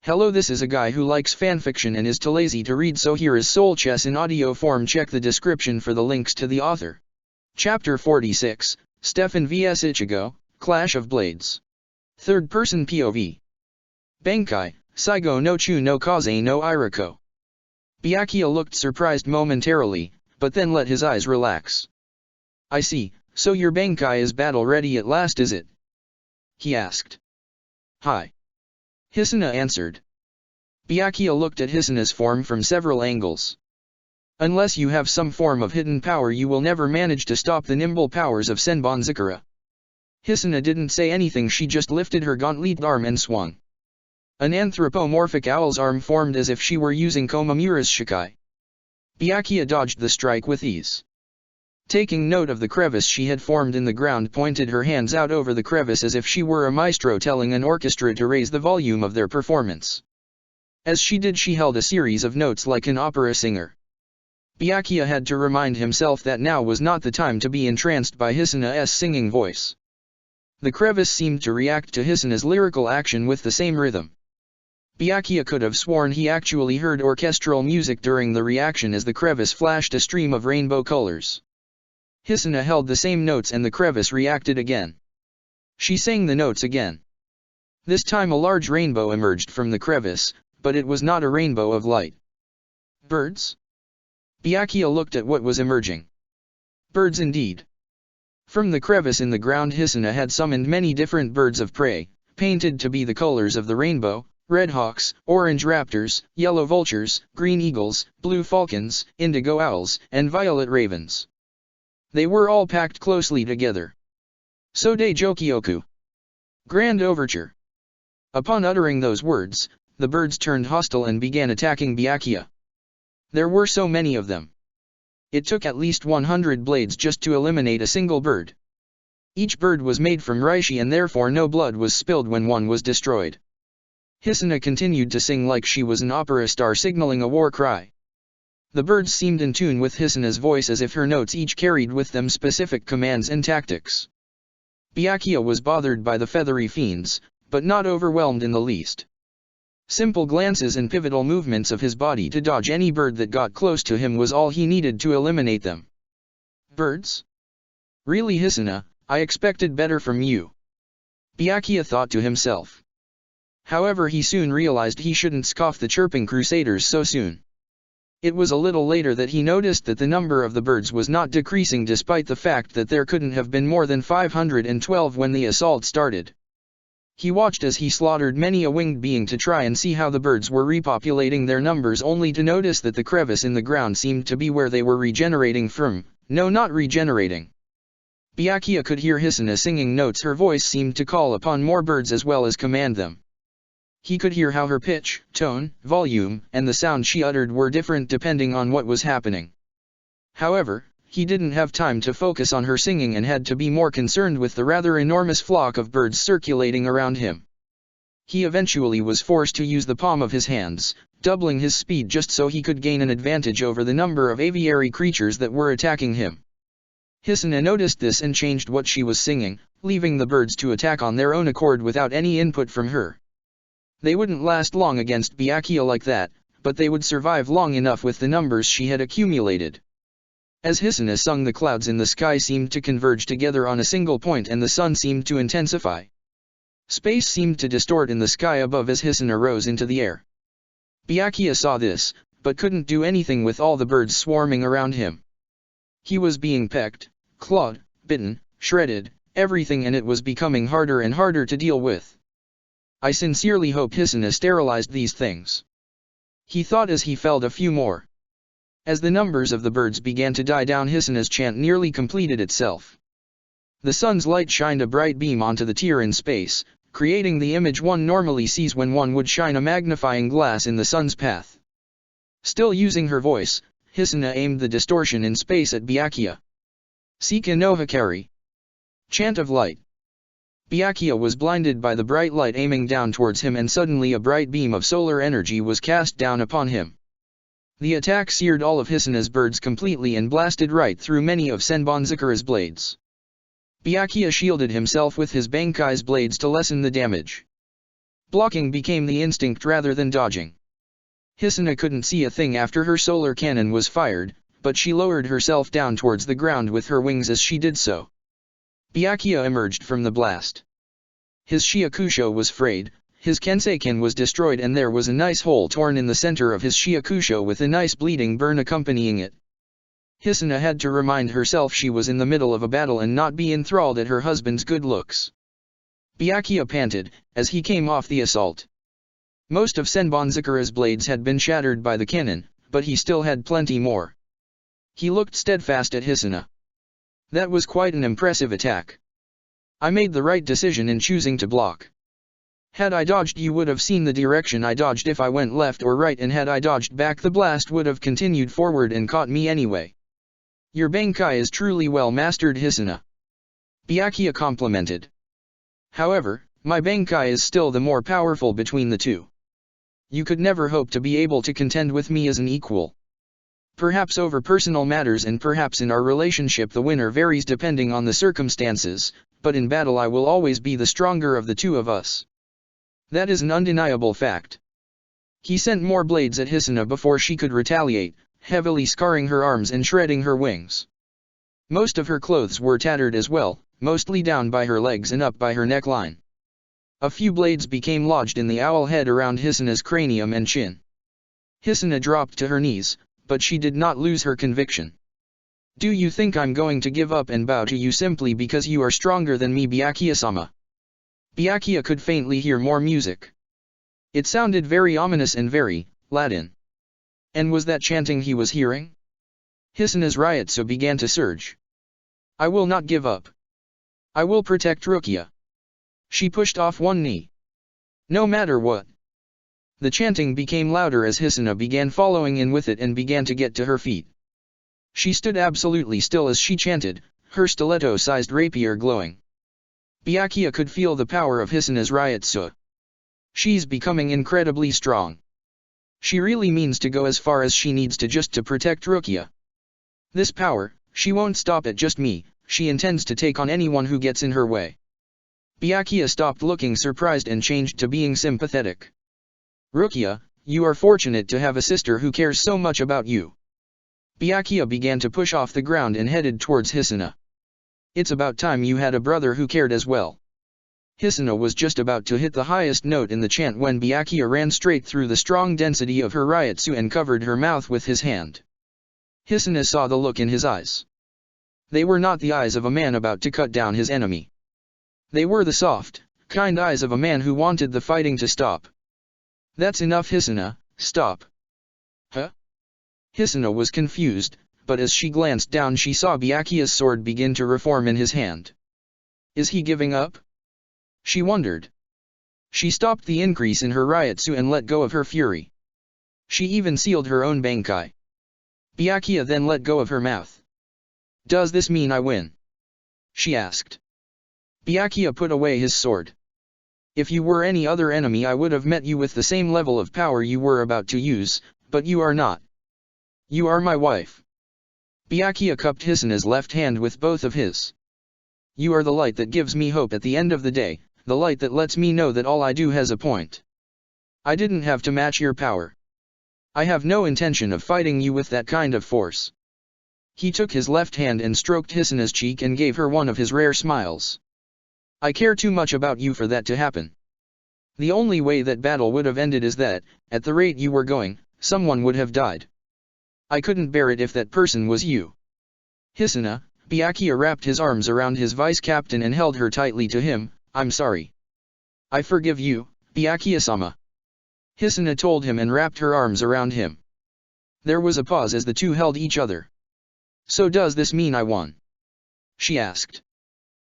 Hello, this is a guy who likes fanfiction and is too lazy to read, so here is Soul Chess in audio form. Check the description for the links to the author. Chapter 46, Stefan vs Ichigo, Clash of Blades. Third person POV. Bankai, Saigo no Chu no Kaze no Irako. Byakuya looked surprised momentarily, but then let his eyes relax. I see, so your Bankai is battle ready at last, is it? He asked. Hi. Hisuna answered. Byakuya looked at Hisuna's form from several angles. Unless you have some form of hidden power, you will never manage to stop the nimble powers of Senbonzakura. Hisuna didn't say anything, she just lifted her gauntleted arm and swung. An anthropomorphic owl's arm formed as if she were using Komamura's Shikai. Byakuya dodged the strike with ease. Taking note of the crevice she had formed in the ground, pointed her hands out over the crevice as if she were a maestro telling an orchestra to raise the volume of their performance. As she did, she held a series of notes like an opera singer. Byakuya had to remind himself that now was not the time to be entranced by Hisuna's singing voice. The crevice seemed to react to Hisuna's lyrical action with the same rhythm. Byakuya could have sworn he actually heard orchestral music during the reaction as the crevice flashed a stream of rainbow colors. Hisuna held the same notes and the crevice reacted again. She sang the notes again. This time a large rainbow emerged from the crevice, but it was not a rainbow of light. Birds? Byakuya looked at what was emerging. Birds indeed. From the crevice in the ground, Hisuna had summoned many different birds of prey, painted to be the colors of the rainbow: red hawks, orange raptors, yellow vultures, green eagles, blue falcons, indigo owls, and violet ravens. They were all packed closely together. Sode Jokioku. Grand Overture. Upon uttering those words, the birds turned hostile and began attacking Byakuya. There were so many of them. It took at least 100 blades just to eliminate a single bird. Each bird was made from reishi and therefore no blood was spilled when one was destroyed. Hisuna continued to sing like she was an opera star signaling a war cry. The birds seemed in tune with Hisuna's voice, as if her notes each carried with them specific commands and tactics. Byakuya was bothered by the feathery fiends, but not overwhelmed in the least. Simple glances and pivotal movements of his body to dodge any bird that got close to him was all he needed to eliminate them. Birds? Really, Hisuna, I expected better from you. Byakuya thought to himself. However, he soon realized he shouldn't scoff the chirping crusaders so soon. It was a little later that he noticed that the number of the birds was not decreasing, despite the fact that there couldn't have been more than 512 when the assault started. He watched as he slaughtered many a winged being to try and see how the birds were repopulating their numbers, only to notice that the crevice in the ground seemed to be where they were regenerating from. No, not regenerating. Byakuya could hear Hisuna singing notes. Her voice seemed to call upon more birds as well as command them. He could hear how her pitch, tone, volume, and the sound she uttered were different depending on what was happening. However, he didn't have time to focus on her singing and had to be more concerned with the rather enormous flock of birds circulating around him. He eventually was forced to use the palm of his hands, doubling his speed just so he could gain an advantage over the number of aviary creatures that were attacking him. Hisuna noticed this and changed what she was singing, leaving the birds to attack on their own accord without any input from her. They wouldn't last long against Byakuya like that, but they would survive long enough with the numbers she had accumulated. As Hisuna sung, the clouds in the sky seemed to converge together on a single point and the sun seemed to intensify. Space seemed to distort in the sky above as Hisuna rose into the air. Byakuya saw this, but couldn't do anything with all the birds swarming around him. He was being pecked, clawed, bitten, shredded, everything, and it was becoming harder and harder to deal with. I sincerely hope Hisuna sterilized these things. He thought as he felled a few more. As the numbers of the birds began to die down, Hisuna's chant nearly completed itself. The sun's light shined a bright beam onto the tear in space, creating the image one normally sees when one would shine a magnifying glass in the sun's path. Still using her voice, Hisuna aimed the distortion in space at Byakuya. Sika no Hikari. Chant of light. Byakuya was blinded by the bright light aiming down towards him, and suddenly a bright beam of solar energy was cast down upon him. The attack seared all of Hisuna's birds completely and blasted right through many of Senbonzakura's blades. Byakuya shielded himself with his Bankai's blades to lessen the damage. Blocking became the instinct rather than dodging. Hisuna couldn't see a thing after her solar cannon was fired, but she lowered herself down towards the ground with her wings as she did so. Byakuya emerged from the blast. His Shiakusho was frayed, his Kenseiken was destroyed, and there was a nice hole torn in the center of his Shiakusho with a nice bleeding burn accompanying it. Hisuna had to remind herself she was in the middle of a battle and not be enthralled at her husband's good looks. Byakuya panted, as he came off the assault. Most of Senbonzakura's blades had been shattered by the cannon, but he still had plenty more. He looked steadfast at Hisuna. That was quite an impressive attack. I made the right decision in choosing to block. Had I dodged, you would have seen the direction I dodged if I went left or right, and had I dodged back, the blast would have continued forward and caught me anyway. Your Bankai is truly well mastered, Hisuna. Byakuya complimented. However, my Bankai is still the more powerful between the two. You could never hope to be able to contend with me as an equal. Perhaps over personal matters and perhaps in our relationship the winner varies depending on the circumstances, but in battle I will always be the stronger of the two of us. That is an undeniable fact. He sent more blades at Hisuna before she could retaliate, heavily scarring her arms and shredding her wings. Most of her clothes were tattered as well, mostly down by her legs and up by her neckline. A few blades became lodged in the owl head around Hisuna's cranium and chin. Hisuna dropped to her knees, but she did not lose her conviction. Do you think I'm going to give up and bow to you simply because you are stronger than me, Byakuya-sama? Byakuya could faintly hear more music. It sounded very ominous and very Latin. And was that chanting he was hearing? Hisuna's Ryotsu began to surge. I will not give up. I will protect Rukia. She pushed off one knee. No matter what. The chanting became louder as Hisuna began following in with it and began to get to her feet. She stood absolutely still as she chanted, her stiletto-sized rapier glowing. Byakuya could feel the power of Hisuna's Ryotsu. She's becoming incredibly strong. She really means to go as far as she needs to just to protect Rukia. This power, she won't stop at just me, she intends to take on anyone who gets in her way. Byakuya stopped looking surprised and changed to being sympathetic. Rukia, you are fortunate to have a sister who cares so much about you. Byakuya began to push off the ground and headed towards Hisuna. It's about time you had a brother who cared as well. Hisuna was just about to hit the highest note in the chant when Byakuya ran straight through the strong density of her Ryotsu and covered her mouth with his hand. Hisuna saw the look in his eyes. They were not the eyes of a man about to cut down his enemy. They were the soft, kind eyes of a man who wanted the fighting to stop. That's enough, Hisuna, stop. Huh? Hisuna was confused, but as she glanced down she saw Byakuya's sword begin to reform in his hand. Is he giving up? She wondered. She stopped the increase in her Ryotsu and let go of her fury. She even sealed her own Bankai. Byakuya then let go of her mouth. Does this mean I win? She asked. Byakuya put away his sword. If you were any other enemy I would have met you with the same level of power you were about to use, but you are not. You are my wife. Byakuya cupped Hisuna's left hand with both of his. You are the light that gives me hope at the end of the day, the light that lets me know that all I do has a point. I didn't have to match your power. I have no intention of fighting you with that kind of force. He took his left hand and stroked Hisuna's cheek and gave her one of his rare smiles. I care too much about you for that to happen. The only way that battle would have ended is that, at the rate you were going, someone would have died. I couldn't bear it if that person was you. Hisuna, Byakuya wrapped his arms around his vice-captain and held her tightly to him. I'm sorry. I forgive you, Byakuya-sama. Hisuna told him and wrapped her arms around him. There was a pause as the two held each other. So does this mean I won? She asked.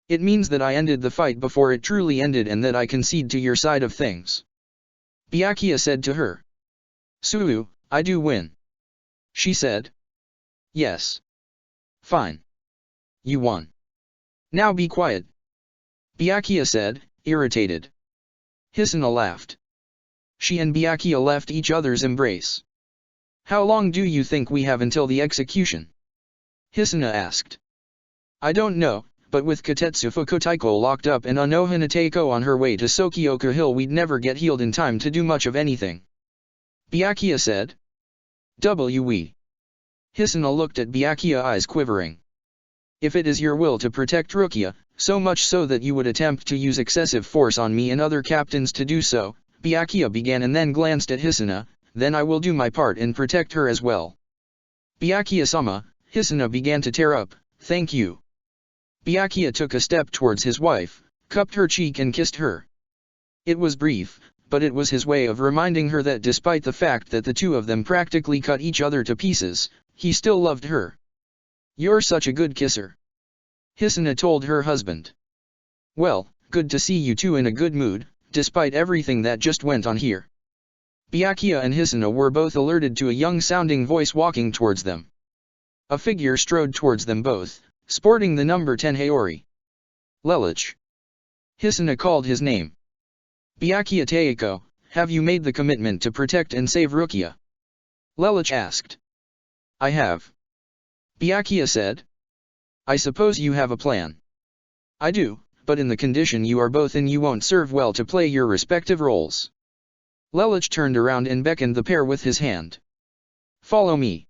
It means that I ended the fight before it truly ended and that I concede to your side of things. Byakuya said to her. Suu, I do win. She said. Yes. Fine. You won. Now be quiet. Byakuya said, irritated. Hisuna laughed. She and Byakuya left each other's embrace. How long do you think we have until the execution? Hisuna asked. I don't know, but with Katetsu Fukutaiko locked up and Anohana Teiko on her way to Sokioku Hill, we'd never get healed in time to do much of anything. Byakuya said. We. Hisuna looked at Byakuya, eyes quivering. If it is your will to protect Rukia, so much so that you would attempt to use excessive force on me and other captains to do so, Byakuya began and then glanced at Hisuna, then I will do my part and protect her as well. Byakuya-sama, Hisuna began to tear up, thank you. Byakuya took a step towards his wife, cupped her cheek and kissed her. It was brief, but it was his way of reminding her that despite the fact that the two of them practically cut each other to pieces, he still loved her. You're such a good kisser. Hisuna told her husband. Well, good to see you two in a good mood, despite everything that just went on here. Byakuya and Hisuna were both alerted to a young-sounding voice walking towards them. A figure strode towards them both, sporting the number 10 Haori. Lelich. Hisuna called his name. Byakuya Teiko, have you made the commitment to protect and save Rukia? Lelich asked. I have. Byakuya said. I suppose you have a plan. I do, but in the condition you are both in, you won't serve well to play your respective roles. Lelich turned around and beckoned the pair with his hand. Follow me.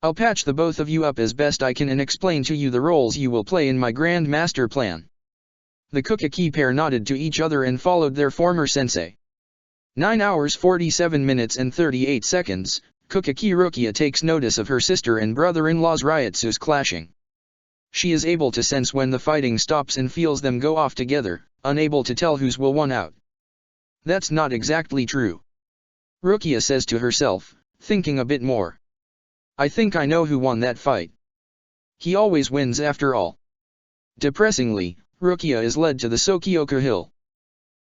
I'll patch the both of you up as best I can and explain to you the roles you will play in my grand master plan. The Kukaki pair nodded to each other and followed their former sensei. 9 hours 47 minutes and 38 seconds, Kukaki Rukia takes notice of her sister and brother-in-law's Ryutsus clashing. She is able to sense when the fighting stops and feels them go off together, unable to tell whose will won out. That's not exactly true. Rukia says to herself, thinking a bit more. I think I know who won that fight. He always wins after all. Depressingly, Rukia is led to the Sokioku Hill.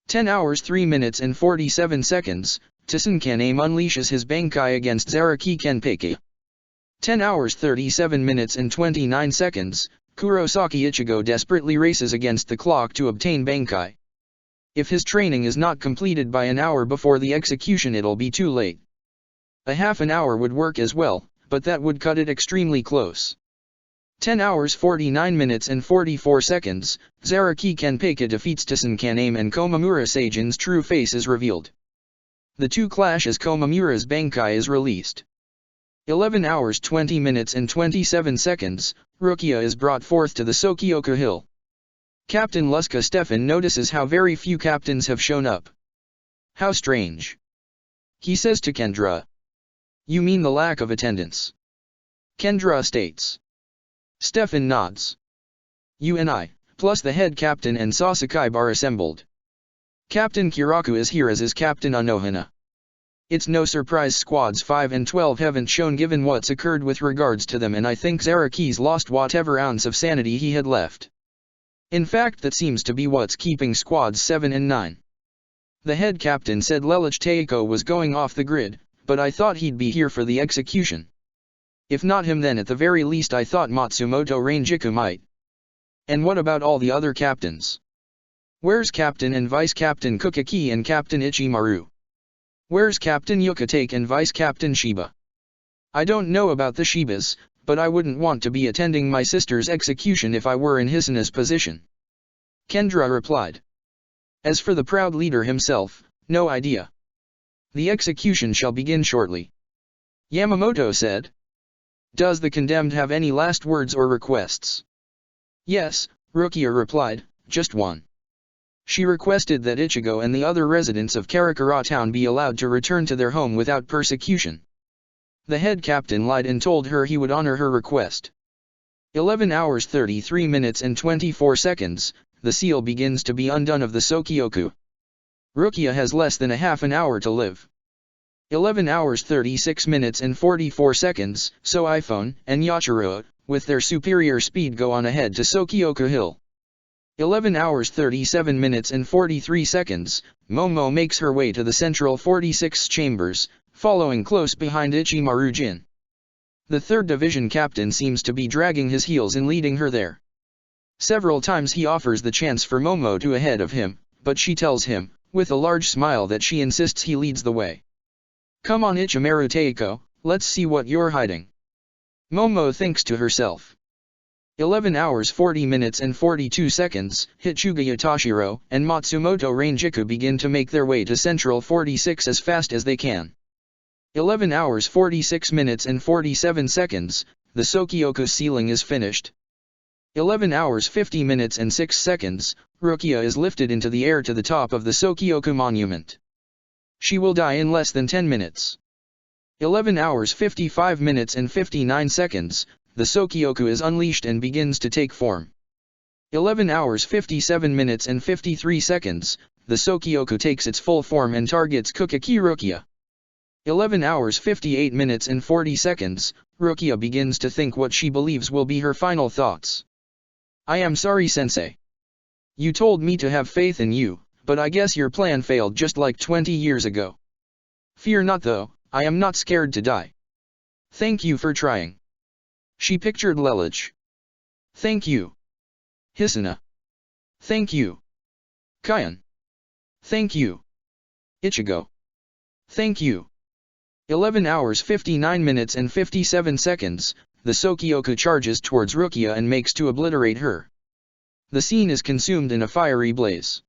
10 hours 3 minutes and 47 seconds, Tsusenkaname unleashes his Bankai against Zaraki Kenpeki. 10 hours 37 minutes and 29 seconds, Kurosaki Ichigo desperately races against the clock to obtain Bankai. If his training is not completed by an hour before the execution, it'll be too late. A half an hour would work as well, but that would cut it extremely close. 10 hours 49 minutes and 44 seconds, Zaraki Kenpeki defeats Tsusenkaname and Komamura Seijin's true face is revealed. The two clash as Komamura's Bankai is released. 11 hours 20 minutes and 27 seconds, Rukia is brought forth to the Sokioku Hill. Captain Luska Stefan notices how very few captains have shown up. How strange. He says to Kendra. You mean the lack of attendance? Kendra states. Stefan nods. You and I, plus the head captain and Sasakai are assembled. Captain Kiraku is here, as is Captain Anohana. It's no surprise squads 5 and 12 haven't shown given what's occurred with regards to them, and I think Zaraki's lost whatever ounce of sanity he had left. In fact, that seems to be what's keeping squads 7 and 9. The head captain said Lelich Teiko was going off the grid, but I thought he'd be here for the execution. If not him, then at the very least I thought Matsumoto Rangiku might. And what about all the other captains? Where's Captain and Vice Captain Kukaki and Captain Ichimaru? Where's Captain Yukatake and Vice Captain Shiba? I don't know about the Shibas, but I wouldn't want to be attending my sister's execution if I were in Hisuna's position. Kendra replied. As for the proud leader himself, no idea. The execution shall begin shortly. Yamamoto said. Does the condemned have any last words or requests? Yes, Rukia replied, just one. She requested that Ichigo and the other residents of Karakura town be allowed to return to their home without persecution. The head captain lied and told her he would honor her request. 11 hours 33 minutes and 24 seconds, the seal begins to be undone of the Sokioku. Rukia has less than a half an hour to live. 11 hours 36 minutes and 44 seconds, so iPhone and Yachiroa, with their superior speed, go on ahead to Sokioku Hill. 11 hours 37 minutes and 43 seconds, Momo makes her way to the central 46 chambers, following close behind Ichimaru Jin. The 3rd Division captain seems to be dragging his heels in leading her there. Several times he offers the chance for Momo to ahead of him, but she tells him, with a large smile, that she insists he leads the way. Come on Ichimaru Teiko, let's see what you're hiding. Momo thinks to herself. 11 hours 40 minutes and 42 seconds, Hichuga Yatashiro and Matsumoto Rangiku begin to make their way to Central 46 as fast as they can. 11 hours 46 minutes and 47 seconds, the Sokioku ceiling is finished. 11 hours 50 minutes and 6 seconds, Rukia is lifted into the air to the top of the Sokioku monument. She will die in less than 10 minutes. 11 hours 55 minutes and 59 seconds, the Sokioku is unleashed and begins to take form. 11 hours 57 minutes and 53 seconds, the Sokioku takes its full form and targets Kukaki Rukia. 11 hours 58 minutes and 40 seconds, Rukia begins to think what she believes will be her final thoughts. I am sorry, Sensei. You told me to have faith in you, but I guess your plan failed just like 20 years ago. Fear not though, I am not scared to die. Thank you for trying. She pictured Lelich. Thank you. Hisuna. Thank you. Kion. Thank you. Ichigo. Thank you. 11 hours 59 minutes and 57 seconds, the Sokioku charges towards Rukia and makes to obliterate her. The scene is consumed in a fiery blaze.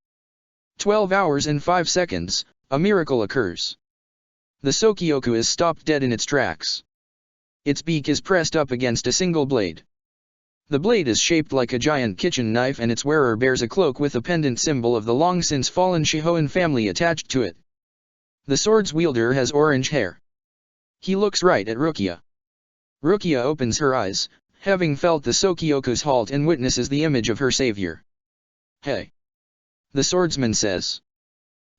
12 hours and 5 seconds, a miracle occurs. The Sokioku is stopped dead in its tracks. Its beak is pressed up against a single blade. The blade is shaped like a giant kitchen knife and its wearer bears a cloak with a pendant symbol of the long-since fallen Shihoan family attached to it. The sword's wielder has orange hair. He looks right at Rukia. Rukia opens her eyes, having felt the Sokioku's halt, and witnesses the image of her savior. Hey! The swordsman says.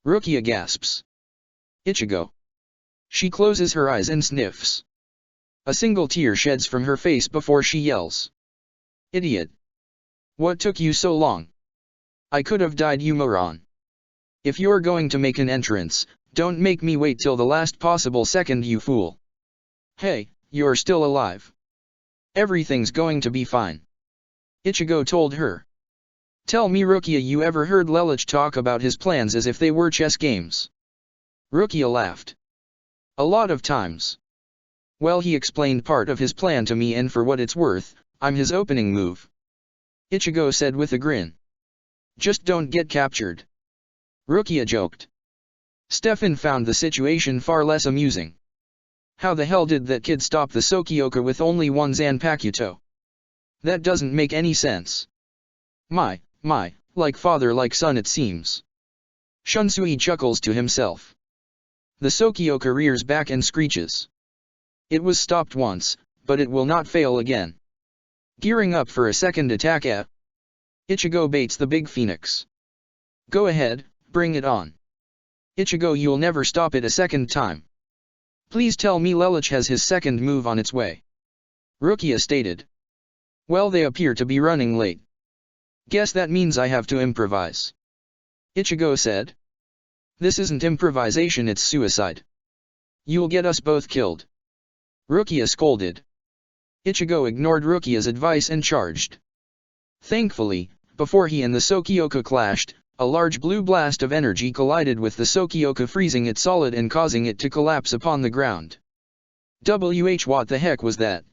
Rukia gasps. Ichigo. She closes her eyes and sniffs. A single tear sheds from her face before she yells. Idiot! What took you so long? I could have died, you moron. If you're going to make an entrance, don't make me wait till the last possible second, you fool. Hey, you're still alive. Everything's going to be fine. Ichigo told her. Tell me, Rukia, you ever heard Lelich talk about his plans as if they were chess games? Rukia laughed. A lot of times. Well, he explained part of his plan to me, and for what it's worth, I'm his opening move. Ichigo said with a grin. Just don't get captured. Rukia joked. Stefan found the situation far less amusing. How the hell did that kid stop the Sokioku with only one Zanpakuto? That doesn't make any sense. My, like father like son it seems. Shunsui chuckles to himself. The Sokioku rears back and screeches. It was stopped once, but it will not fail again. Gearing up for a second attack, Ichigo baits the big phoenix. Go ahead, bring it on. Ichigo, you'll never stop it a second time. Please tell me Lelich has his second move on its way. Rukia stated. Well, they appear to be running late. Guess that means I have to improvise. Ichigo said. This isn't improvisation, it's suicide. You'll get us both killed. Rukia scolded. Ichigo ignored Rukia's advice and charged. Thankfully, before he and the Sokioku clashed, a large blue blast of energy collided with the Sokioku, freezing it solid and causing it to collapse upon the ground. What the heck was that?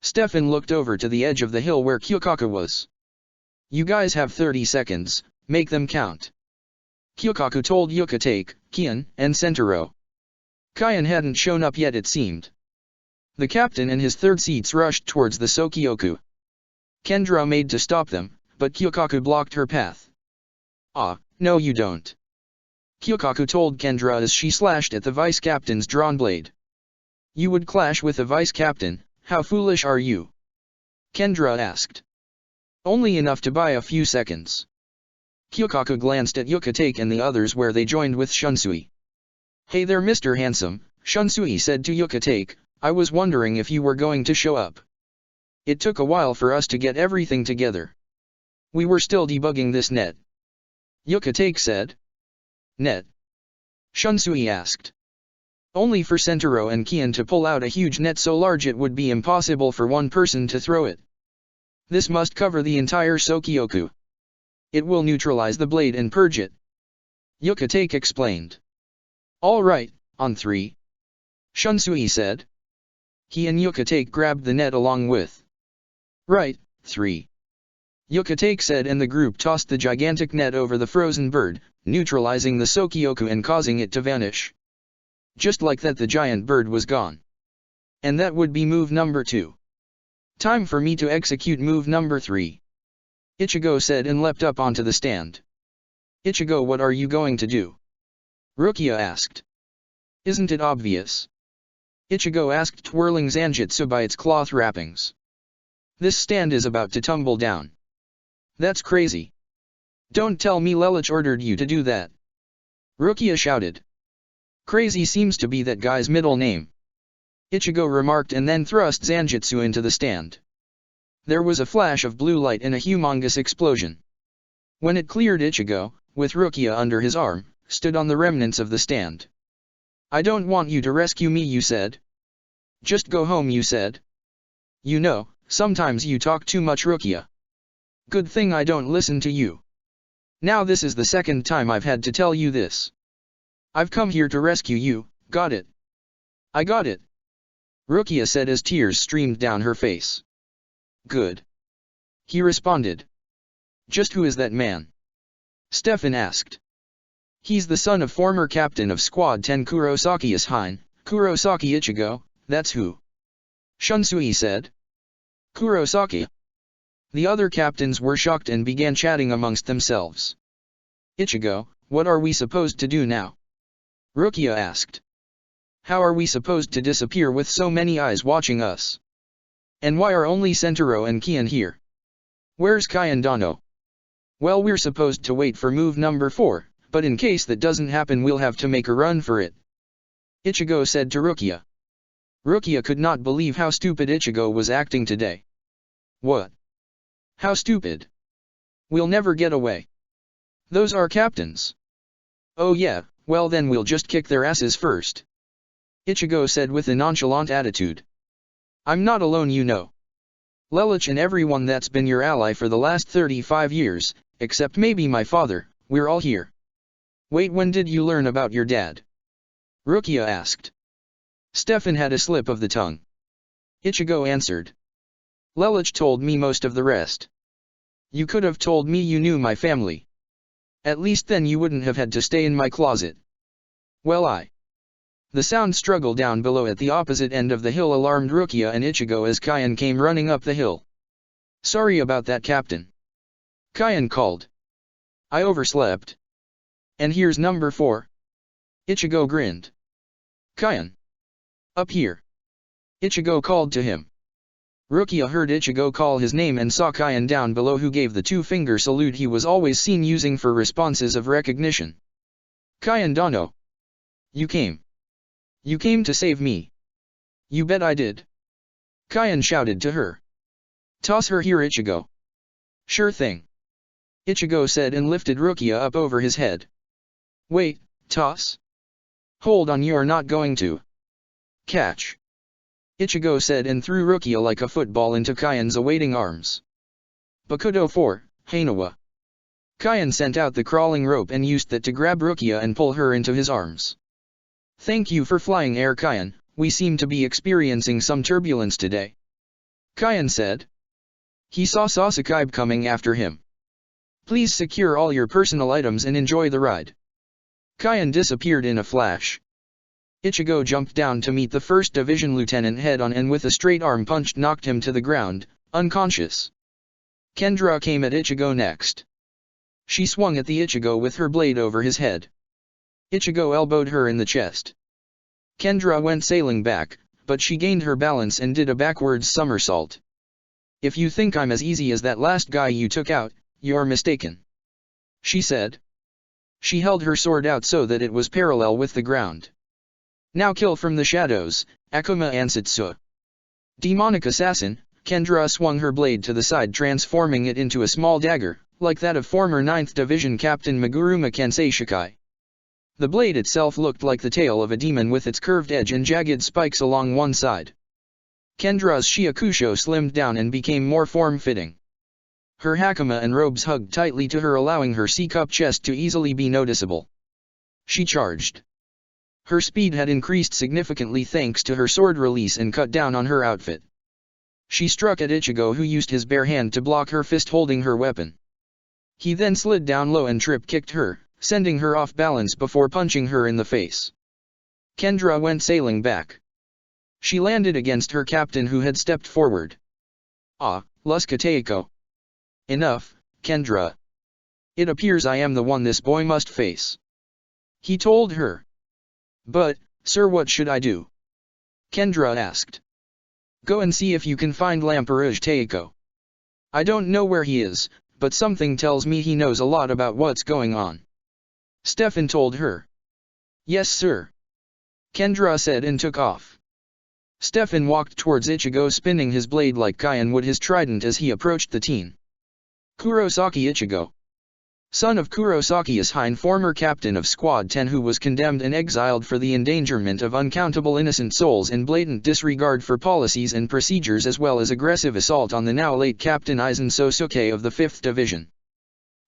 Stefan looked over to the edge of the hill where Kyokaku was. You guys have 30 seconds, make them count. Kyokaku told Yukatake, Kion, and Sentaro. Kion hadn't shown up yet, it seemed. The captain and his third seats rushed towards the Sokioku. Kendra made to stop them, but Kyokaku blocked her path. Ah, no you don't. Kyokaku told Kendra as she slashed at the vice-captain's drawn blade. You would clash with the vice-captain, how foolish are you? Kendra asked. Only enough to buy a few seconds. Kyokaku glanced at Yukatake and the others where they joined with Shunsui. Hey there, Mr. Handsome, Shunsui said to Yukatake, I was wondering if you were going to show up. It took a while for us to get everything together. We were still debugging this net. Yukatake said. Net? Shunsui asked. Only for Sentaro and Kion to pull out a huge net so large it would be impossible for one person to throw it. This must cover the entire Sokioku. It will neutralize the blade and purge it. Yukatake explained. All right, on 3. Shunsui said. He and Yukatake grabbed the net along with. Right, 3. Yukatake said, and the group tossed the gigantic net over the frozen bird, neutralizing the Sokyoku and causing it to vanish. Just like that, the giant bird was gone. And that would be move number 2. Time for me to execute move number 3. Ichigo said and leapt up onto the stand. Ichigo, what are you going to do? Rukia asked. Isn't it obvious? Ichigo asked, twirling Zanjutsu by its cloth wrappings. This stand is about to tumble down. That's crazy. Don't tell me Lelouch ordered you to do that. Rukia shouted. Crazy seems to be that guy's middle name. Ichigo remarked and then thrust Zanjutsu into the stand. There was a flash of blue light and a humongous explosion. When it cleared, Ichigo, with Rukia under his arm, stood on the remnants of the stand. I don't want you to rescue me, you said. Just go home, you said. You know, sometimes you talk too much, Rukia. Good thing I don't listen to you. Now this is the second time I've had to tell you this. I've come here to rescue you, got it? I got it. Rukia said as tears streamed down her face. Good. He responded. Just who is that man? Stefan asked. He's the son of former captain of Squad 10 Kurosaki Ashine, Kurosaki Ichigo, that's who. Shunsui said. Kurosaki. The other captains were shocked and began chatting amongst themselves. Ichigo, what are we supposed to do now? Rukia asked. How are we supposed to disappear with so many eyes watching us? And why are only Sentaro and Kian here? Where's Kai and Dano? Well, we're supposed to wait for move number 4, but in case that doesn't happen we'll have to make a run for it. Ichigo said to Rukia. Rukia could not believe how stupid Ichigo was acting today. What? How stupid? We'll never get away. Those are captains. Oh yeah, well then we'll just kick their asses first. Ichigo said with a nonchalant attitude. I'm not alone, you know. Lelouch and everyone that's been your ally for the last 35 years, except maybe my father, we're all here. Wait, when did you learn about your dad? Rukia asked. Stefan had a slip of the tongue. Ichigo answered. Lelouch told me most of the rest. You could have told me you knew my family. At least then you wouldn't have had to stay in my closet. Well, The sound struggle down below at the opposite end of the hill alarmed Rukia and Ichigo as Kian came running up the hill. Sorry about that, Captain. Kian called. I overslept. And here's number 4. Ichigo grinned. Kian. Up here. Ichigo called to him. Rukia heard Ichigo call his name and saw Kian down below, who gave the 2-finger salute he was always seen using for responses of recognition. Kian Dano. You came. You came to save me. You bet I did. Kian shouted to her. Toss her here, Ichigo. Sure thing. Ichigo said and lifted Rukia up over his head. Wait, toss? Hold on, you're not going to. Catch. Ichigo said and threw Rukia like a football into Kian's awaiting arms. Bakudo 4, Hanawa. Kian sent out the crawling rope and used that to grab Rukia and pull her into his arms. Thank you for flying air, Kian, we seem to be experiencing some turbulence today. Kian said. He saw Sasuke coming after him. Please secure all your personal items and enjoy the ride. Kian disappeared in a flash. Ichigo jumped down to meet the 1st Division Lieutenant head-on and with a straight arm punch knocked him to the ground, unconscious. Kendra came at Ichigo next. She swung at the Ichigo with her blade over his head. Ichigo elbowed her in the chest. Kendra went sailing back, but she gained her balance and did a backwards somersault. If you think I'm as easy as that last guy you took out, you're mistaken. She said. She held her sword out so that it was parallel with the ground. Now kill from the shadows, Akuma Ansatsu. Demonic assassin, Kendra swung her blade to the side, transforming it into a small dagger, like that of former 9th Division Captain Meguruma Kensei Shikai. The blade itself looked like the tail of a demon with its curved edge and jagged spikes along one side. Kendra's Shiakusho slimmed down and became more form-fitting. Her hakama and robes hugged tightly to her, allowing her C-cup chest to easily be noticeable. She charged. Her speed had increased significantly thanks to her sword release and cut down on her outfit. She struck at Ichigo, who used his bare hand to block her fist holding her weapon. He then slid down low and trip-kicked her, sending her off balance before punching her in the face. Kendra went sailing back. She landed against her captain, who had stepped forward. "Ah, Lusca Teiko. Enough, Kendra. It appears I am the one this boy must face," he told her. "But, sir, what should I do?" Kendra asked. "Go and see if you can find Lamperouge Teiko. I don't know where he is, but something tells me he knows a lot about what's going on," Stefan told her. "Yes, sir," Kendra said and took off. Stefan walked towards Ichigo, spinning his blade like Kaian would his trident as he approached the teen. Kurosaki Ichigo. Son of Kurosaki Ishine, former captain of Squad 10 who was condemned and exiled for the endangerment of uncountable innocent souls and blatant disregard for policies and procedures, as well as aggressive assault on the now late Captain Aizen Sosuke of the 5th Division.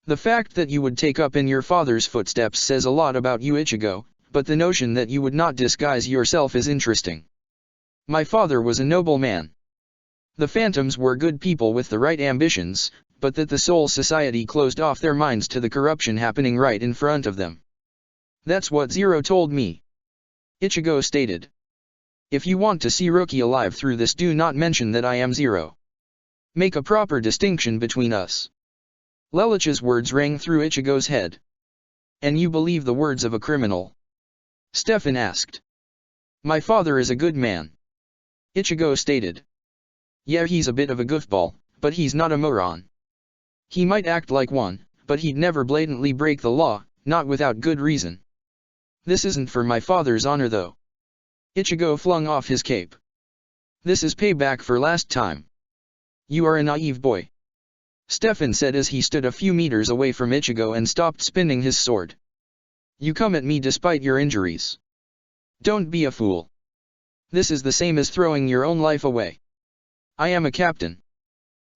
The fact that you would take up in your father's footsteps says a lot about you, Ichigo, but the notion that you would not disguise yourself is interesting. My father was a noble man. The Phantoms were good people with the right ambitions, but that the Soul Society closed off their minds to the corruption happening right in front of them. That's what Zero told me," Ichigo stated. "If you want to see Rookie alive through this, do not mention that I am Zero. Make a proper distinction between us." Lelich's words rang through Ichigo's head. "And you believe the words of a criminal?" Stefan asked. "My father is a good man," Ichigo stated. "Yeah, he's a bit of a goofball, but he's not a moron. He might act like one, but he'd never blatantly break the law, not without good reason. This isn't for my father's honor though." Ichigo flung off his cape. "This is payback for last time. You are a naive boy," Stefan said as he stood a few meters away from Ichigo and stopped spinning his sword. "You come at me despite your injuries. Don't be a fool. This is the same as throwing your own life away. I am a captain.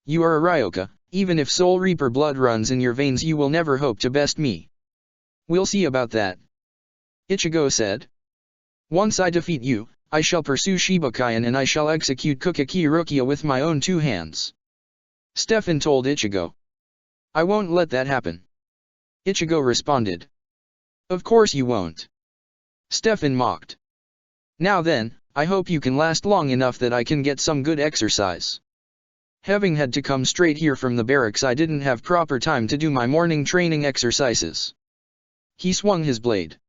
You are a Ryoka. Even if Soul Reaper blood runs in your veins, you will never hope to best me. We'll see about that," Ichigo said. "Once I defeat you, I shall pursue Shibukayan and I shall execute Kukaki Rukia with my own 2 hands. Stefan told Ichigo. "I won't let that happen," Ichigo responded. "Of course you won't," Stefan mocked. "Now then, I hope you can last long enough that I can get some good exercise. Having had to come straight here from the barracks, I didn't have proper time to do my morning training exercises." He swung his blade.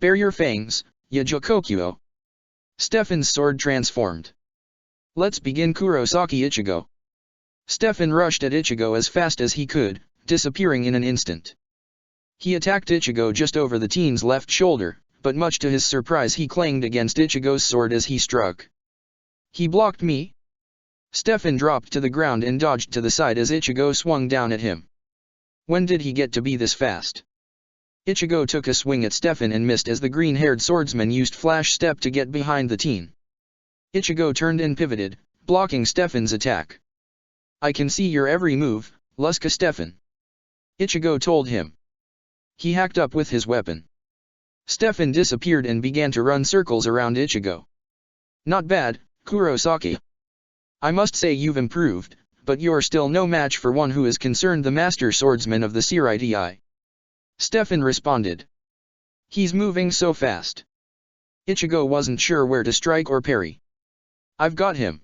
"Bare your fangs, Yajakokyo." Stefan's sword transformed. "Let's begin, Kurosaki Ichigo." Stefan rushed at Ichigo as fast as he could, disappearing in an instant. He attacked Ichigo just over the teen's left shoulder, but much to his surprise he clanged against Ichigo's sword as he struck. "He blocked me?" Stefan dropped to the ground and dodged to the side as Ichigo swung down at him. When did he get to be this fast? Ichigo took a swing at Stefan and missed as the green-haired swordsman used Flash Step to get behind the teen. Ichigo turned and pivoted, blocking Stefan's attack. "I can see your every move, Lusca Stefan," Ichigo told him. He hacked up with his weapon. Stefan disappeared and began to run circles around Ichigo. "Not bad, Kurosaki. I must say you've improved, but you're still no match for one who is concerned the master swordsman of the Seirai. Stefan responded. "He's moving so fast." Ichigo wasn't sure where to strike or parry. "I've got him."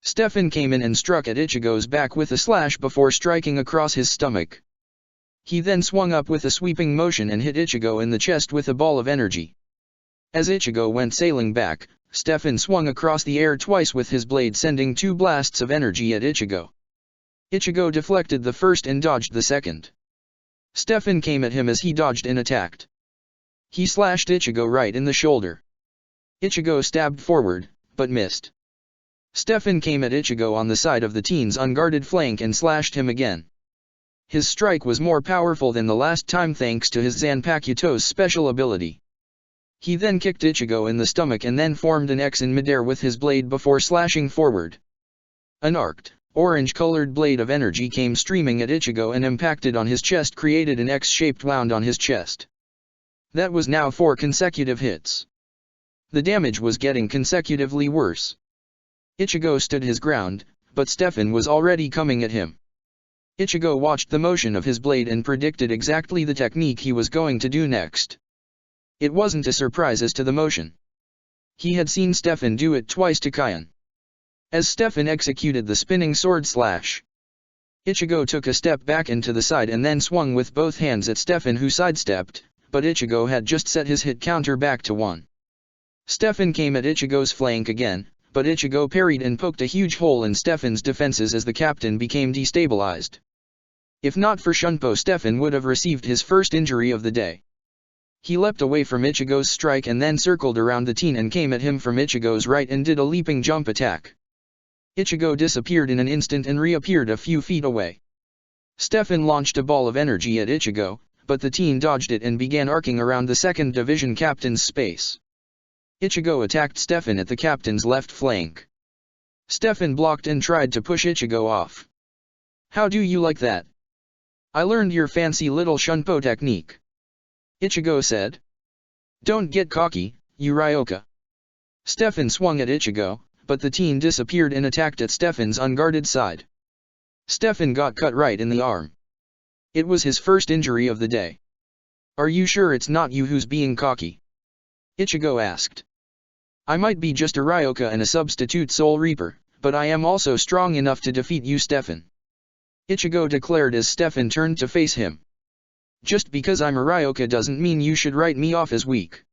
Stefan came in and struck at Ichigo's back with a slash before striking across his stomach. He then swung up with a sweeping motion and hit Ichigo in the chest with a ball of energy. As Ichigo went sailing back, Stefan swung across the air twice with his blade, sending 2 blasts of energy at Ichigo. Ichigo deflected the first and dodged the second. Stefan came at him as he dodged and attacked. He slashed Ichigo right in the shoulder. Ichigo stabbed forward, but missed. Stefan came at Ichigo on the side of the teen's unguarded flank and slashed him again. His strike was more powerful than the last time thanks to his Zanpakuto's special ability. He then kicked Ichigo in the stomach and then formed an X in midair with his blade before slashing forward. An arced, orange-colored blade of energy came streaming at Ichigo and impacted on his chest, created an X-shaped wound on his chest. That was now 4 consecutive hits. The damage was getting consecutively worse. Ichigo stood his ground, but Stefan was already coming at him. Ichigo watched the motion of his blade and predicted exactly the technique he was going to do next. It wasn't a surprise as to the motion. He had seen Stefan do it twice to Kion. As Stefan executed the spinning sword slash, Ichigo took a step back and to the side and then swung with both hands at Stefan, who sidestepped, but Ichigo had just set his hit counter back to 1. Stefan came at Ichigo's flank again, but Ichigo parried and poked a huge hole in Stefan's defenses as the captain became destabilized. If not for Shunpo, Stefan would have received his first injury of the day. He leapt away from Ichigo's strike and then circled around the teen and came at him from Ichigo's right and did a leaping jump attack. Ichigo disappeared in an instant and reappeared a few feet away. Stefan launched a ball of energy at Ichigo, but the teen dodged it and began arcing around the 2nd Division captain's space. Ichigo attacked Stefan at the captain's left flank. Stefan blocked and tried to push Ichigo off. "How do you like that? I learned your fancy little Shunpo technique," Ichigo said. "Don't get cocky, you Ryoka." Stefan swung at Ichigo, but the teen disappeared and attacked at Stefan's unguarded side. Stefan got cut right in the arm. It was his first injury of the day. "Are you sure it's not you who's being cocky?" Ichigo asked. "I might be just a Ryoka and a substitute Soul Reaper, but I am also strong enough to defeat you, Stefan," Ichigo declared as Stefan turned to face him. "Just because I'm a Ryoka doesn't mean you should write me off as weak,"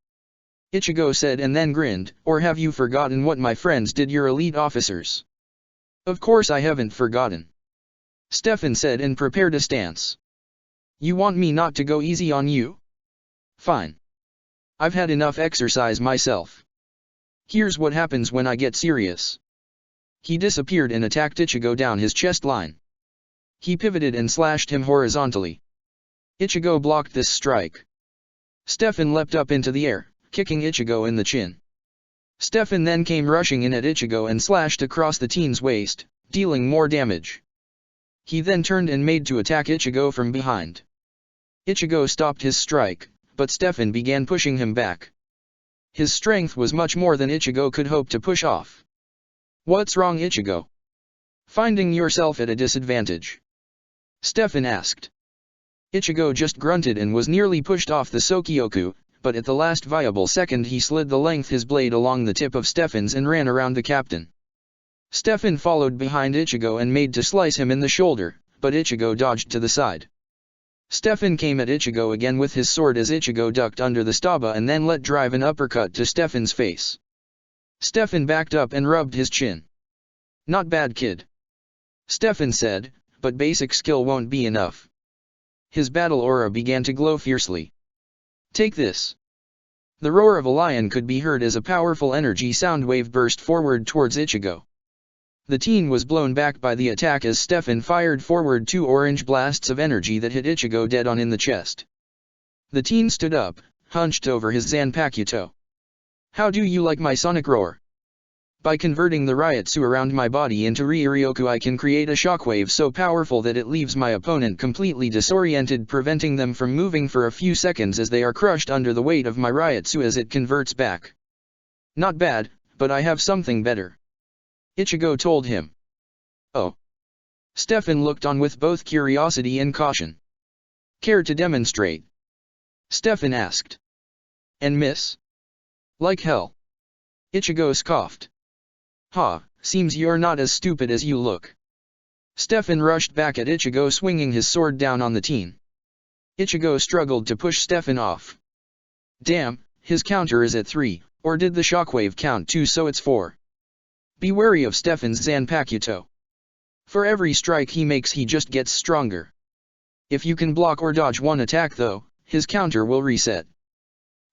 Ichigo said and then grinned. "Or have you forgotten what my friends did, your elite officers?" "Of course I haven't forgotten," Stefan said and prepared a stance. "You want me not to go easy on you? Fine. I've had enough exercise myself. Here's what happens when I get serious." He disappeared and attacked Ichigo down his chest line. He pivoted and slashed him horizontally. Ichigo blocked this strike. Stefan leapt up into the air, kicking Ichigo in the chin. Stefan then came rushing in at Ichigo and slashed across the teen's waist, dealing more damage. He then turned and made to attack Ichigo from behind. Ichigo stopped his strike, but Stefan began pushing him back. His strength was much more than Ichigo could hope to push off. "What's wrong, Ichigo? Finding yourself at a disadvantage?" Stefan asked. Ichigo just grunted and was nearly pushed off the Sokyoku, but at the last viable second he slid the length his blade along the tip of Stefan's and ran around the captain. Stefan followed behind Ichigo and made to slice him in the shoulder, but Ichigo dodged to the side. Stefan came at Ichigo again with his sword as Ichigo ducked under the staba and then let drive an uppercut to Stefan's face. Stefan backed up and rubbed his chin. "Not bad, kid," Stefan said, "but basic skill won't be enough." His battle aura began to glow fiercely. "Take this." The roar of a lion could be heard as a powerful energy sound wave burst forward towards Ichigo. The teen was blown back by the attack as Stefan fired forward 2 orange blasts of energy that hit Ichigo dead on in the chest. The teen stood up, hunched over his Zanpakuto. "How do you like my sonic roar? By converting the Ryotsu around my body into Ryuryoku, I can create a shockwave so powerful that it leaves my opponent completely disoriented, preventing them from moving for a few seconds as they are crushed under the weight of my Ryotsu as it converts back. Not bad, but I have something better," Ichigo told him. "Oh." Stefan looked on with both curiosity and caution. "Care to demonstrate?" Stefan asked. "And miss?" "Like hell," Ichigo scoffed. "Ha, seems you're not as stupid as you look." Stefan rushed back at Ichigo, swinging his sword down on the teen. Ichigo struggled to push Stefan off. "Damn, his counter is at 3, or did the shockwave count 2 so it's 4. Be wary of Stefan's Zanpakuto. For every strike he makes he just gets stronger. If you can block or dodge one attack though, his counter will reset.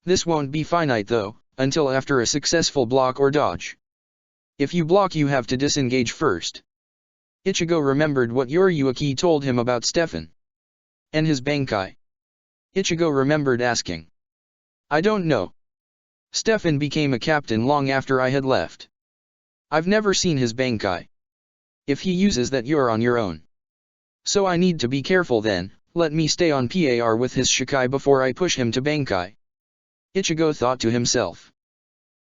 This won't be finite though, until after a successful block or dodge. If you block you have to disengage first." Ichigo remembered what Yoriyuki told him about Stefan. "And his Bankai?" Ichigo remembered asking. "I don't know. Stefan became a captain long after I had left. I've never seen his Bankai. If he uses that you're on your own. So I need to be careful then, let me stay on par with his Shikai before I push him to Bankai," Ichigo thought to himself.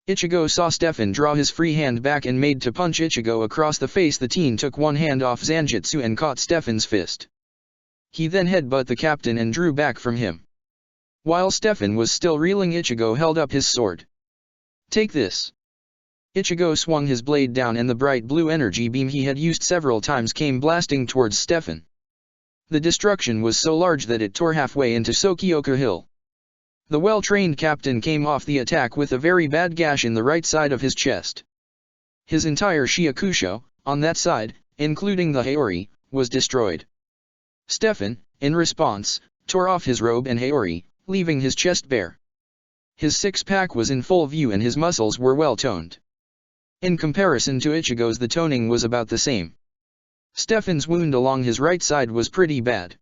Ichigo saw Stefan draw his free hand back and made to punch Ichigo across the face. The teen took one hand off Zanjutsu and caught Stefan's fist. He then headbutt the captain and drew back from him. While Stefan was still reeling, Ichigo held up his sword. "Take this." Ichigo swung his blade down and the bright blue energy beam he had used several times came blasting towards Stefan. The destruction was so large that it tore halfway into Sokioku Hill. The well-trained captain came off the attack with a very bad gash in the right side of his chest. His entire Shiakusho, on that side, including the Haori, was destroyed. Stefan, in response, tore off his robe and Haori, leaving his chest bare. His six-pack was in full view and his muscles were well-toned. In comparison to Ichigo's, the toning was about the same. Stefan's wound along his right side was pretty bad.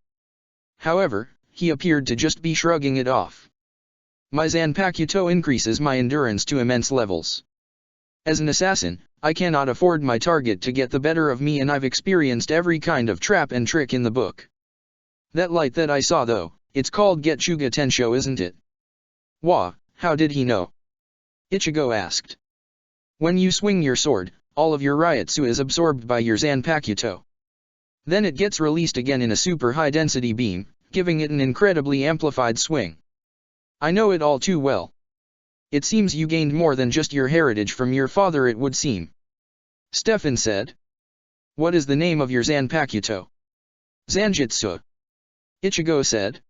However, he appeared to just be shrugging it off. "My Zanpakuto increases my endurance to immense levels. As an assassin, I cannot afford my target to get the better of me, and I've experienced every kind of trap and trick in the book. That light that I saw though, it's called Getsuga Tensho, isn't it?" "Wah, how did he know?" Ichigo asked. "When you swing your sword, all of your Ryutsu is absorbed by your Zanpakuto. Then it gets released again in a super high-density beam, giving it an incredibly amplified swing. I know it all too well. It seems you gained more than just your heritage from your father, it would seem," Stefan said. "What is the name of your Zanpakuto?" "Zanjutsu," Ichigo said.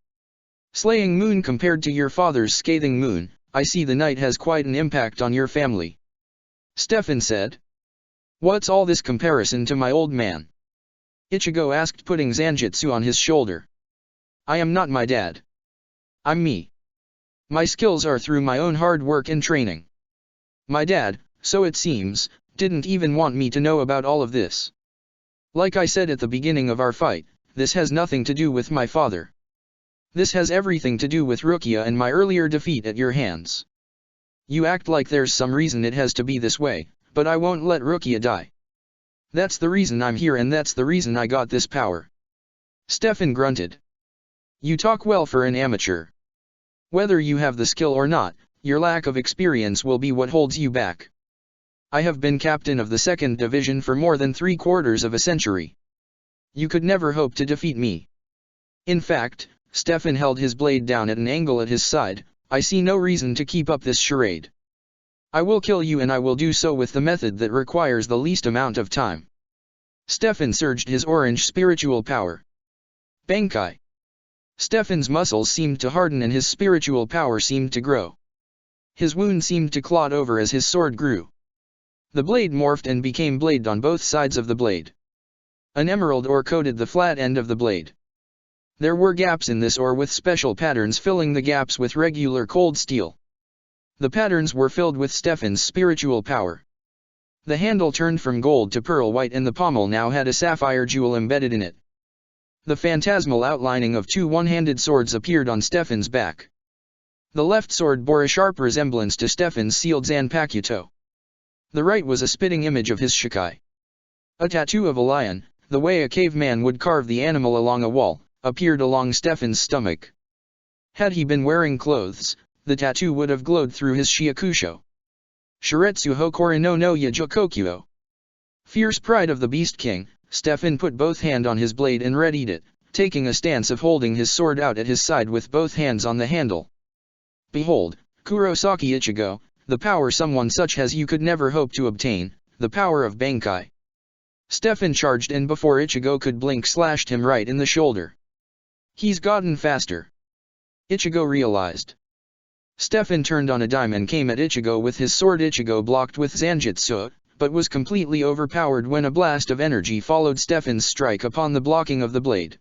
"Slaying Moon compared to your father's Scathing Moon, I see the night has quite an impact on your family," Stefan said. "What's all this comparison to my old man?" Ichigo asked, putting Zanjutsu on his shoulder. "I am not my dad. I'm me. My skills are through my own hard work and training. My dad, so it seems, didn't even want me to know about all of this. Like I said at the beginning of our fight, this has nothing to do with my father. This has everything to do with Rukia and my earlier defeat at your hands. You act like there's some reason it has to be this way, but I won't let Rukia die. That's the reason I'm here, and that's the reason I got this power." Stefan grunted. "You talk well for an amateur. Whether you have the skill or not, your lack of experience will be what holds you back. I have been captain of the 2nd Division for more than 3/4 of a century. You could never hope to defeat me. In fact," Stefan held his blade down at an angle at his side, "I see no reason to keep up this charade. I will kill you, and I will do so with the method that requires the least amount of time." Stefan surged his orange spiritual power. Bankai. Stefan's muscles seemed to harden and his spiritual power seemed to grow. His wound seemed to clot over as his sword grew. The blade morphed and became bladed on both sides of the blade. An emerald ore coated the flat end of the blade. There were gaps in this ore with special patterns filling the gaps with regular cold steel. The patterns were filled with Stefan's spiritual power. The handle turned from gold to pearl white, and the pommel now had a sapphire jewel embedded in it. The phantasmal outlining of two one-handed swords appeared on Stefan's back. The left sword bore a sharp resemblance to Stefan's sealed Zanpakuto. The right was a spitting image of his Shikai. A tattoo of a lion, the way a caveman would carve the animal along a wall, appeared along Stefan's stomach. Had he been wearing clothes, the tattoo would have glowed through his Shiakusho. Shiretsu Hokori no no Yajokokuo. Fierce pride of the Beast King, Stefan put both hands on his blade and readied it, taking a stance of holding his sword out at his side with both hands on the handle. "Behold, Kurosaki Ichigo, the power someone such as you could never hope to obtain, the power of Bankai." Stefan charged and before Ichigo could blink slashed him right in the shoulder. "He's gotten faster," Ichigo realized. Stefan turned on a dime and came at Ichigo with his sword. Ichigo blocked with Zanjutsu, but was completely overpowered when a blast of energy followed Stefan's strike upon the blocking of the blade.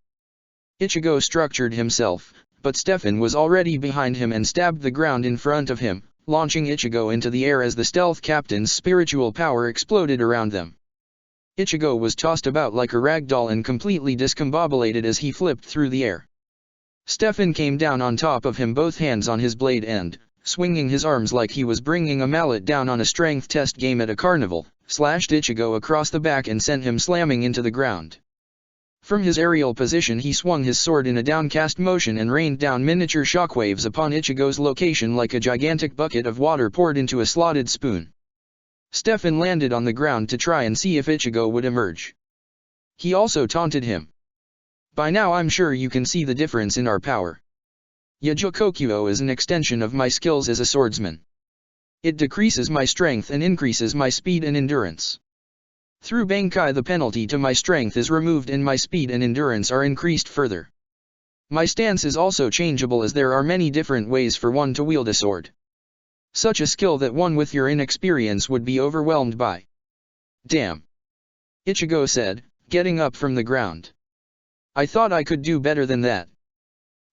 Ichigo structured himself, but Stefan was already behind him and stabbed the ground in front of him, launching Ichigo into the air as the stealth captain's spiritual power exploded around them. Ichigo was tossed about like a ragdoll and completely discombobulated as he flipped through the air. Stefan came down on top of him, both hands on his blade end, swinging his arms like he was bringing a mallet down on a strength test game at a carnival, slashed Ichigo across the back and sent him slamming into the ground. From his aerial position he swung his sword in a downcast motion and rained down miniature shockwaves upon Ichigo's location like a gigantic bucket of water poured into a slotted spoon. Stefan landed on the ground to try and see if Ichigo would emerge. He also taunted him. By now I'm sure you can see the difference in our power. Yajokokyo is an extension of my skills as a swordsman. It decreases my strength and increases my speed and endurance. Through Bankai the penalty to my strength is removed and my speed and endurance are increased further. My stance is also changeable as there are many different ways for one to wield a sword. Such a skill that one with your inexperience would be overwhelmed by. Damn. Ichigo said, getting up from the ground. I thought I could do better than that.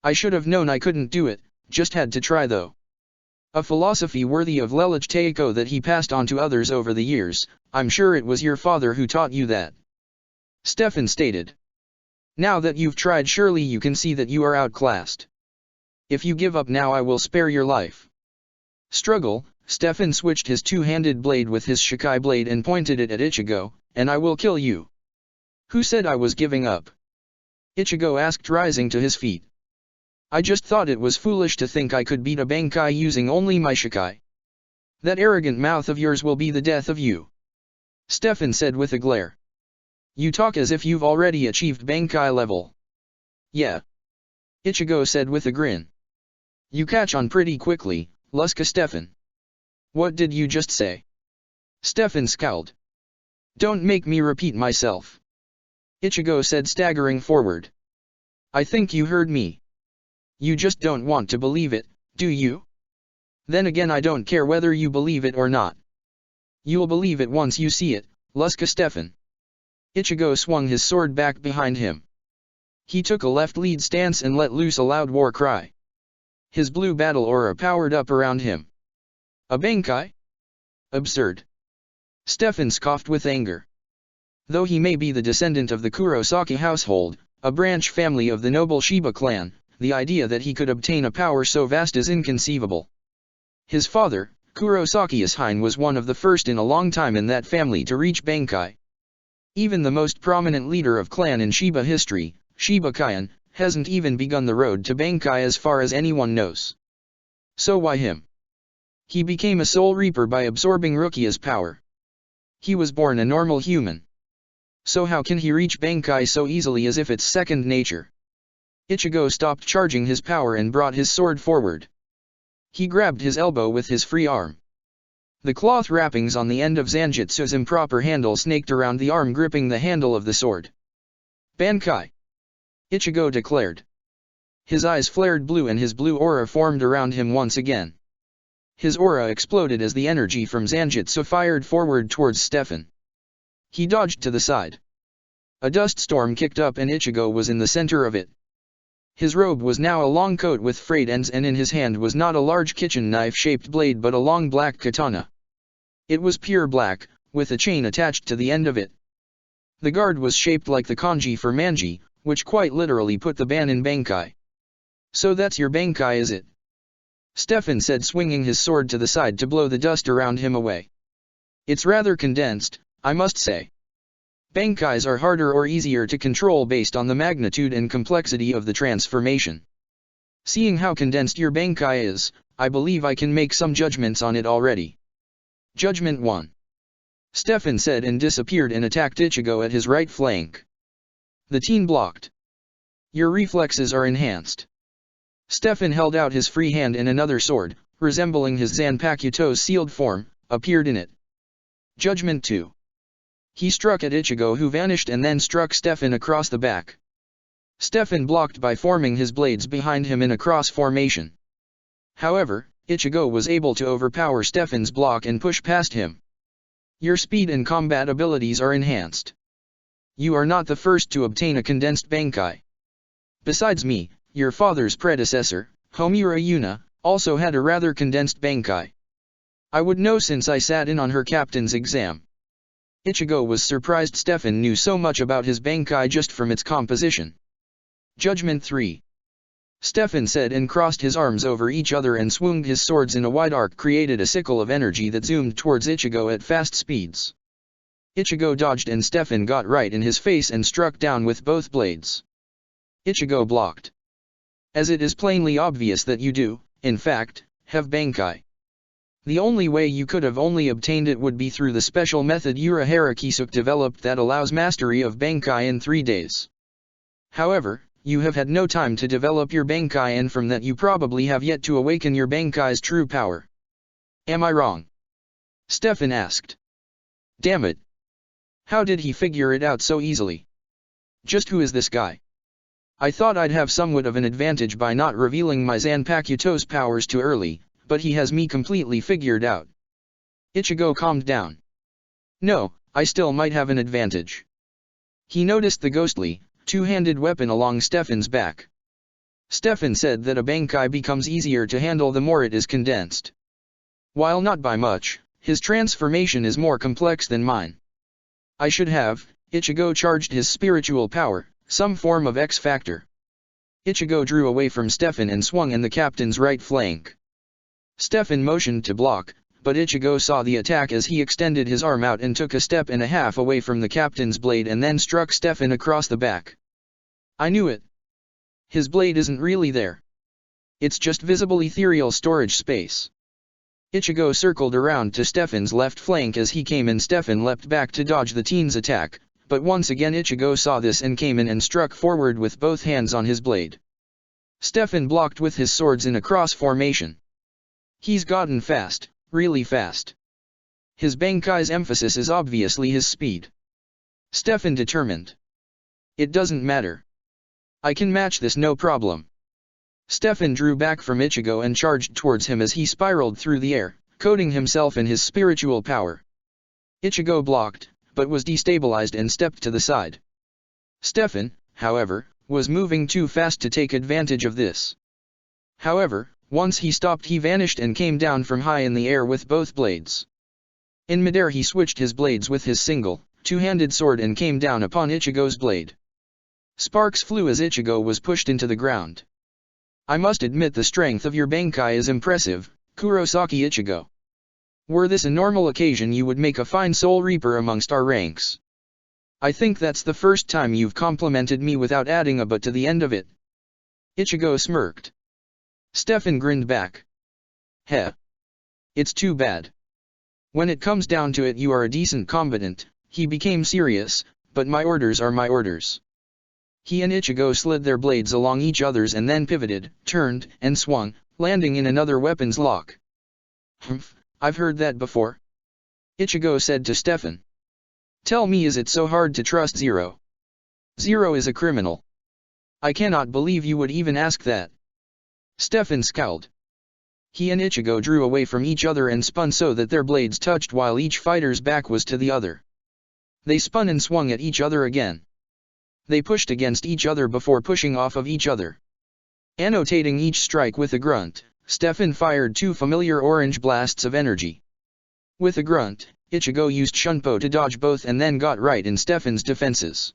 I should have known I couldn't do it, just had to try though. A philosophy worthy of Lelich Teiko that he passed on to others over the years. I'm sure it was your father who taught you that. Stefan stated. Now that you've tried, surely you can see that you are outclassed. If you give up now I will spare your life. Struggle. Stefan switched his two-handed blade with his Shikai blade and pointed it at Ichigo, and I will kill you. Who said I was giving up? Ichigo asked, rising to his feet. I just thought it was foolish to think I could beat a Bankai using only my Shikai. That arrogant mouth of yours will be the death of you. Stefan said with a glare. You talk as if you've already achieved Bankai level. Yeah. Ichigo said with a grin. You catch on pretty quickly, Luska Stefan. What did you just say? Stefan scowled. Don't make me repeat myself. Ichigo said, staggering forward. I think you heard me. You just don't want to believe it, do you? Then again, I don't care whether you believe it or not. You'll believe it once you see it, Luska Stefan. Ichigo swung his sword back behind him. He took a left lead stance and let loose a loud war cry. His blue battle aura powered up around him. A Bankai? Absurd. Stefan scoffed with anger. Though he may be the descendant of the Kurosaki household, a branch family of the noble Shiba clan, the idea that he could obtain a power so vast is inconceivable. His father, Kurosaki Ishine, was one of the first in a long time in that family to reach Bankai. Even the most prominent leader of clan in Shiba history, Shiba Kyan, hasn't even begun the road to Bankai as far as anyone knows. So why him? He became a Soul Reaper by absorbing Rukia's power. He was born a normal human. So how can he reach Bankai so easily as if it's second nature? Ichigo stopped charging his power and brought his sword forward. He grabbed his elbow with his free arm. The cloth wrappings on the end of Zanjutsu's improper handle snaked around the arm, gripping the handle of the sword. Bankai! Ichigo declared. His eyes flared blue and his blue aura formed around him once again. His aura exploded as the energy from Zanjutsu fired forward towards Stefan. He dodged to the side. A dust storm kicked up and Ichigo was in the center of it. His robe was now a long coat with frayed ends, and in his hand was not a large kitchen knife-shaped blade but a long black katana. It was pure black, with a chain attached to the end of it. The guard was shaped like the kanji for manji, which quite literally put the ban in Bankai. So that's your Bankai, is it? Stefan said, swinging his sword to the side to blow the dust around him away. It's rather condensed, I must say. Bankais are harder or easier to control based on the magnitude and complexity of the transformation. Seeing how condensed your Bankai is, I believe I can make some judgments on it already. Judgment 1. Stefan said and disappeared and attacked Ichigo at his right flank. The teen blocked. Your reflexes are enhanced. Stefan held out his free hand and another sword, resembling his Zanpakuto's sealed form, appeared in it. Judgment 2. He struck at Ichigo, who vanished, and then struck Stefan across the back. Stefan blocked by forming his blades behind him in a cross formation. However, Ichigo was able to overpower Stefan's block and push past him. Your speed and combat abilities are enhanced. You are not the first to obtain a condensed Bankai. Besides me, your father's predecessor, Homura Yuna, also had a rather condensed Bankai. I would know since I sat in on her captain's exam. Ichigo was surprised Stefan knew so much about his Bankai just from its composition. Judgment 3. Stefan said and crossed his arms over each other and swung his swords in a wide arc, created a sickle of energy that zoomed towards Ichigo at fast speeds. Ichigo dodged and Stefan got right in his face and struck down with both blades. Ichigo blocked. As it is plainly obvious that you do, in fact, have Bankai. The only way you could have only obtained it would be through the special method Urahara Kisuke developed that allows mastery of Bankai in 3 days. However, you have had no time to develop your Bankai, and from that you probably have yet to awaken your Bankai's true power. Am I wrong? Stefan asked. Damn it. How did he figure it out so easily? Just who is this guy? I thought I'd have somewhat of an advantage by not revealing my Zanpakuto's powers too early, but he has me completely figured out. Ichigo calmed down. No, I still might have an advantage. He noticed the ghostly, two-handed weapon along Stefan's back. Stefan said that a Bankai becomes easier to handle the more it is condensed. While not by much, his transformation is more complex than mine. I should have. Ichigo charged his spiritual power, some form of X-Factor. Ichigo drew away from Stefan and swung in the captain's right flank. Stefan motioned to block, but Ichigo saw the attack as he extended his arm out and took a step and a half away from the captain's blade and then struck Stefan across the back. I knew it. His blade isn't really there. It's just visible ethereal storage space. Ichigo circled around to Stefan's left flank as he came in. Stefan leapt back to dodge the teen's attack, but once again Ichigo saw this and came in and struck forward with both hands on his blade. Stefan blocked with his swords in a cross formation. He's gotten fast, really fast. His Bankai's emphasis is obviously his speed. Stefan determined. It doesn't matter. I can match this no problem. Stefan drew back from Ichigo and charged towards him as he spiraled through the air, coating himself in his spiritual power. Ichigo blocked, but was destabilized and stepped to the side. Stefan, however, was moving too fast to take advantage of this. However, once he stopped, he vanished and came down from high in the air with both blades. In midair he switched his blades with his single, two-handed sword and came down upon Ichigo's blade. Sparks flew as Ichigo was pushed into the ground. I must admit the strength of your Bankai is impressive, Kurosaki Ichigo. Were this a normal occasion you would make a fine Soul Reaper amongst our ranks. I think that's the first time you've complimented me without adding a but to the end of it. Ichigo smirked. Stefan grinned back. Heh. It's too bad. When it comes down to it you are a decent combatant. He became serious, but my orders are my orders. He and Ichigo slid their blades along each other's and then pivoted, turned, and swung, landing in another weapons lock. Humph, I've heard that before. Ichigo said to Stefan. Tell me, is it so hard to trust Zero? Zero is a criminal. I cannot believe you would even ask that. Stefan scowled. He and Ichigo drew away from each other and spun so that their blades touched while each fighter's back was to the other. They spun and swung at each other again. They pushed against each other before pushing off of each other. Annotating each strike with a grunt, Stefan fired 2 familiar orange blasts of energy. With a grunt, Ichigo used Shunpo to dodge both and then got right in Stefan's defenses.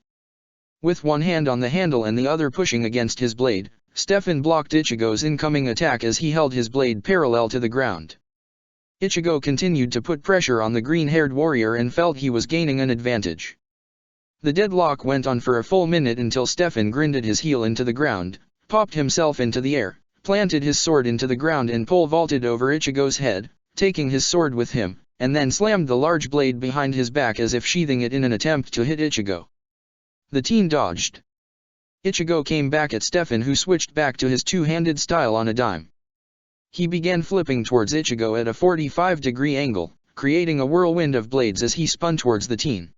With one hand on the handle and the other pushing against his blade, Stefan blocked Ichigo's incoming attack as he held his blade parallel to the ground. Ichigo continued to put pressure on the green-haired warrior and felt he was gaining an advantage. The deadlock went on for a full minute until Stefan grinded his heel into the ground, popped himself into the air, planted his sword into the ground and pole vaulted over Ichigo's head, taking his sword with him, and then slammed the large blade behind his back as if sheathing it in an attempt to hit Ichigo. The teen dodged. Ichigo came back at Stefan, who switched back to his two-handed style on a dime. He began flipping towards Ichigo at a 45-degree angle, creating a whirlwind of blades as he spun towards the teen.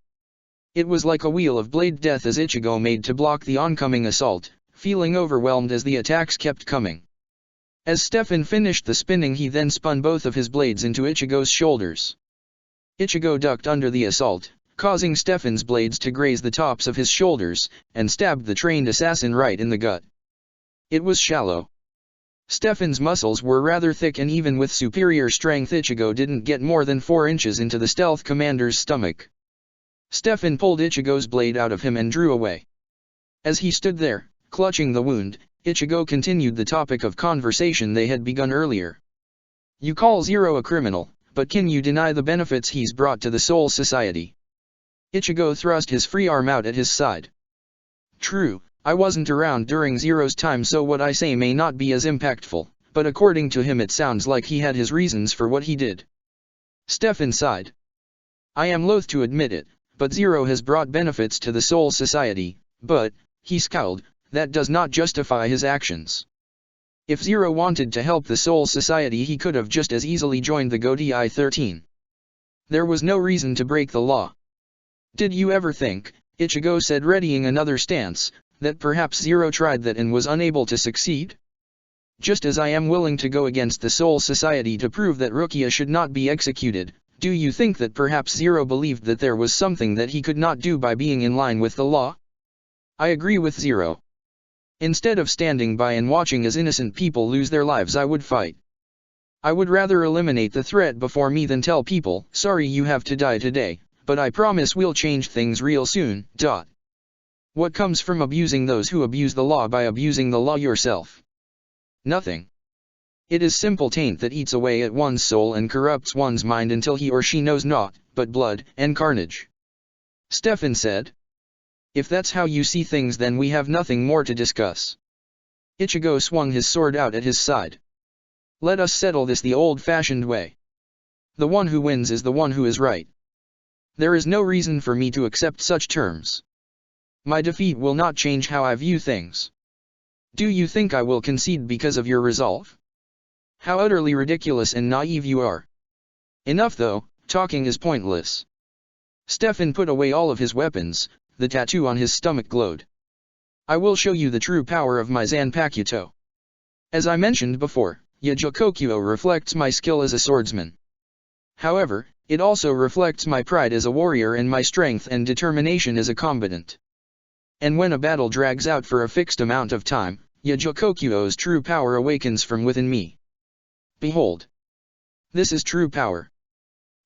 It was like a wheel of blade death as Ichigo made to block the oncoming assault, feeling overwhelmed as the attacks kept coming. As Stefan finished the spinning, he then spun both of his blades into Ichigo's shoulders. Ichigo ducked under the assault, causing Stefan's blades to graze the tops of his shoulders, and stabbed the trained assassin right in the gut. It was shallow. Stefan's muscles were rather thick, and even with superior strength Ichigo didn't get more than 4 inches into the stealth commander's stomach. Stefan pulled Ichigo's blade out of him and drew away. As he stood there, clutching the wound, Ichigo continued the topic of conversation they had begun earlier. You call Zero a criminal, but can you deny the benefits he's brought to the Soul Society? Ichigo thrust his free arm out at his side. True, I wasn't around during Zero's time, so what I say may not be as impactful, but according to him it sounds like he had his reasons for what he did. Stefan sighed. I am loath to admit it, but Zero has brought benefits to the Soul Society, but, he scowled, that does not justify his actions. If Zero wanted to help the Soul Society, he could have just as easily joined the Gotei 13. There was no reason to break the law. Did you ever think, Ichigo said, readying another stance, that perhaps Zero tried that and was unable to succeed? Just as I am willing to go against the Soul Society to prove that Rukia should not be executed, do you think that perhaps Zero believed that there was something that he could not do by being in line with the law? I agree with Zero. Instead of standing by and watching as innocent people lose their lives, I would fight. I would rather eliminate the threat before me than tell people, sorry you have to die today, but I promise we'll change things real soon. What comes from abusing those who abuse the law by abusing the law yourself? Nothing. It is simple taint that eats away at one's soul and corrupts one's mind until he or she knows naught but blood and carnage. Stefan said. If that's how you see things, then we have nothing more to discuss. Ichigo swung his sword out at his side. Let us settle this the old-fashioned way. The one who wins is the one who is right. There is no reason for me to accept such terms. My defeat will not change how I view things. Do you think I will concede because of your resolve? How utterly ridiculous and naive you are. Enough though, talking is pointless. Stefan put away all of his weapons, the tattoo on his stomach glowed. I will show you the true power of my Zanpakuto. As I mentioned before, Yajakokyo reflects my skill as a swordsman. However, it also reflects my pride as a warrior and my strength and determination as a combatant. And when a battle drags out for a fixed amount of time, Yajakokyo's true power awakens from within me. Behold. This is true power.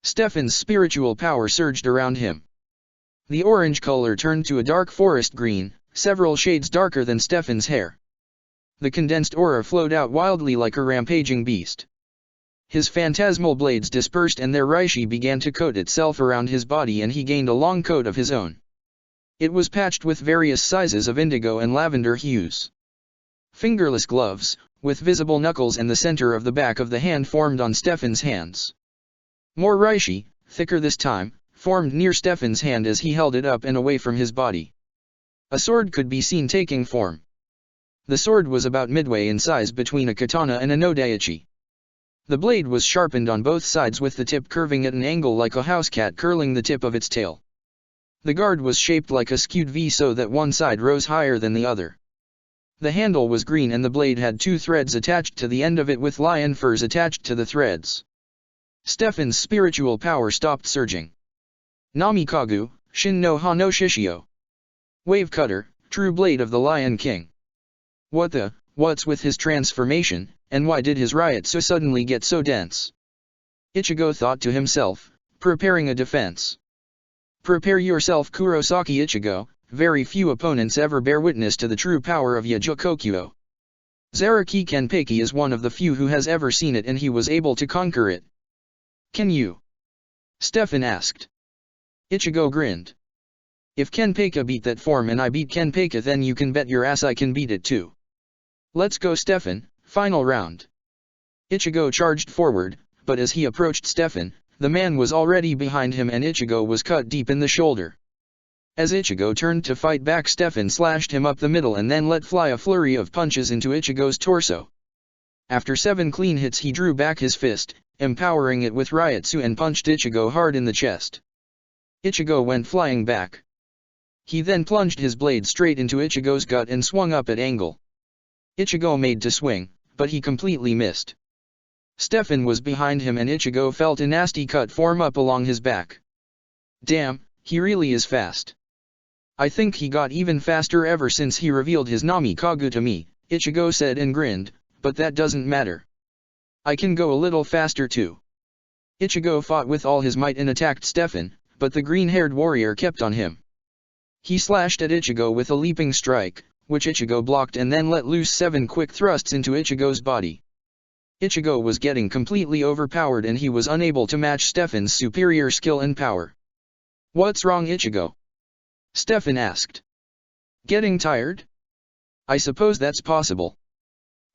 Stefan's spiritual power surged around him. The orange color turned to a dark forest green, several shades darker than Stefan's hair. The condensed aura flowed out wildly like a rampaging beast. His phantasmal blades dispersed and their reishi began to coat itself around his body, and he gained a long coat of his own. It was patched with various sizes of indigo and lavender hues. Fingerless gloves, with visible knuckles and the center of the back of the hand formed on Stefan's hands. More reishi, thicker this time, formed near Stefan's hand as he held it up and away from his body. A sword could be seen taking form. The sword was about midway in size between a katana and a nodaichi. The blade was sharpened on both sides with the tip curving at an angle like a house cat curling the tip of its tail. The guard was shaped like a skewed V so that one side rose higher than the other. The handle was green and the blade had two threads attached to the end of it with lion furs attached to the threads. Stefan's spiritual power stopped surging. Namikagu, Shin no Ha no Shishio. Wave Cutter, true blade of the Lion King. What's with his transformation, and why did his Ryutsu suddenly get so dense? Ichigo thought to himself, preparing a defense. Prepare yourself, Kurosaki Ichigo. Very few opponents ever bear witness to the true power of Yajakokyo. Zaraki Kenpeki is one of the few who has ever seen it, and he was able to conquer it. Can you? Stefan asked. Ichigo grinned. If Kenpeki beat that form and I beat Kenpeki, then you can bet your ass I can beat it too. Let's go, Stefan, final round. Ichigo charged forward, but as he approached Stefan, the man was already behind him and Ichigo was cut deep in the shoulder. As Ichigo turned to fight back, Stefan slashed him up the middle and then let fly a flurry of punches into Ichigo's torso. After 7 clean hits, he drew back his fist, empowering it with Ryutsu, and punched Ichigo hard in the chest. Ichigo went flying back. He then plunged his blade straight into Ichigo's gut and swung up at angle. Ichigo made to swing, but he completely missed. Stefan was behind him and Ichigo felt a nasty cut form up along his back. Damn, he really is fast. I think he got even faster ever since he revealed his Namikagu to me, Ichigo said and grinned, but that doesn't matter. I can go a little faster too. Ichigo fought with all his might and attacked Stefan, but the green-haired warrior kept on him. He slashed at Ichigo with a leaping strike, which Ichigo blocked and then let loose 7 quick thrusts into Ichigo's body. Ichigo was getting completely overpowered and he was unable to match Stefan's superior skill and power. What's wrong, Ichigo? Stefan asked. Getting tired? I suppose that's possible.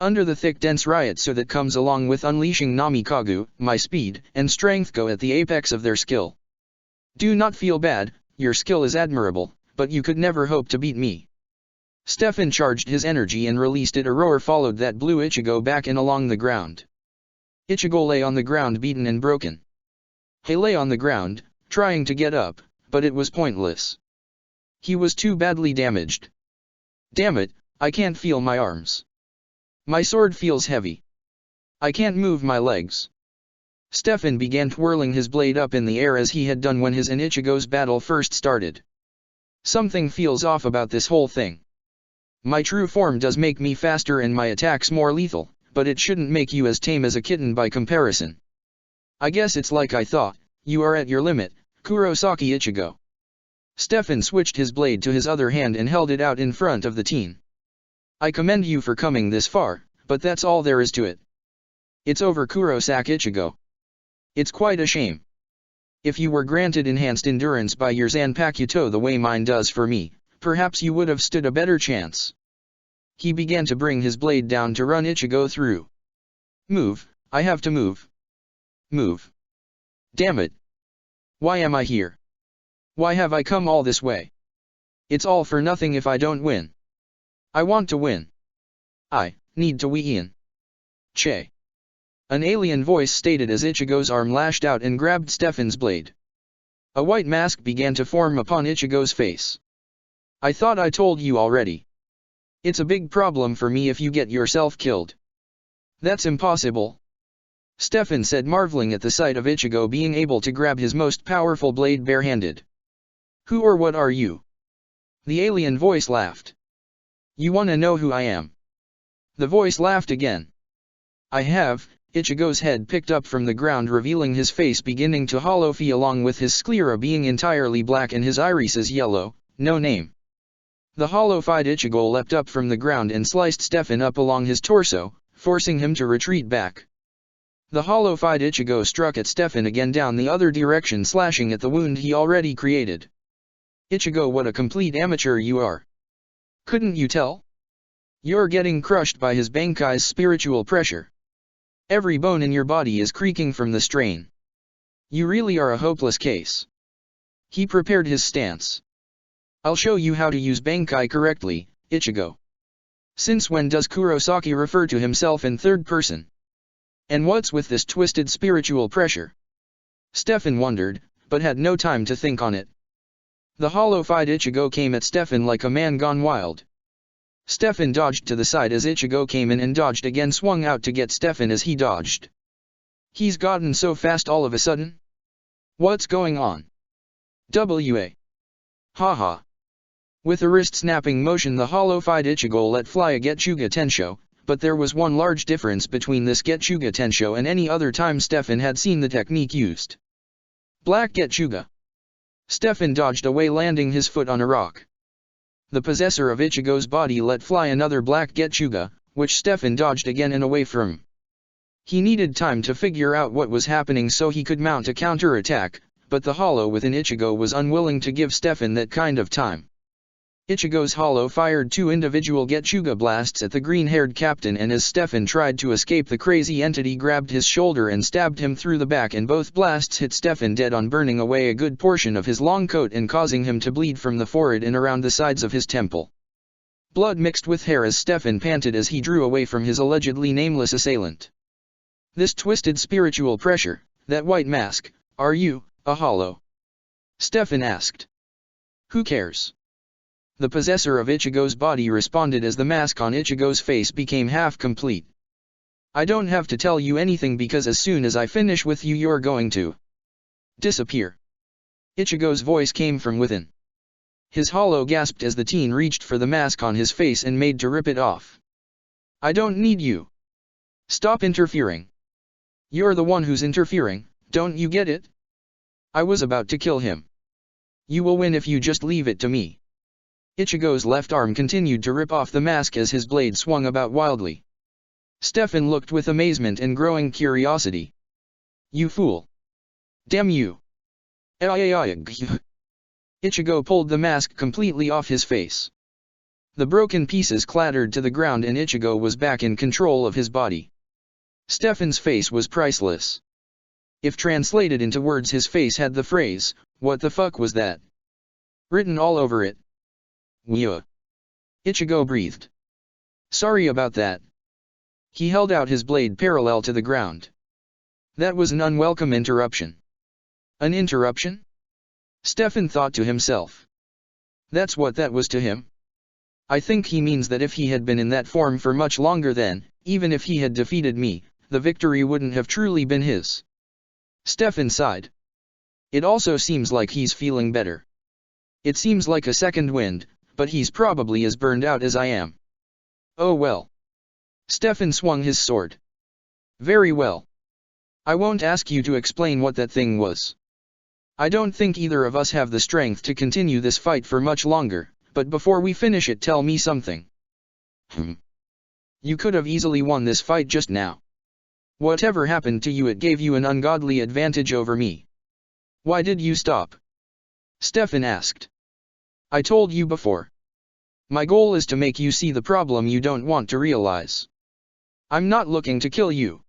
Under the thick dense ryotsu that comes along with unleashing Namikagu, my speed and strength go at the apex of their skill. Do not feel bad, your skill is admirable, but you could never hope to beat me. Stefan charged his energy and released it. A roar followed that blew Ichigo back and along the ground. Ichigo lay on the ground beaten and broken. He lay on the ground, trying to get up, but it was pointless. He was too badly damaged. Damn it, I can't feel my arms. My sword feels heavy. I can't move my legs. Stefan began twirling his blade up in the air as he had done when his and Ichigo's battle first started. Something feels off about this whole thing. My true form does make me faster and my attacks more lethal, but it shouldn't make you as tame as a kitten by comparison. I guess it's like I thought, you are at your limit, Kurosaki Ichigo. Stefan switched his blade to his other hand and held it out in front of the teen. I commend you for coming this far, but that's all there is to it. It's over, Kurosaki Ichigo. It's quite a shame. If you were granted enhanced endurance by your Zanpakuto the way mine does for me, perhaps you would have stood a better chance. He began to bring his blade down to run Ichigo through. Move, I have to move. Move. Damn it. Why am I here? Why have I come all this way? It's all for nothing if I don't win. I want to win. I need to win. Che. An alien voice stated as Ichigo's arm lashed out and grabbed Stefan's blade. A white mask began to form upon Ichigo's face. I thought I told you already. It's a big problem for me if you get yourself killed. That's impossible. Stefan said, marveling at the sight of Ichigo being able to grab his most powerful blade barehanded. Who or what are you? The alien voice laughed. You wanna know who I am? The voice laughed again. I have. Ichigo's head picked up from the ground, revealing his face beginning to hollow along with his sclera being entirely black and his irises yellow. No name. The hollow-eyed Ichigo leapt up from the ground and sliced Stefan up along his torso, forcing him to retreat back. The hollow-eyed Ichigo struck at Stefan again down the other direction, slashing at the wound he already created. Ichigo, what a complete amateur you are. Couldn't you tell? You're getting crushed by his Bankai's spiritual pressure. Every bone in your body is creaking from the strain. You really are a hopeless case. He prepared his stance. I'll show you how to use Bankai correctly, Ichigo. Since when does Kurosaki refer to himself in third person? And what's with this twisted spiritual pressure? Stefan wondered, but had no time to think on it. The hollow-eyed Ichigo came at Stefan like a man gone wild. Stefan dodged to the side as Ichigo came in and dodged again, swung out to get Stefan as he dodged. He's gotten so fast all of a sudden? What's going on? WA. Haha. With a wrist-snapping motion, the hollow-eyed Ichigo let fly a Getsuga Tensho, but there was one large difference between this Getsuga Tensho and any other time Stefan had seen the technique used. Black Getsuga. Stefan dodged away, landing his foot on a rock. The possessor of Ichigo's body let fly another black Getsuga, which Stefan dodged again and away from. He needed time to figure out what was happening so he could mount a counter-attack, but the hollow within Ichigo was unwilling to give Stefan that kind of time. Ichigo's hollow fired two individual Getsuga blasts at the green-haired captain, and as Stefan tried to escape, the crazy entity grabbed his shoulder and stabbed him through the back, and both blasts hit Stefan dead on, burning away a good portion of his long coat and causing him to bleed from the forehead and around the sides of his temple. Blood mixed with hair as Stefan panted as he drew away from his allegedly nameless assailant. This twisted spiritual pressure, that white mask, are you, a hollow? Stefan asked. Who cares? The possessor of Ichigo's body responded as the mask on Ichigo's face became half complete. I don't have to tell you anything because as soon as I finish with you, you're going to disappear. Ichigo's voice came from within. His hollow gasped as the teen reached for the mask on his face and made to rip it off. I don't need you. Stop interfering. You're the one who's interfering, don't you get it? I was about to kill him. You will win if you just leave it to me. Ichigo's left arm continued to rip off the mask as his blade swung about wildly. Stefan looked with amazement and growing curiosity. You fool! Damn you! Ichigo pulled the mask completely off his face. The broken pieces clattered to the ground and Ichigo was back in control of his body. Stefan's face was priceless. If translated into words, his face had the phrase, "What the fuck was that?" written all over it. "Yeah." Ichigo breathed. "Sorry about that." He held out his blade parallel to the ground. That was an unwelcome interruption. An interruption? Stefan thought to himself. That's what that was to him. I think he means that if he had been in that form for much longer then, even if he had defeated me, the victory wouldn't have truly been his. Stefan sighed. It also seems like he's feeling better. It seems like a second wind, but he's probably as burned out as I am. Oh well. Stefan swung his sword. Very well. I won't ask you to explain what that thing was. I don't think either of us have the strength to continue this fight for much longer, but before we finish it, tell me something. You could have easily won this fight just now. Whatever happened to you, it gave you an ungodly advantage over me. Why did you stop? Stefan asked. I told you before. My goal is to make you see the problem you don't want to realize. I'm not looking to kill you.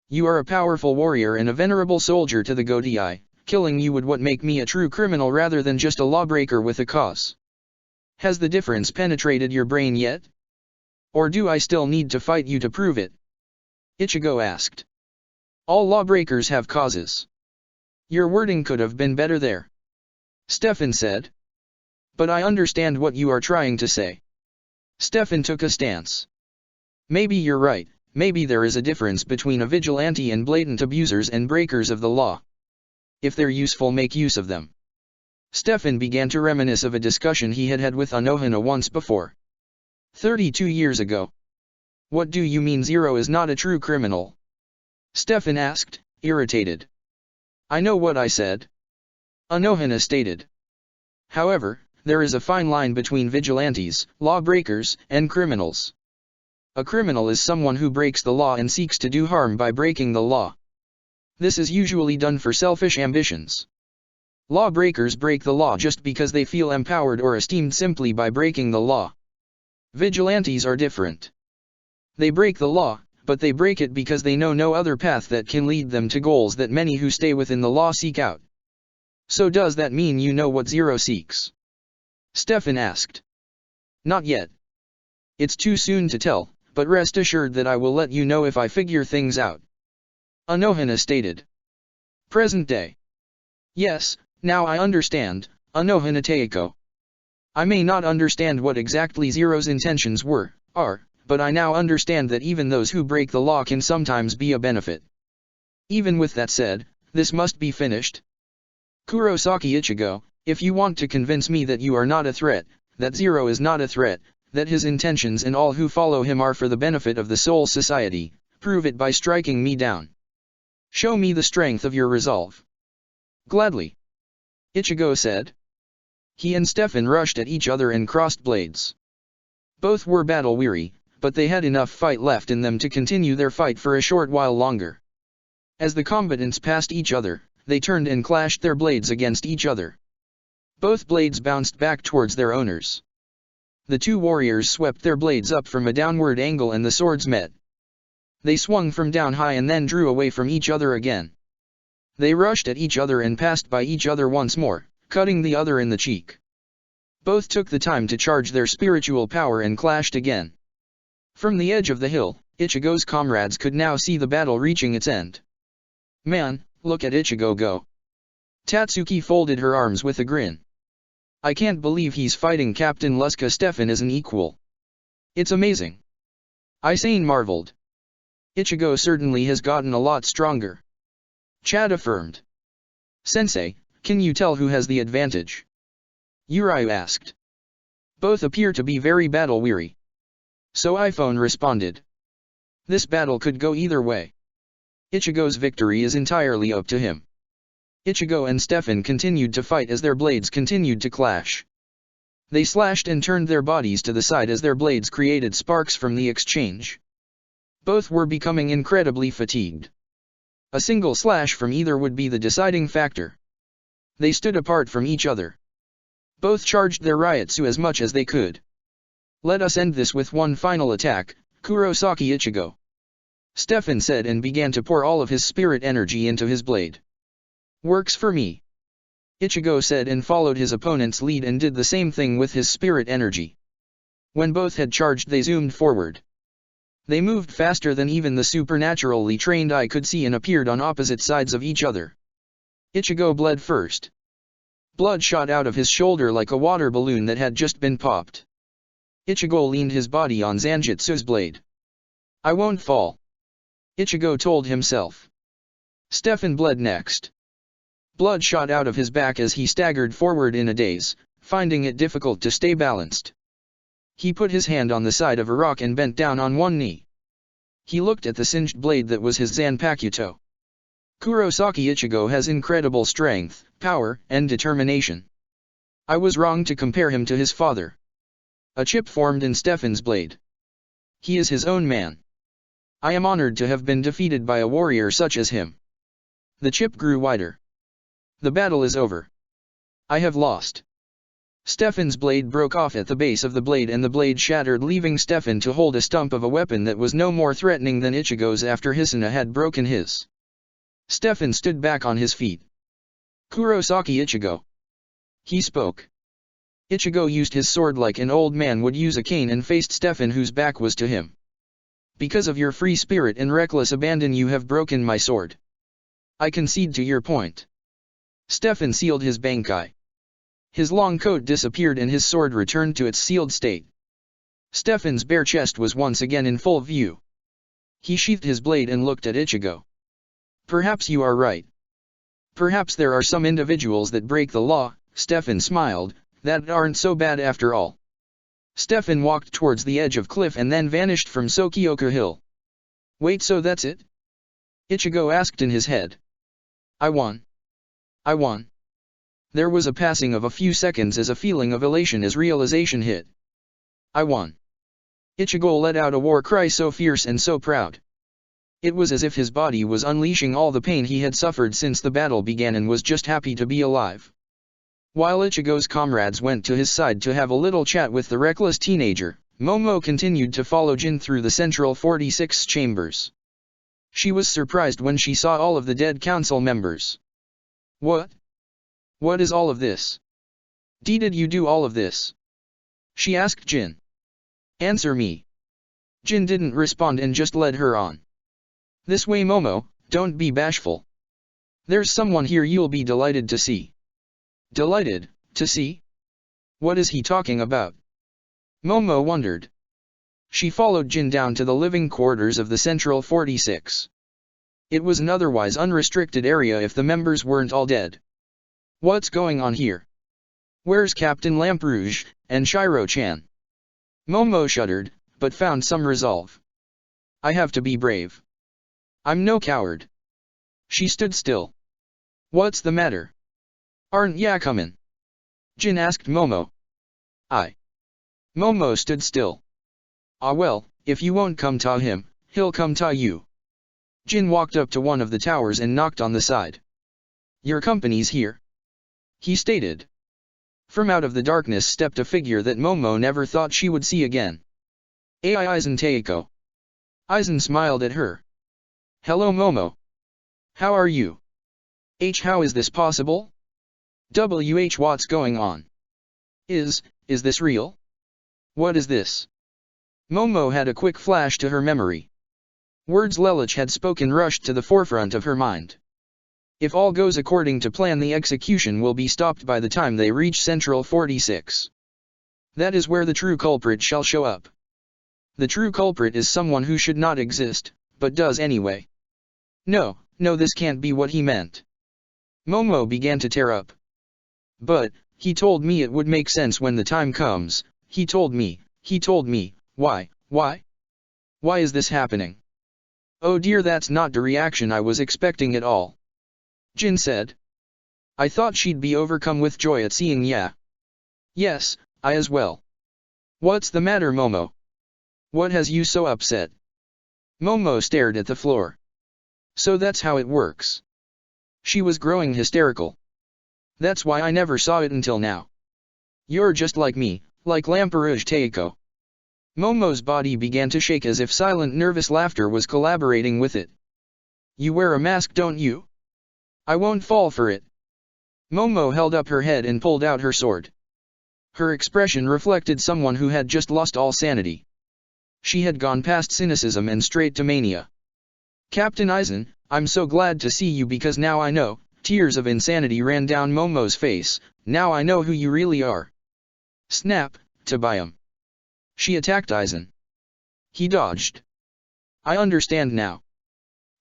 You are a powerful warrior and a venerable soldier to the Godai. Killing you would make me a true criminal rather than just a lawbreaker with a cause. Has the difference penetrated your brain yet? Or do I still need to fight you to prove it? Ichigo asked. All lawbreakers have causes. Your wording could have been better there. Stefan said. But I understand what you are trying to say. Stefan took a stance. Maybe you're right, maybe there is a difference between a vigilante and blatant abusers and breakers of the law. If they're useful, make use of them. Stefan began to reminisce of a discussion he had had with Anohana once before. 32 years ago. What do you mean Zero is not a true criminal? Stefan asked, irritated. I know what I said. Anohana stated. However, there is a fine line between vigilantes, lawbreakers, and criminals. A criminal is someone who breaks the law and seeks to do harm by breaking the law. This is usually done for selfish ambitions. Lawbreakers break the law just because they feel empowered or esteemed simply by breaking the law. Vigilantes are different. They break the law, but they break it because they know no other path that can lead them to goals that many who stay within the law seek out. So does that mean you know what Zero seeks? Stefan asked. Not yet. It's too soon to tell, but rest assured that I will let you know if I figure things out. Anohana stated. Present day. Yes, now I understand, Anohana Teiko. I may not understand what exactly Zero's intentions are, but I now understand that even those who break the law can sometimes be a benefit. Even with that said, this must be finished. Kurosaki Ichigo, if you want to convince me that you are not a threat, that Zero is not a threat, that his intentions and all who follow him are for the benefit of the Soul Society, prove it by striking me down. Show me the strength of your resolve. Gladly. Ichigo said. He and Stefan rushed at each other and crossed blades. Both were battle-weary, but they had enough fight left in them to continue their fight for a short while longer. As the combatants passed each other, they turned and clashed their blades against each other. Both blades bounced back towards their owners. The two warriors swept their blades up from a downward angle and the swords met. They swung from down high and then drew away from each other again. They rushed at each other and passed by each other once more, cutting the other in the cheek. Both took the time to charge their spiritual power and clashed again. From the edge of the hill, Ichigo's comrades could now see the battle reaching its end. Man, look at Ichigo go. Tatsuki folded her arms with a grin. I can't believe he's fighting Captain Luska Stefan as an equal. It's amazing. Isane marveled. Ichigo certainly has gotten a lot stronger. Chad affirmed. Sensei, can you tell who has the advantage? Urayu asked. Both appear to be very battle-weary. So iPhone responded. This battle could go either way. Ichigo's victory is entirely up to him. Ichigo and Stefan continued to fight as their blades continued to clash. They slashed and turned their bodies to the side as their blades created sparks from the exchange. Both were becoming incredibly fatigued. A single slash from either would be the deciding factor. They stood apart from each other. Both charged their Ryotsu as much as they could. Let us end this with one final attack, Kurosaki Ichigo. Stefan said and began to pour all of his spirit energy into his blade. Works for me. Ichigo said and followed his opponent's lead and did the same thing with his spirit energy. When both had charged they zoomed forward. They moved faster than even the supernaturally trained eye could see and appeared on opposite sides of each other. Ichigo bled first. Blood shot out of his shoulder like a water balloon that had just been popped. Ichigo leaned his body on Zanjutsu's blade. I won't fall. Ichigo told himself. Stefan bled next. Blood shot out of his back as he staggered forward in a daze, finding it difficult to stay balanced. He put his hand on the side of a rock and bent down on one knee. He looked at the singed blade that was his Zanpakuto. Kurosaki Ichigo has incredible strength, power, and determination. I was wrong to compare him to his father. A chip formed in Stefan's blade. He is his own man. I am honored to have been defeated by a warrior such as him. The chip grew wider. The battle is over. I have lost. Stefan's blade broke off at the base of the blade and the blade shattered, leaving Stefan to hold a stump of a weapon that was no more threatening than Ichigo's after Hisuna had broken his. Stefan stood back on his feet. Kurosaki Ichigo. He spoke. Ichigo used his sword like an old man would use a cane and faced Stefan, whose back was to him. Because of your free spirit and reckless abandon you have broken my sword. I concede to your point. Stefan sealed his Bankai. His long coat disappeared and his sword returned to its sealed state. Stefan's bare chest was once again in full view. He sheathed his blade and looked at Ichigo. Perhaps you are right. Perhaps there are some individuals that break the law, Stefan smiled, that aren't so bad after all. Stefan walked towards the edge of cliff and then vanished from Sokioku Hill. Wait, so that's it? Ichigo asked in his head. I won. I won. There was a passing of a few seconds as a feeling of elation as realization hit. I won. Ichigo let out a war cry so fierce and so proud. It was as if his body was unleashing all the pain he had suffered since the battle began and was just happy to be alive. While Ichigo's comrades went to his side to have a little chat with the reckless teenager, Momo continued to follow Jin through the central 46 chambers. She was surprised when she saw all of the dead council members. What? What is all of this? Did you do all of this? She asked Jin. Answer me. Jin didn't respond and just led her on. This way, Momo, don't be bashful. There's someone here you'll be delighted to see. Delighted to see? What is he talking about? Momo wondered. She followed Jin down to the living quarters of the Central 46. It was an otherwise unrestricted area if the members weren't all dead. What's going on here? Where's Captain Lamp-Rouge, and Shiro-chan? Momo shuddered, but found some resolve. I have to be brave. I'm no coward. She stood still. What's the matter? Aren't ya coming? Jin asked Momo. Momo stood still. Ah well, if you won't come ta him, he'll come ta you. Jin walked up to one of the towers and knocked on the side. Your company's here, he stated. From out of the darkness stepped a figure that Momo never thought she would see again. Ai Aizen Teiko. Aizen smiled at her. Hello Momo. How are you? How is this possible? What's going on? Is this real? What is this? Momo had a quick flash to her memory. Words Lelich had spoken rushed to the forefront of her mind. If all goes according to plan, the execution will be stopped by the time they reach Central 46. That is where the true culprit shall show up. The true culprit is someone who should not exist, but does anyway. No, this can't be what he meant. Momo began to tear up. But, he told me it would make sense when the time comes, he told me, why? Why is this happening? Oh dear, that's not the reaction I was expecting at all. Jin said. I thought she'd be overcome with joy at seeing ya. Yes, I as well. What's the matter Momo? What has you so upset? Momo stared at the floor. So that's how it works. She was growing hysterical. That's why I never saw it until now. You're just like me, like Lamperouge Teiko. Momo's body began to shake as if silent nervous laughter was collaborating with it. You wear a mask, don't you? I won't fall for it. Momo held up her head and pulled out her sword. Her expression reflected someone who had just lost all sanity. She had gone past cynicism and straight to mania. Captain Aizen, I'm so glad to see you because now I know. Tears of insanity ran down Momo's face. Now I know who you really are. Snap, Tabayam. She attacked Aizen. He dodged. I understand now.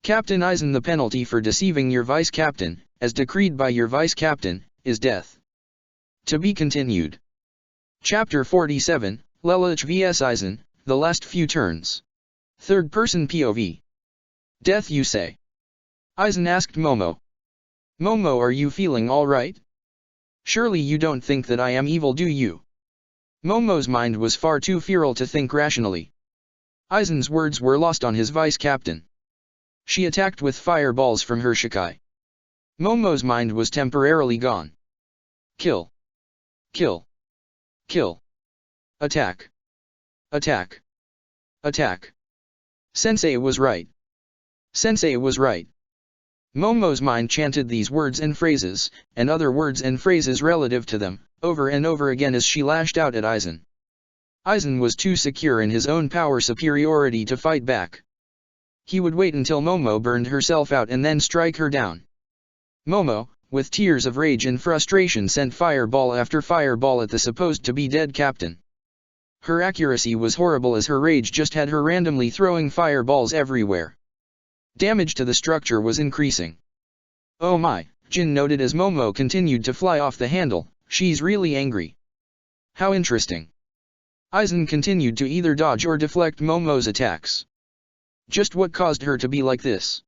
Captain Aizen, the penalty for deceiving your vice captain, as decreed by your vice captain, is death. To be continued. Chapter 47, Lelouch vs Aizen, the last few turns. Third person POV. Death, you say? Aizen asked Momo. Momo, are you feeling alright? Surely you don't think that I am evil, do you? Momo's mind was far too feral to think rationally. Aizen's words were lost on his vice captain. She attacked with fireballs from her Shikai. Momo's mind was temporarily gone. Kill. Kill. Kill. Attack. Attack. Attack. Sensei was right. Sensei was right. Momo's mind chanted these words and phrases, and other words and phrases relative to them, over and over again as she lashed out at Aizen. Aizen was too secure in his own power superiority to fight back. He would wait until Momo burned herself out and then strike her down. Momo, with tears of rage and frustration, sent fireball after fireball at the supposed-to-be dead captain. Her accuracy was horrible as her rage just had her randomly throwing fireballs everywhere. Damage to the structure was increasing. Oh my, Jin noted as Momo continued to fly off the handle, she's really angry. How interesting. Aizen continued to either dodge or deflect Momo's attacks. Just what caused her to be like this?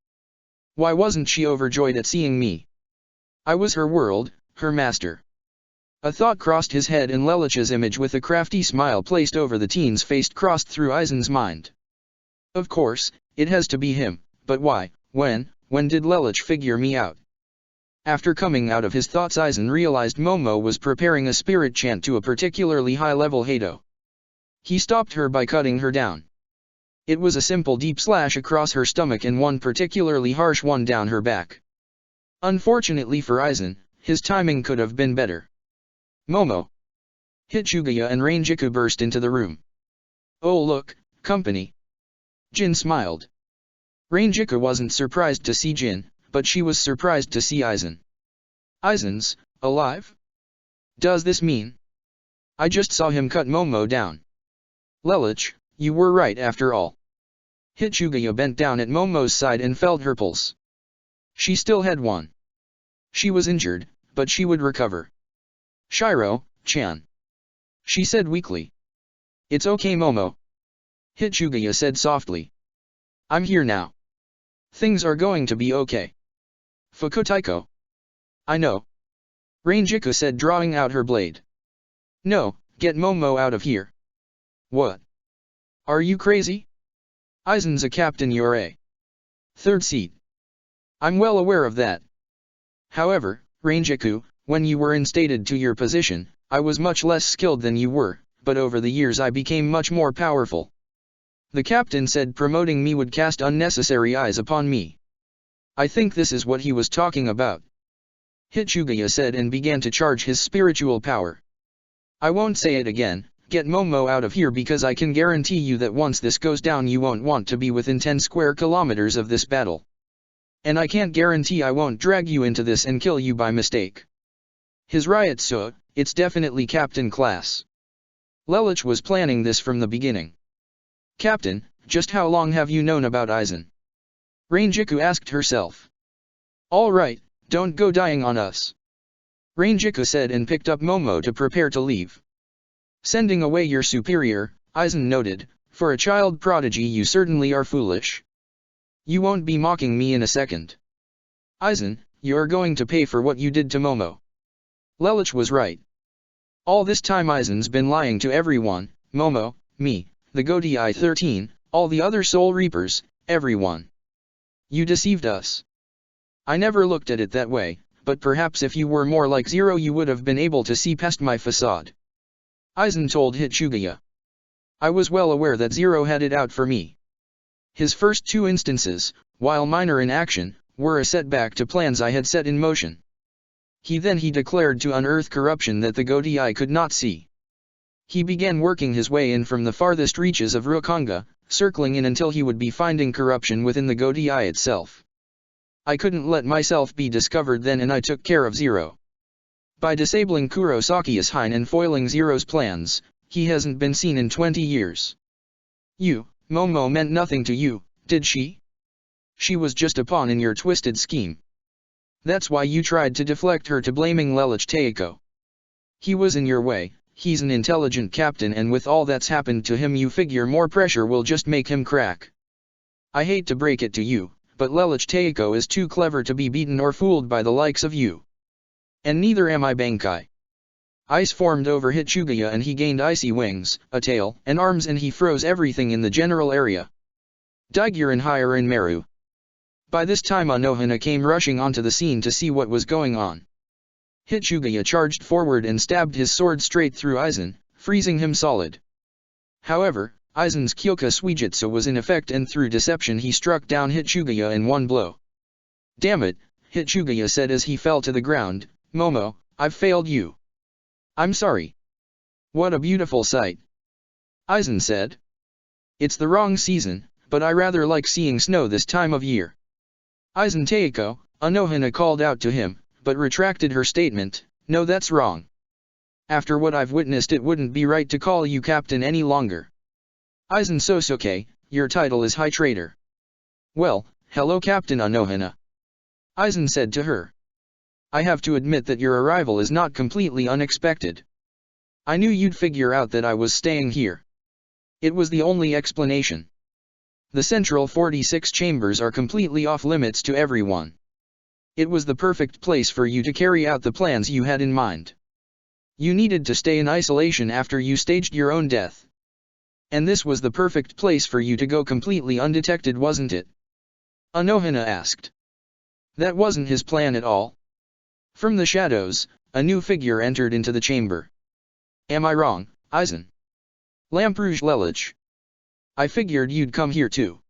Why wasn't she overjoyed at seeing me? I was her world, her master. A thought crossed his head and Lelouch's image with a crafty smile placed over the teen's face crossed through Aizen's mind. Of course, it has to be him, but why, when did Lelouch figure me out? After coming out of his thoughts, Aizen realized Momo was preparing a spirit chant to a particularly high-level Hado. He stopped her by cutting her down. It was a simple deep slash across her stomach and one particularly harsh one down her back. Unfortunately for Aizen, his timing could have been better. Momo. Hitsugaya and Rangiku burst into the room. Oh look, company. Jin smiled. Rangiku wasn't surprised to see Jin, but she was surprised to see Aizen. Aizen's alive? Does this mean? I just saw him cut Momo down. Lelouch, you were right after all. Hitsugaya bent down at Momo's side and felt her pulse. She still had one. She was injured, but she would recover. Shiro-chan. She said weakly. It's okay, Momo. Hitsugaya said softly. I'm here now. Things are going to be okay. Fukutaiko. I know. Rangiku said, drawing out her blade. No, get Momo out of here. What? Are you crazy? Aizen's a captain, you're a third seat. I'm well aware of that. However, Rangiku, when you were instated to your position, I was much less skilled than you were, but over the years I became much more powerful. The captain said promoting me would cast unnecessary eyes upon me. I think this is what he was talking about. Hitsugaya said and began to charge his spiritual power. I won't say it again, get Momo out of here, because I can guarantee you that once this goes down you won't want to be within 10 square kilometers of this battle. And I can't guarantee I won't drag you into this and kill you by mistake. His riot, so, it's definitely captain class. Lelouch was planning this from the beginning. Captain, just how long have you known about Aizen? Rangiku asked herself. All right, don't go dying on us. Rangiku said and picked up Momo to prepare to leave. Sending away your superior, Aizen noted, for a child prodigy you certainly are foolish. You won't be mocking me in a second. Aizen, you're going to pay for what you did to Momo. Lelouch was right. All this time Aizen's been lying to everyone, Momo, me, the Goti 13, all the other Soul Reapers, everyone. You deceived us. I never looked at it that way, but perhaps if you were more like Zero you would have been able to see past my facade. Aizen told Hitsugaya. I was well aware that Zero had it out for me. His first two instances, while minor in action, were a setback to plans I had set in motion. He declared to unearth corruption that the Godai could not see. He began working his way in from the farthest reaches of Rukonga, circling in until he would be finding corruption within the Godai itself. I couldn't let myself be discovered then, and I took care of Zero. By disabling Kurosaki's Hine and foiling Zero's plans, he hasn't been seen in 20 years. Momo meant nothing to you, did she? She was just a pawn in your twisted scheme. That's why you tried to deflect her to blaming Lelouch Teiko. He was in your way. He's an intelligent captain, and with all that's happened to him you figure more pressure will just make him crack. I hate to break it to you, but Lelouch Teiko is too clever to be beaten or fooled by the likes of you. And neither am I Bankai. Ice formed over Hitsugaya and he gained icy wings, a tail, and arms, and he froze everything in the general area. Daiguren Hyarin Meru. By this time Anohana came rushing onto the scene to see what was going on. Hitsugaya charged forward and stabbed his sword straight through Aizen, freezing him solid. However, Aizen's Kyoka Suijutsu was in effect, and through deception he struck down Hitsugaya in one blow. Damn it, Hitsugaya said as he fell to the ground, Momo, I've failed you. I'm sorry. What a beautiful sight. Aizen said. It's the wrong season, but I rather like seeing snow this time of year. Aizen Teiko, Anohana called out to him, but retracted her statement, no, that's wrong. After what I've witnessed it wouldn't be right to call you captain any longer. Aizen Sosuke, your title is High Trader. Well, hello Captain Anohana. Aizen said to her. I have to admit that your arrival is not completely unexpected. I knew you'd figure out that I was staying here. It was the only explanation. The Central 46 chambers are completely off limits to everyone. It was the perfect place for you to carry out the plans you had in mind. You needed to stay in isolation after you staged your own death. And this was the perfect place for you to go completely undetected, wasn't it? Anohana asked. That wasn't his plan at all. From the shadows, a new figure entered into the chamber. Am I wrong, Aizen? Lamperouge Lelouch. I figured you'd come here too.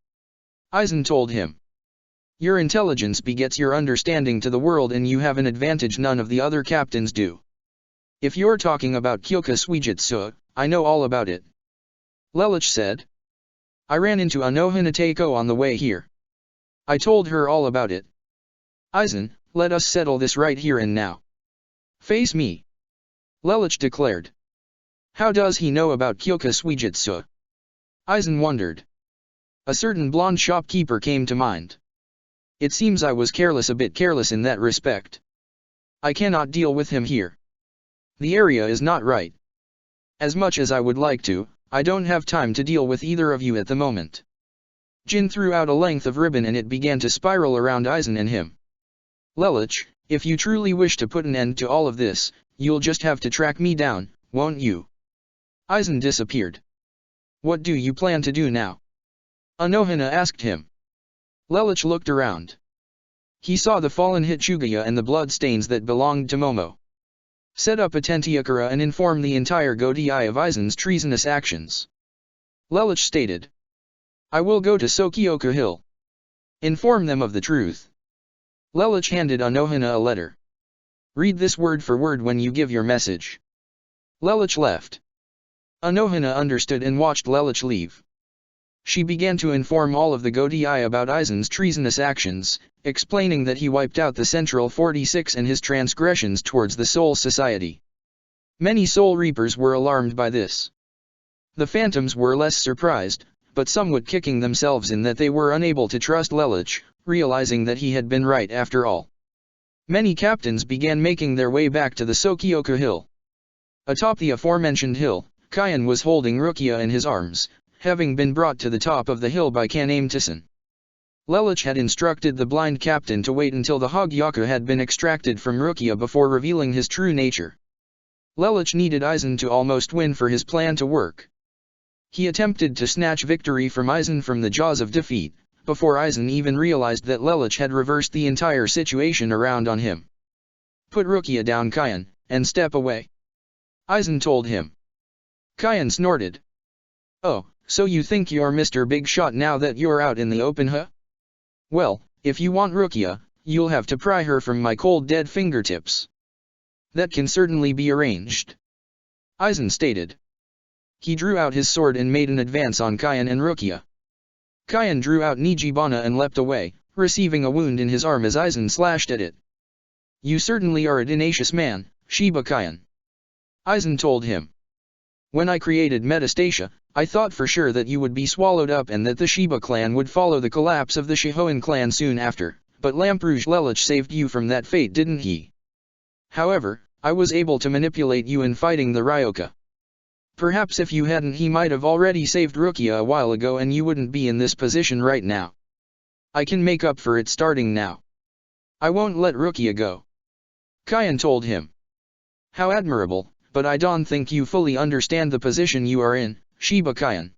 Aizen told him. Your intelligence begets your understanding to the world, and you have an advantage none of the other captains do. If you're talking about Kyoka Suijutsu, I know all about it. Lelouch said. I ran into Anohana Teiko on the way here. I told her all about it. Aizen, let us settle this right here and now. Face me. Lelouch declared. How does he know about Kyoka Suijutsu? Aizen wondered. A certain blonde shopkeeper came to mind. It seems I was a bit careless in that respect. I cannot deal with him here. The area is not right. As much as I would like to, I don't have time to deal with either of you at the moment. Jin threw out a length of ribbon and it began to spiral around Aizen and him. Lelouch, if you truly wish to put an end to all of this, you'll just have to track me down, won't you? Aizen disappeared. What do you plan to do now? Anohana asked him. Lelouch looked around. He saw the fallen Hitsugaya and the blood stains that belonged to Momo. Set up a Tentiakura and inform the entire Godai of Aizen's treasonous actions. Lelouch stated. I will go to Sokioku Hill. Inform them of the truth. Lelouch handed Anohana a letter. Read this word for word when you give your message. Lelouch left. Anohana understood and watched Lelouch leave. She began to inform all of the Godai about Aizen's treasonous actions, explaining that he wiped out the Central 46 and his transgressions towards the Soul Society. Many Soul Reapers were alarmed by this. The Phantoms were less surprised, but somewhat kicking themselves in that they were unable to trust Lelouch, realizing that he had been right after all. Many captains began making their way back to the Sokioku Hill. Atop the aforementioned hill, Kyan was holding Rukia in his arms, having been brought to the top of the hill by Kaname Tissen. Lelouch had instructed the blind captain to wait until the Hogyaku had been extracted from Rukia before revealing his true nature. Lelouch needed Aizen to almost win for his plan to work. He attempted to snatch victory from Aizen from the jaws of defeat, before Aizen even realized that Lelouch had reversed the entire situation around on him. Put Rukia down, Kyan, and step away. Aizen told him. Kyan snorted. Oh, so you think you're Mr. Big Shot now that you're out in the open, huh? Well, if you want Rukia, you'll have to pry her from my cold dead fingertips. That can certainly be arranged, Aizen stated. He drew out his sword and made an advance on Kyan and Rukia. Kyan drew out Nijibana and leapt away, receiving a wound in his arm as Aizen slashed at it. You certainly are a tenacious man, Shiba Kyan, Aizen told him. When I created Metastasia, I thought for sure that you would be swallowed up and that the Shiba clan would follow the collapse of the Shihoan clan soon after, but Lamprouje Lelich saved you from that fate, didn't he? However, I was able to manipulate you in fighting the Ryoka. Perhaps if you hadn't, he might have already saved Rukia a while ago and you wouldn't be in this position right now. I can make up for it starting now. I won't let Rukia go, Kyan told him. How admirable, but I don't think you fully understand the position you are in, Shiba Kyan.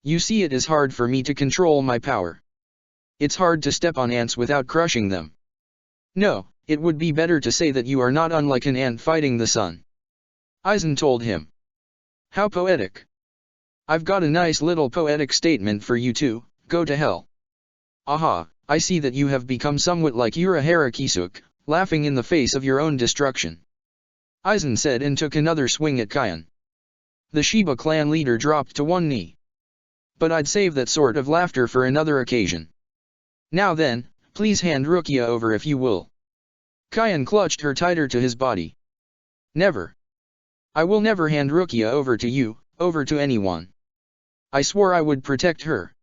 You see, it is hard for me to control my power. It's hard to step on ants without crushing them. No, it would be better to say that you are not unlike an ant fighting the sun, Aizen told him. How poetic. I've got a nice little poetic statement for you too, go to hell. Aha, I see that you have become somewhat like Urahara Kisuk, laughing in the face of your own destruction, Aizen said and took another swing at Kyan. The Shiba clan leader dropped to one knee. But I'd save that sort of laughter for another occasion. Now then, please hand Rukia over if you will. Kyan clutched her tighter to his body. Never. I will never hand Rukia over to you, over to anyone. I swore I would protect her.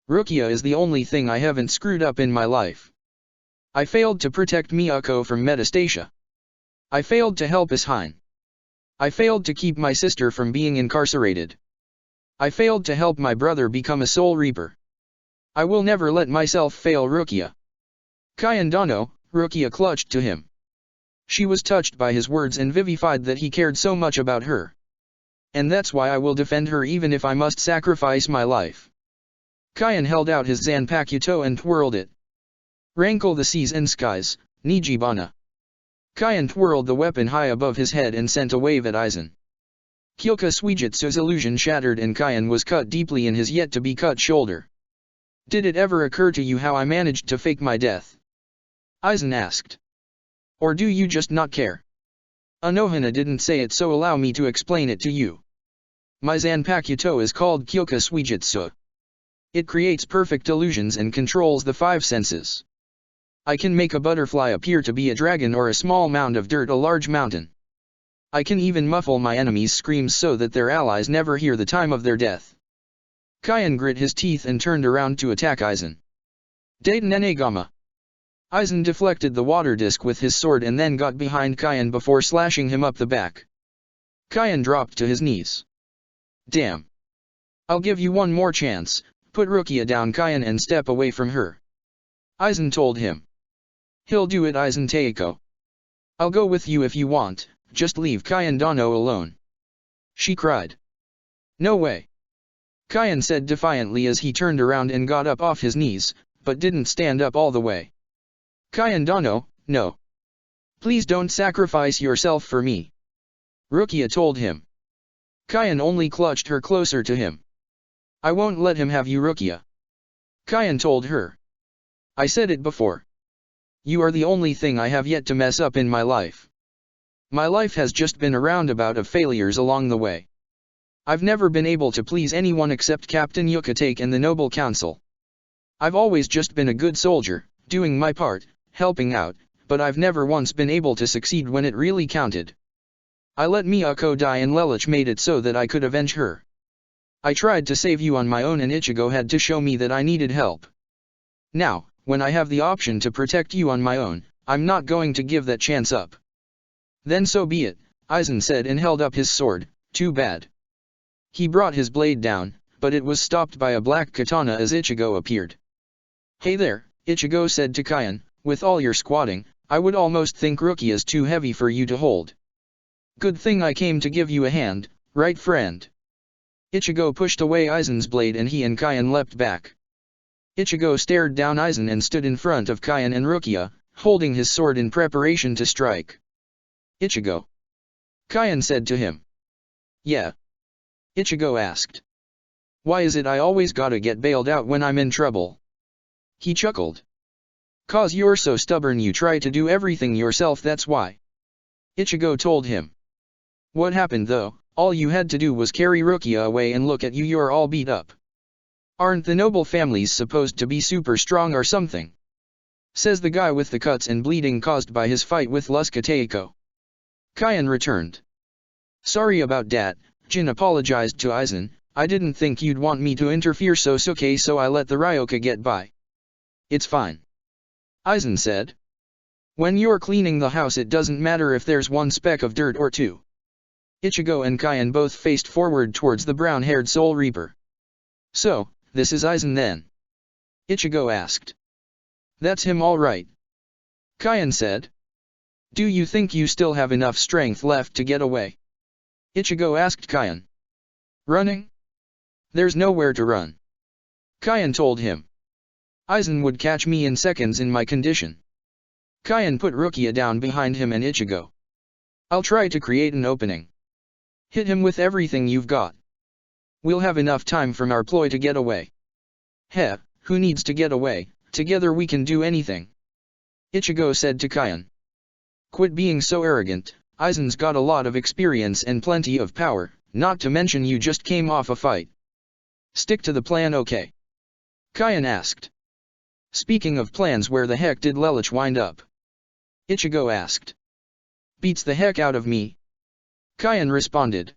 Rukia is the only thing I haven't screwed up in my life. I failed to protect Miyako from Metastasia. I failed to help Ishine. I failed to keep my sister from being incarcerated. I failed to help my brother become a Soul Reaper. I will never let myself fail Rukia. Kyan Dano, Rukia clutched to him. She was touched by his words and vivified that he cared so much about her. And that's why I will defend her even if I must sacrifice my life. Kyan held out his Zanpakuto and twirled it. Rankle the seas and skies, Nijibana. Kyan twirled the weapon high above his head and sent a wave at Aizen. Kyoka Suijutsu's illusion shattered and Kyan was cut deeply in his yet-to-be-cut shoulder. Did it ever occur to you how I managed to fake my death? Aizen asked. Or do you just not care? Anohana didn't say it, so allow me to explain it to you. My Zanpakuto is called Kyoka Suijutsu. It creates perfect illusions and controls the five senses. I can make a butterfly appear to be a dragon or a small mound of dirt a large mountain. I can even muffle my enemies' screams so that their allies never hear the time of their death. Kyan grit his teeth and turned around to attack Aizen. Dayton Enegama. Aizen deflected the water disc with his sword and then got behind Kyan before slashing him up the back. Kyan dropped to his knees. Damn. I'll give you one more chance, put Rukia down Kyan and step away from her. Aizen told him. He'll do it, Aizen Taiko. I'll go with you if you want, just leave Kyan Dano alone. She cried. No way. Kyan said defiantly as he turned around and got up off his knees, but didn't stand up all the way. Kyan Dano, no. Please don't sacrifice yourself for me. Rukia told him. Kyan only clutched her closer to him. I won't let him have you, Rukia. Kyan told her. I said it before. You are the only thing I have yet to mess up in my life. My life has just been a roundabout of failures along the way. I've never been able to please anyone except Captain Yukatake and the Noble Council. I've always just been a good soldier, doing my part, helping out, but I've never once been able to succeed when it really counted. I let Miyako die and Lelich made it so that I could avenge her. I tried to save you on my own and Ichigo had to show me that I needed help. Now, when I have the option to protect you on my own, I'm not going to give that chance up. Then so be it, Aizen said and held up his sword, too bad. He brought his blade down, but it was stopped by a black katana as Ichigo appeared. Hey there, Ichigo said to Kyan, with all your squatting, I would almost think Rukia's too heavy for you to hold. Good thing I came to give you a hand, right friend? Ichigo pushed away Aizen's blade and he and Kyan leapt back. Ichigo stared down Aizen and stood in front of Kyan and Rukia, holding his sword in preparation to strike. Ichigo. Kyan said to him. Yeah. Ichigo asked. Why is it I always gotta get bailed out when I'm in trouble? He chuckled. Cause you're so stubborn you try to do everything yourself, that's why. Ichigo told him. What happened though? All you had to do was carry Rukia away and look at you, you're all beat up. Aren't the noble families supposed to be super strong or something? Says the guy with the cuts and bleeding caused by his fight with Lusca Teiko. Kaien returned. Sorry about that, Jin apologized to Aizen, I didn't think you'd want me to interfere so I let the Ryoka get by. It's fine. Aizen said. When you're cleaning the house it doesn't matter if there's one speck of dirt or two. Ichigo and Kaien both faced forward towards the brown-haired Soul Reaper. So, this is Aizen then? Ichigo asked. That's him all right. Kaien said. Do you think you still have enough strength left to get away? Ichigo asked Kaien. Running? There's nowhere to run. Kaien told him. Aizen would catch me in seconds in my condition. Kaien put Rukia down behind him and Ichigo. I'll try to create an opening. Hit him with everything you've got. We'll have enough time from our ploy to get away. Heh, who needs to get away, together we can do anything. Ichigo said to Kaien. Quit being so arrogant, Aizen's got a lot of experience and plenty of power, not to mention you just came off a fight. Stick to the plan, okay? Kaien asked. Speaking of plans, where the heck did Lelouch wind up? Ichigo asked. Beats the heck out of me. Kaien responded.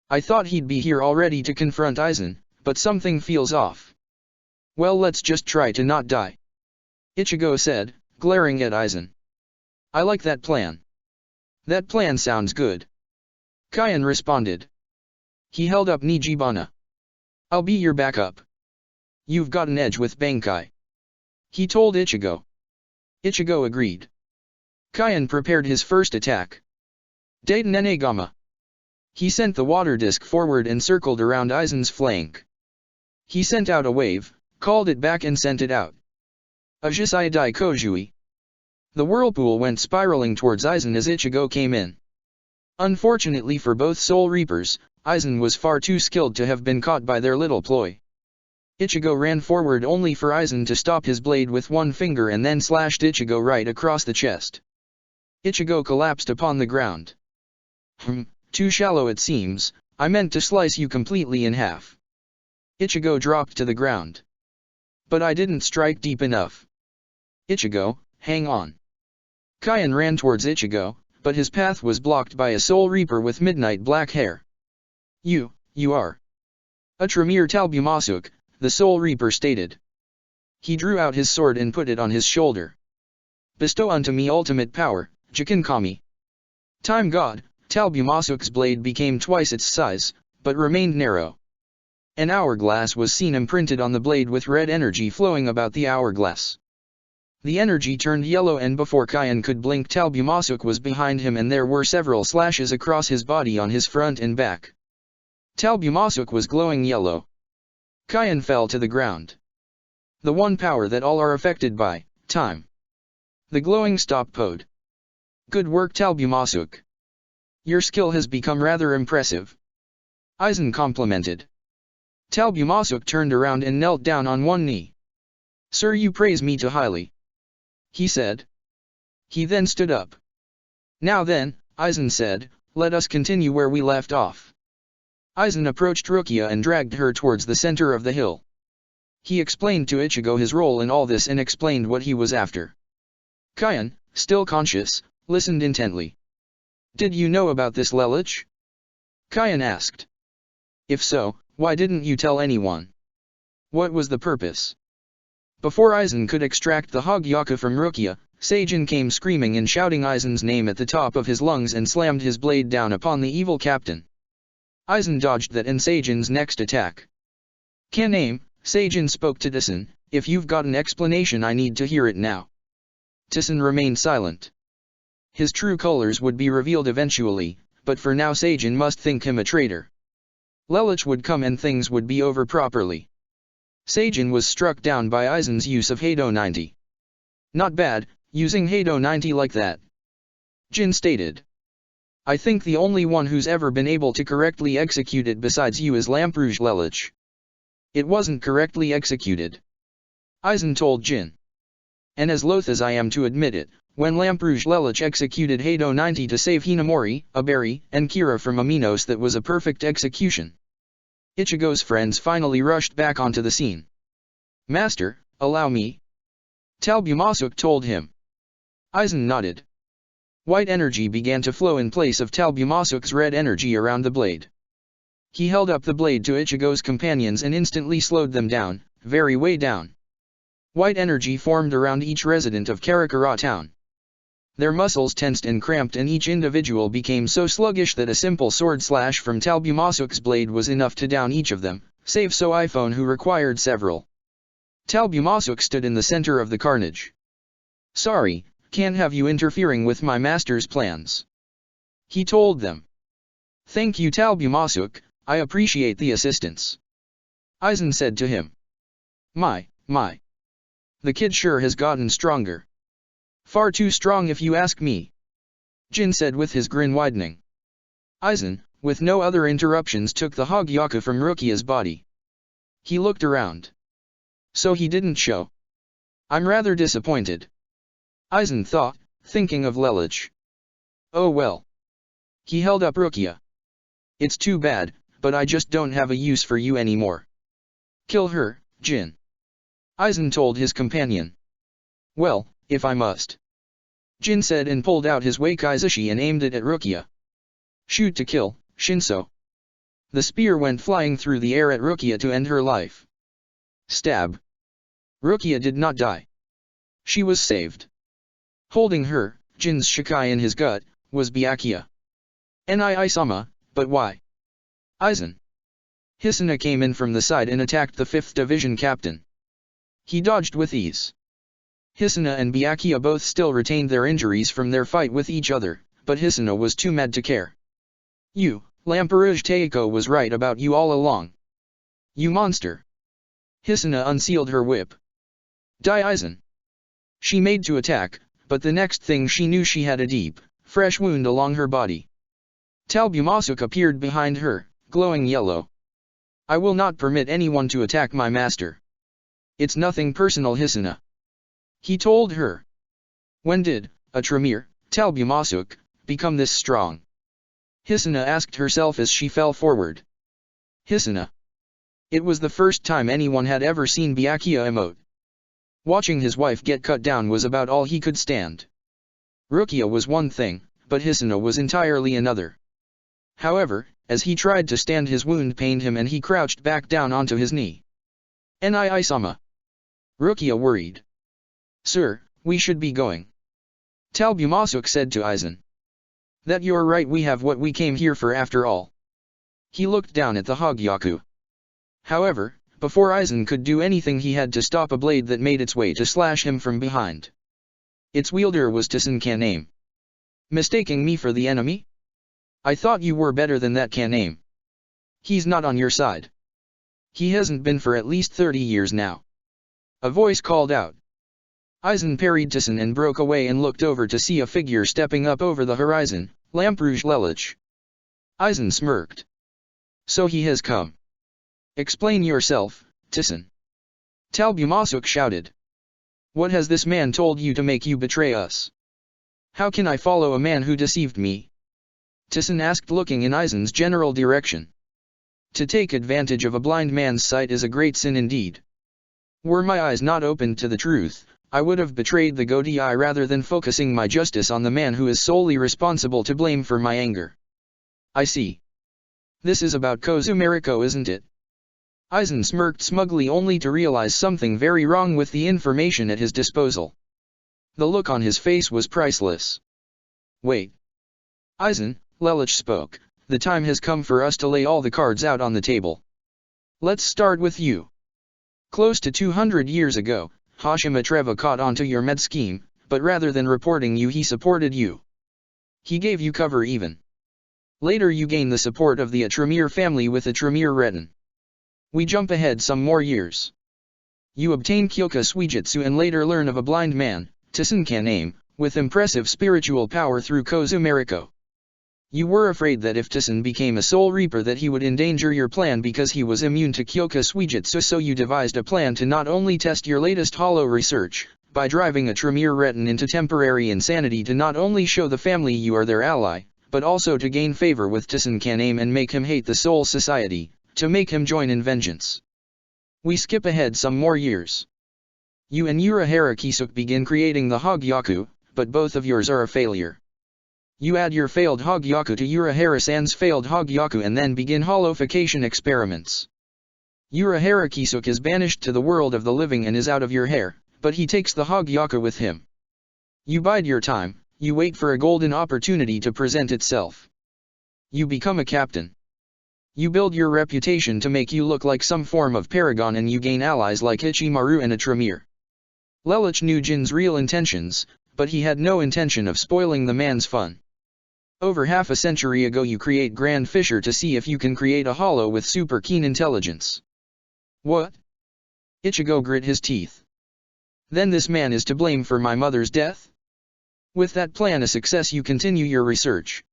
I thought he'd be here already to confront Aizen, but something feels off. Well, let's just try to not die. Ichigo said, glaring at Aizen. I like that plan. That plan sounds good. Kaien responded. He held up Nijibana. I'll be your backup. You've got an edge with Bankai. He told Ichigo. Ichigo agreed. Kaien prepared his first attack. Daten Enegama. He sent the water disc forward and circled around Aizen's flank. He sent out a wave, called it back and sent it out. Ajisai Dai Kojui. The whirlpool went spiraling towards Aizen as Ichigo came in. Unfortunately for both Soul Reapers, Aizen was far too skilled to have been caught by their little ploy. Ichigo ran forward only for Aizen to stop his blade with one finger and then slashed Ichigo right across the chest. Ichigo collapsed upon the ground. Too shallow it seems, I meant to slice you completely in half. Ichigo dropped to the ground. But I didn't strike deep enough. Ichigo, hang on. Kaien ran towards Ichigo, but his path was blocked by a Soul Reaper with midnight black hair. You are. A Tremere Talbumasuk, the Soul Reaper stated. He drew out his sword and put it on his shoulder. Bestow unto me ultimate power, Jikinkami. Time God, Talbumasuk's blade became twice its size, but remained narrow. An hourglass was seen imprinted on the blade with red energy flowing about the hourglass. The energy turned yellow and before Kaien could blink Talbumasuk was behind him and there were several slashes across his body on his front and back. Talbumasuk was glowing yellow. Kaien fell to the ground. The one power that all are affected by, time. The glowing stop pod. Good work Talbumasuk. Your skill has become rather impressive. Aizen complimented. Talbumasuk turned around and knelt down on one knee. Sir, you praise me too highly. He said. He then stood up. Now then, Aizen said, let us continue where we left off. Aizen approached Rukia and dragged her towards the center of the hill. He explained to Ichigo his role in all this and explained what he was after. Kaien, still conscious, listened intently. Did you know about this Lelouch? Kaien asked. If so, why didn't you tell anyone? What was the purpose? Before Aizen could extract the Hogyaka from Rukia, Seijin came screaming and shouting Aizen's name at the top of his lungs and slammed his blade down upon the evil captain. Aizen dodged that and Seijin's next attack. Can aim, Seijin spoke to Tison, if you've got an explanation I need to hear it now. Tison remained silent. His true colors would be revealed eventually, but for now Seijin must think him a traitor. Lelouch would come and things would be over properly. Seijin was struck down by Aizen's use of Heido 90. Not bad, using Heido 90 like that. Jin stated. I think the only one who's ever been able to correctly execute it besides you is Lamperouge Lelich. It wasn't correctly executed, Aizen told Jin. And as loath as I am to admit it, when Lamperouge Lelich executed Hado 90 to save Hinamori, Aberi, and Kira from Aminos, that was a perfect execution. Ichigo's friends finally rushed back onto the scene. Master, allow me. Talbumasuk told him. Aizen nodded. White energy began to flow in place of Talbumasuk's red energy around the blade. He held up the blade to Ichigo's companions and instantly slowed them down, very way down. White energy formed around each resident of Karakura town. Their muscles tensed and cramped, and each individual became so sluggish that a simple sword slash from Talbumasuk's blade was enough to down each of them, save Soifone, who required several. Talbumasuk stood in the center of the carnage. Sorry, can't have you interfering with my master's plans, he told them. Thank you, Talbumasuk, I appreciate the assistance, Aizen said to him. My. The kid sure has gotten stronger. Far too strong if you ask me, Jin said with his grin widening. Aizen, with no other interruptions, took the Hogyaku from Rukia's body. He looked around. So he didn't show. I'm rather disappointed, Aizen thought, thinking of Lelich. Oh well. He held up Rukia. It's too bad, but I just don't have a use for you anymore. Kill her, Jin, Aizen told his companion. Well, if I must, Jin said, and pulled out his Wakaizushi and aimed it at Rukia. Shoot to kill, Shinso. The spear went flying through the air at Rukia to end her life. Stab. Rukia did not die. She was saved. Holding her, Jin's Shikai in his gut, was Byakuya. Nii-sama, but why? Aizen. Hisuna came in from the side and attacked the 5th Division captain. He dodged with ease. Hisuna and Byakuya both still retained their injuries from their fight with each other, but Hisuna was too mad to care. You, Lamperouge Teiko was right about you all along. You monster. Hisuna unsealed her whip. Die, Aizen. She made to attack, but the next thing she knew, she had a deep, fresh wound along her body. Talbumasuk appeared behind her, glowing yellow. I will not permit anyone to attack my master. It's nothing personal, Hisuna, he told her. When did a Tremere, Talbumasuk, become this strong? Hisuna asked herself as she fell forward. Hisuna. It was the first time anyone had ever seen Byakuya emote. Watching his wife get cut down was about all he could stand. Rukia was one thing, but Hisuna was entirely another. However, as he tried to stand, his wound pained him and he crouched back down onto his knee. Nii-sama. Rukia worried. Sir, we should be going, Talbumasuk said to Aizen. That you're right, we have what we came here for after all. He looked down at the Hogyaku. However, before Aizen could do anything, he had to stop a blade that made its way to slash him from behind. Its wielder was Tsun Kaname. Mistaking me for the enemy? I thought you were better than that, Kaname. He's not on your side. He hasn't been for at least 30 years now, a voice called out. Aizen parried Tsun and broke away and looked over to see a figure stepping up over the horizon, Lamperouge Lelich. Aizen smirked. So he has come. Explain yourself, Tsun, Talbumasuk shouted. What has this man told you to make you betray us? How can I follow a man who deceived me? Tsun asked, looking in Aizen's general direction. To take advantage of a blind man's sight is a great sin indeed. Were my eyes not opened to the truth, I would have betrayed the Godei rather than focusing my justice on the man who is solely responsible to blame for my anger. I see. This is about Kozumariko, isn't it? Aizen smirked smugly, only to realize something very wrong with the information at his disposal. The look on his face was priceless. Wait. Aizen, Lelich spoke, the time has come for us to lay all the cards out on the table. Let's start with you. Close to 200 years ago, Hashima Treva caught on to your med scheme, but rather than reporting you, he supported you. He gave you cover even. Later you gained the support of the Tremere family with the Tremere Retin. We jump ahead some more years. You obtain Kyoka Suijutsu and later learn of a blind man, Tsun Kaname, with impressive spiritual power through Kozumariko. You were afraid that if Tsun became a Soul Reaper that he would endanger your plan because he was immune to Kyoka Suijutsu, so you devised a plan to not only test your latest hollow research, by driving a Tremere Retin into temporary insanity to not only show the family you are their ally, but also to gain favor with Tsun Kaname and make him hate the Soul Society, to make him join in vengeance. We skip ahead some more years. You and Urahara Kisuke begin creating the Hogyaku, but both of yours are a failure. You add your failed Hogyaku to Urahara-san's failed Hogyaku and then begin hollowification experiments. Urahara Kisuke is banished to the world of the living and is out of your hair, but he takes the Hogyaku with him. You bide your time, you wait for a golden opportunity to present itself. You become a captain. You build your reputation to make you look like some form of paragon and you gain allies like Ichimaru and a Tremere. Lelouch knew Jin's real intentions, but he had no intention of spoiling the man's fun. Over half a century ago you create Grand Fisher to see if you can create a hollow with super keen intelligence. What? Ichigo grit his teeth. Then this man is to blame for my mother's death? With that plan a success you continue your research.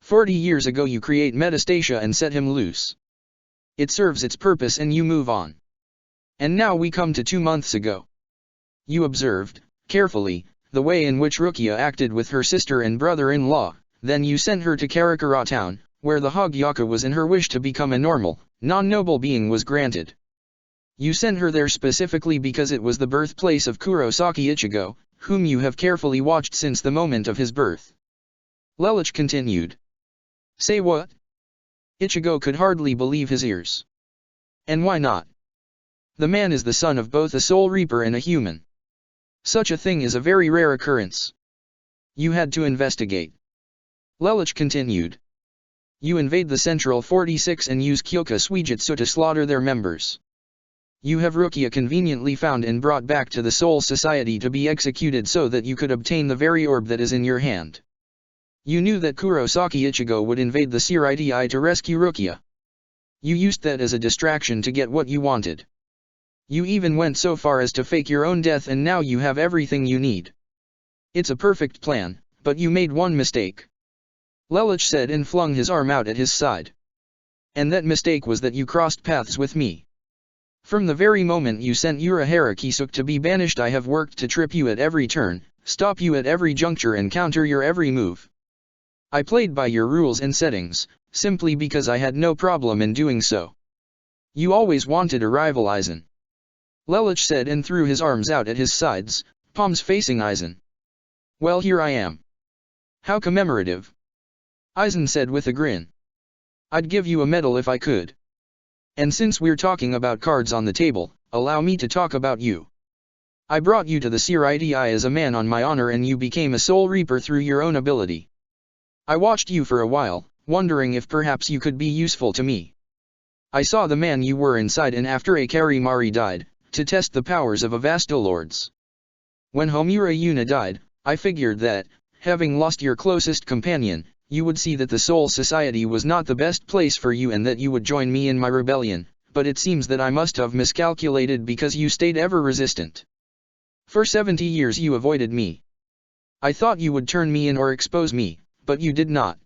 40 years ago you create Metastasia and set him loose. It serves its purpose and you move on. And now we come to 2 months ago. You observed, carefully, the way in which Rukia acted with her sister and brother-in-law. Then you sent her to Karakura town, where the Hogyaku was and her wish to become a normal, non-noble being was granted. You sent her there specifically because it was the birthplace of Kurosaki Ichigo, whom you have carefully watched since the moment of his birth. Lelouch continued. Say what? Ichigo could hardly believe his ears. And why not? The man is the son of both a Soul Reaper and a human. Such a thing is a very rare occurrence. You had to investigate. Lelouch continued. You invade the Central 46 and use Kyoka Suijutsu to slaughter their members. You have Rukia conveniently found and brought back to the Soul Society to be executed so that you could obtain the very orb that is in your hand. You knew that Kurosaki Ichigo would invade the Siriti to rescue Rukia. You used that as a distraction to get what you wanted. You even went so far as to fake your own death and now you have everything you need. It's a perfect plan, but you made one mistake. Lelouch said and flung his arm out at his side. And that mistake was that you crossed paths with me. From the very moment you sent Urahara Kisuke to be banished I have worked to trip you at every turn, stop you at every juncture and counter your every move. I played by your rules and settings, simply because I had no problem in doing so. You always wanted a rival Aizen. Lelouch said and threw his arms out at his sides, palms facing Aizen. Well, here I am. How commemorative. Aizen said with a grin. I'd give you a medal if I could. And since we're talking about cards on the table, allow me to talk about you. I brought you to the Siriti as a man on my honor and you became a Soul Reaper through your own ability. I watched you for a while, wondering if perhaps you could be useful to me. I saw the man you were inside and after Akarimari died, to test the powers of Avastolords. When Homura Yuna died, I figured that, having lost your closest companion, you would see that the Soul Society was not the best place for you and that you would join me in my rebellion, but it seems that I must have miscalculated because you stayed ever resistant. For 70 years you avoided me. I thought you would turn me in or expose me, but you did not.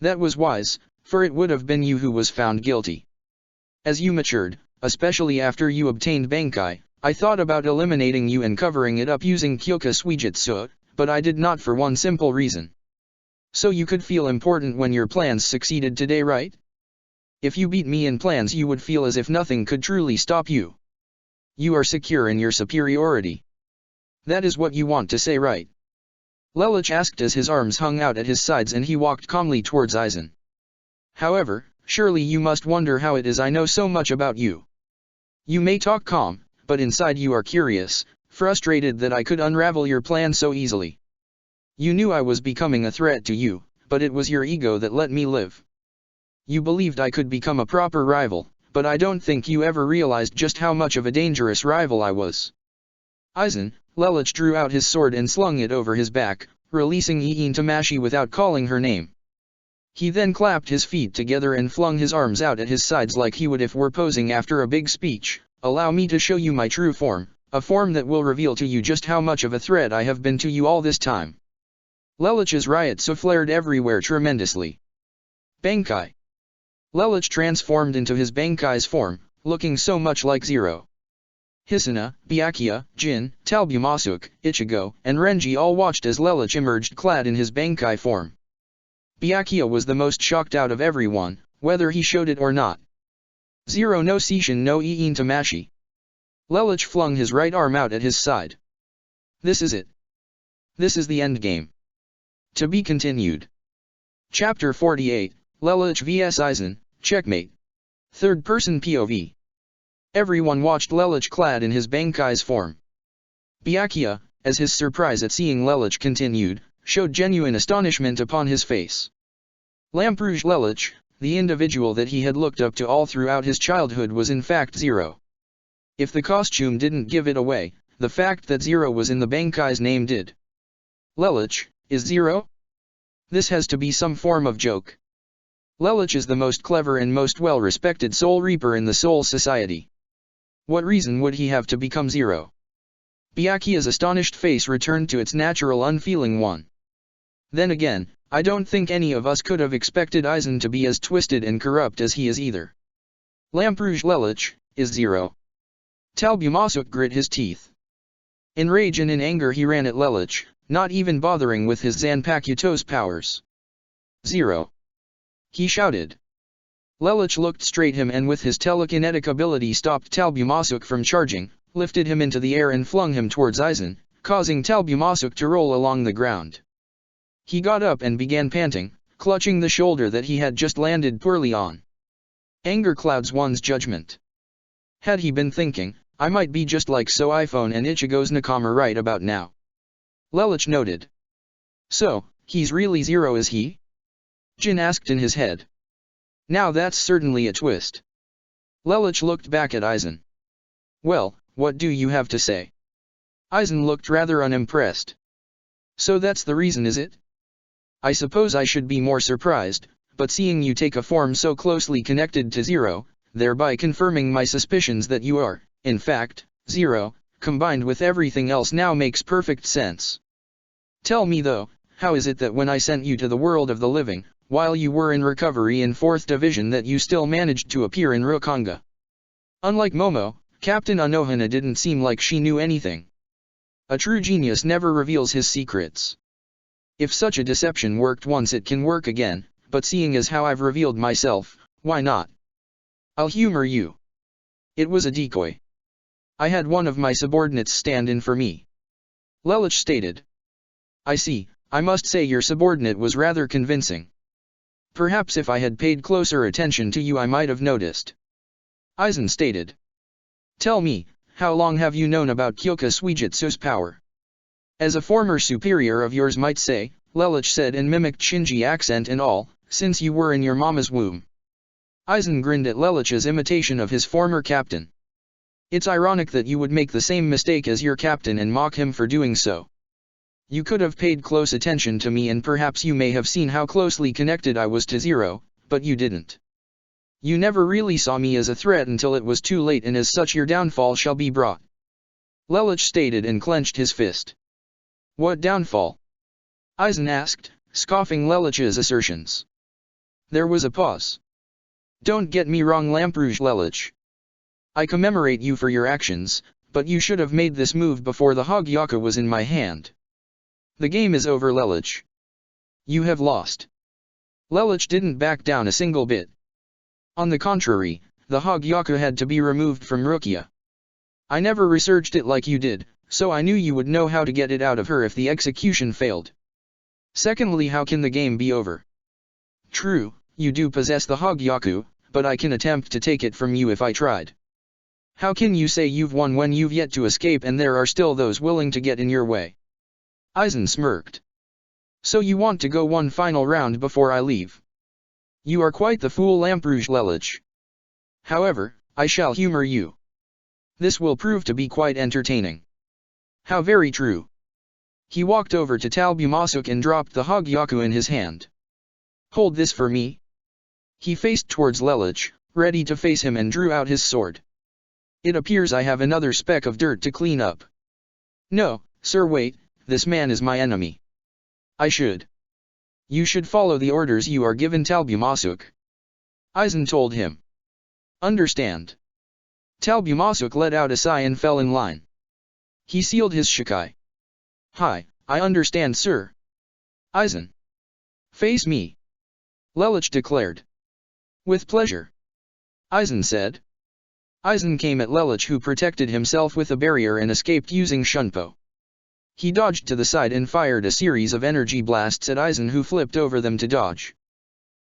That was wise, for it would have been you who was found guilty. As you matured, especially after you obtained Bankai, I thought about eliminating you and covering it up using Kyoka Suijutsu, but I did not for one simple reason. So you could feel important when your plans succeeded today, right? If you beat me in plans you would feel as if nothing could truly stop you. You are secure in your superiority. That is what you want to say, right? Lelouch asked as his arms hung out at his sides and he walked calmly towards Aizen. However, surely you must wonder how it is I know so much about you. You may talk calm, but inside you are curious, frustrated that I could unravel your plan so easily. You knew I was becoming a threat to you, but it was your ego that let me live. You believed I could become a proper rival, but I don't think you ever realized just how much of a dangerous rival I was. Aizen, Lelouch drew out his sword and slung it over his back, releasing Iin Tamashi without calling her name. He then clapped his feet together and flung his arms out at his sides like he would if were posing after a big speech. Allow me to show you my true form, a form that will reveal to you just how much of a threat I have been to you all this time. Lelich's riots flared everywhere tremendously. Bankai. Lelich transformed into his Bankai's form, looking so much like Zero. Hisuna, Byakuya, Jin, Talbumasuk, Ichigo, and Renji all watched as Lelich emerged clad in his Bankai form. Byakuya was the most shocked out of everyone, whether he showed it or not. Zero no Seishin no Iin Tamashi. Lelich flung his right arm out at his side. This is it. This is the endgame. To be continued. Chapter 48, Lelich vs Aizen, Checkmate. Third-person POV. Everyone watched Lelich clad in his Bankai's form. Byakuya, as his surprise at seeing Lelich continued, showed genuine astonishment upon his face. Lamprouje Lelich, the individual that he had looked up to all throughout his childhood, was in fact Zero. If the costume didn't give it away, the fact that Zero was in the Bankai's name did. Lelich, is Zero? This has to be some form of joke. Lelich is the most clever and most well-respected Soul Reaper in the Soul Society. What reason would he have to become Zero? Byakuya's astonished face returned to its natural unfeeling one. Then again, I don't think any of us could have expected Aizen to be as twisted and corrupt as he is either. Lamprouje Lelich, is Zero. Talbumasuk grit his teeth. In rage and in anger he ran at Lelich, not even bothering with his Zanpakuto's powers. Zero. He shouted. Lelich looked straight him and with his telekinetic ability stopped Talbumasuk from charging, lifted him into the air and flung him towards Aizen, causing Talbumasuk to roll along the ground. He got up and began panting, clutching the shoulder that he had just landed poorly on. Anger clouds one's judgment. Had he been thinking, I might be just like So iPhone and Ichigo's Nakama right about now. Lelich noted. So, he's really Zero, is he? Jin asked in his head. Now that's certainly a twist. Lelich looked back at Aizen. Well, what do you have to say? Aizen looked rather unimpressed. So that's the reason, is it? I suppose I should be more surprised, but seeing you take a form so closely connected to Zero, thereby confirming my suspicions that you are, in fact, Zero, combined with everything else now makes perfect sense. Tell me though, how is it that when I sent you to the world of the living, while you were in recovery in 4th Division, that you still managed to appear in Rokanga? Unlike Momo, Captain Anohana didn't seem like she knew anything. A true genius never reveals his secrets. If such a deception worked once, it can work again, but seeing as how I've revealed myself, why not? I'll humor you. It was a decoy. I had one of my subordinates stand in for me. Lelich stated. I see, I must say your subordinate was rather convincing. Perhaps if I had paid closer attention to you I might have noticed. Aizen stated. Tell me, how long have you known about Kyoka Suijutsu's power? As a former superior of yours might say, Lelich said and mimicked Shinji accent and all, since you were in your mama's womb. Aizen grinned at Lelich's imitation of his former captain. It's ironic that you would make the same mistake as your captain and mock him for doing so. You could have paid close attention to me and perhaps you may have seen how closely connected I was to Zero, but you didn't. You never really saw me as a threat until it was too late, and as such your downfall shall be brought. Lelich stated and clenched his fist. What downfall? Aizen asked, scoffing Lelich's assertions. There was a pause. Don't get me wrong, Lamprouje Lelich. I commemorate you for your actions, but you should have made this move before the Hogyaka was in my hand. The game is over, Lelich. You have lost. Lelich didn't back down a single bit. On the contrary, the Hogyaka had to be removed from Rukia. I never researched it like you did, so I knew you would know how to get it out of her if the execution failed. Secondly, how can the game be over? True, you do possess the Hogyaku, but I can attempt to take it from you if I tried. How can you say you've won when you've yet to escape and there are still those willing to get in your way? Aizen smirked. So you want to go one final round before I leave? You are quite the fool, Lamprouje Lelich. However, I shall humor you. This will prove to be quite entertaining. How very true. He walked over to Talbumasuk and dropped the Hogyaku in his hand. Hold this for me. He faced towards Lelich, ready to face him, and drew out his sword. It appears I have another speck of dirt to clean up. No, sir, wait, this man is my enemy. I should. You should follow the orders you are given, Talbumasuk. Aizen told him. Understand. Talbumasuk let out a sigh and fell in line. He sealed his shikai. Hi, I understand, sir. Aizen. Face me. Lelouch declared. With pleasure. Aizen said. Aizen came at Lelouch, who protected himself with a barrier and escaped using Shunpo. He dodged to the side and fired a series of energy blasts at Aizen, who flipped over them to dodge.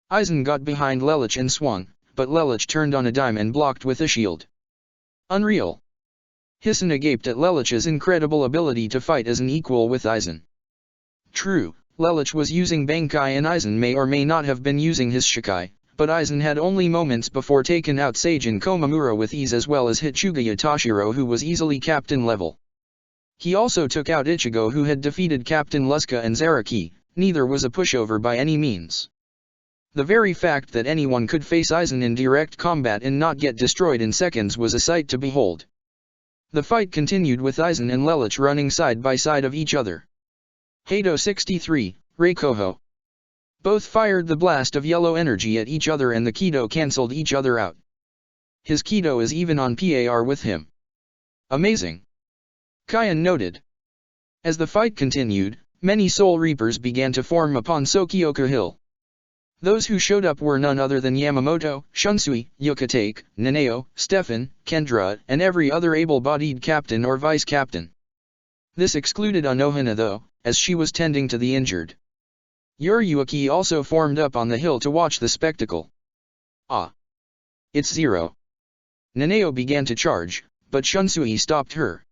Aizen got behind Lelouch and swung, but Lelouch turned on a dime and blocked with a shield. Unreal. Hisuna gaped at Lelouch's incredible ability to fight as an equal with Aizen. True, Lelouch was using Bankai and Aizen may or may not have been using his Shikai, but Aizen had only moments before taken out Seijin Komamura with ease, as well as hit Chugaya Toshiro, who was easily captain level. He also took out Ichigo, who had defeated Captain Luska and Zaraki. Neither was a pushover by any means. The very fact that anyone could face Aizen in direct combat and not get destroyed in seconds was a sight to behold. The fight continued with Aizen and Lelouch running side by side of each other. Hado 63, Reikoho. Both fired the blast of yellow energy at each other and the Kido cancelled each other out. His Kido is even on par with him. Amazing. Kyan noted. As the fight continued, many Soul Reapers began to form upon Sokioka Hill. Those who showed up were none other than Yamamoto, Shunsui, Yukatake, Naneo, Stefan, Kendra, and every other able-bodied captain or vice-captain. This excluded Anohana though, as she was tending to the injured. Yuriuki also formed up on the hill to watch the spectacle. Ah! It's Zero. Naneo began to charge, but Shunsui stopped her.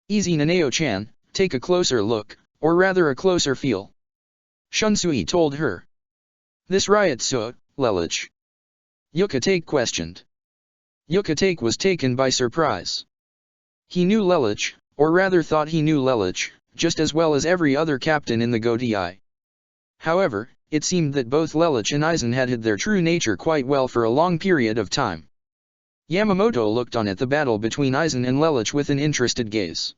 Easy, Naneo-chan, take a closer look, or rather a closer feel. Shunsui told her. This Ryutsu, Lelouch? Yukatake questioned. Yukatake was taken by surprise. He knew Lelouch, or rather thought he knew Lelouch, just as well as every other captain in the Godai. However, it seemed that both Lelouch and Aizen had hid their true nature quite well for a long period of time. Yamamoto looked on at the battle between Aizen and Lelouch with an interested gaze.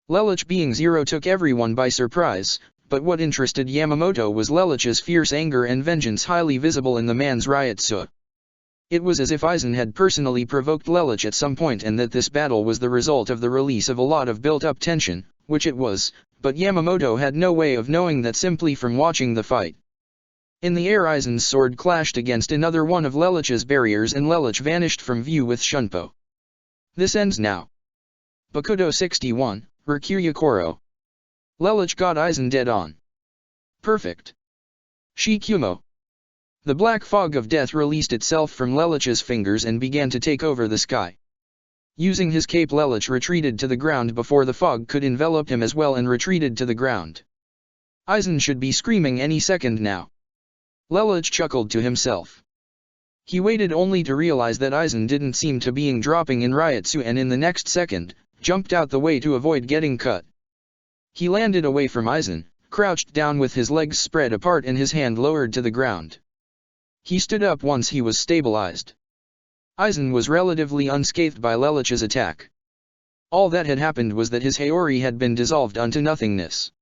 Lelouch being Zero took everyone by surprise, but what interested Yamamoto was Lelouch's fierce anger and vengeance highly visible in the man's Ryutsu. It was as if Aizen had personally provoked Lelouch at some point and that this battle was the result of the release of a lot of built-up tension, which it was, but Yamamoto had no way of knowing that simply from watching the fight. In the air, Aizen's sword clashed against another one of Lelouch's barriers and Lelouch vanished from view with Shunpo. This ends now. Bakudo 61, Rakuryukoro. Lelouch got Aizen dead on. Perfect. Shikumo. The black fog of death released itself from Lelouch's fingers and began to take over the sky. Using his cape, Lelouch retreated to the ground before the fog could envelop him as well and retreated to the ground. Aizen should be screaming any second now. Lelouch chuckled to himself. He waited only to realize that Aizen didn't seem to being dropping in Ryutsu and in the next second, jumped out the way to avoid getting cut. He landed away from Aizen, crouched down with his legs spread apart and his hand lowered to the ground. He stood up once he was stabilized. Aizen was relatively unscathed by Lelouch's attack. All that had happened was that his Haori had been dissolved unto nothingness.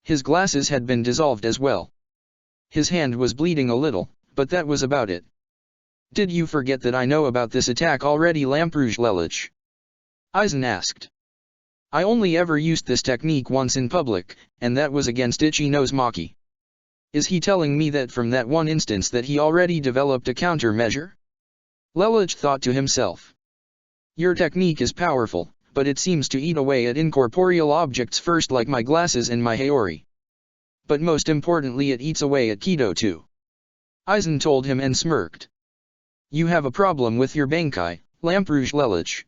His glasses had been dissolved as well. His hand was bleeding a little, but that was about it. Did you forget that I know about this attack already, Lamperouge Lelouch? Aizen asked. I only ever used this technique once in public, and that was against Ichino's Maki. Is he telling me that from that one instance that he already developed a countermeasure? Lelouch thought to himself. Your technique is powerful, but it seems to eat away at incorporeal objects first, like my glasses and my Haori. But most importantly, it eats away at Kido too. Aizen told him and smirked. You have a problem with your Bankai, Lamperouge Lelouch.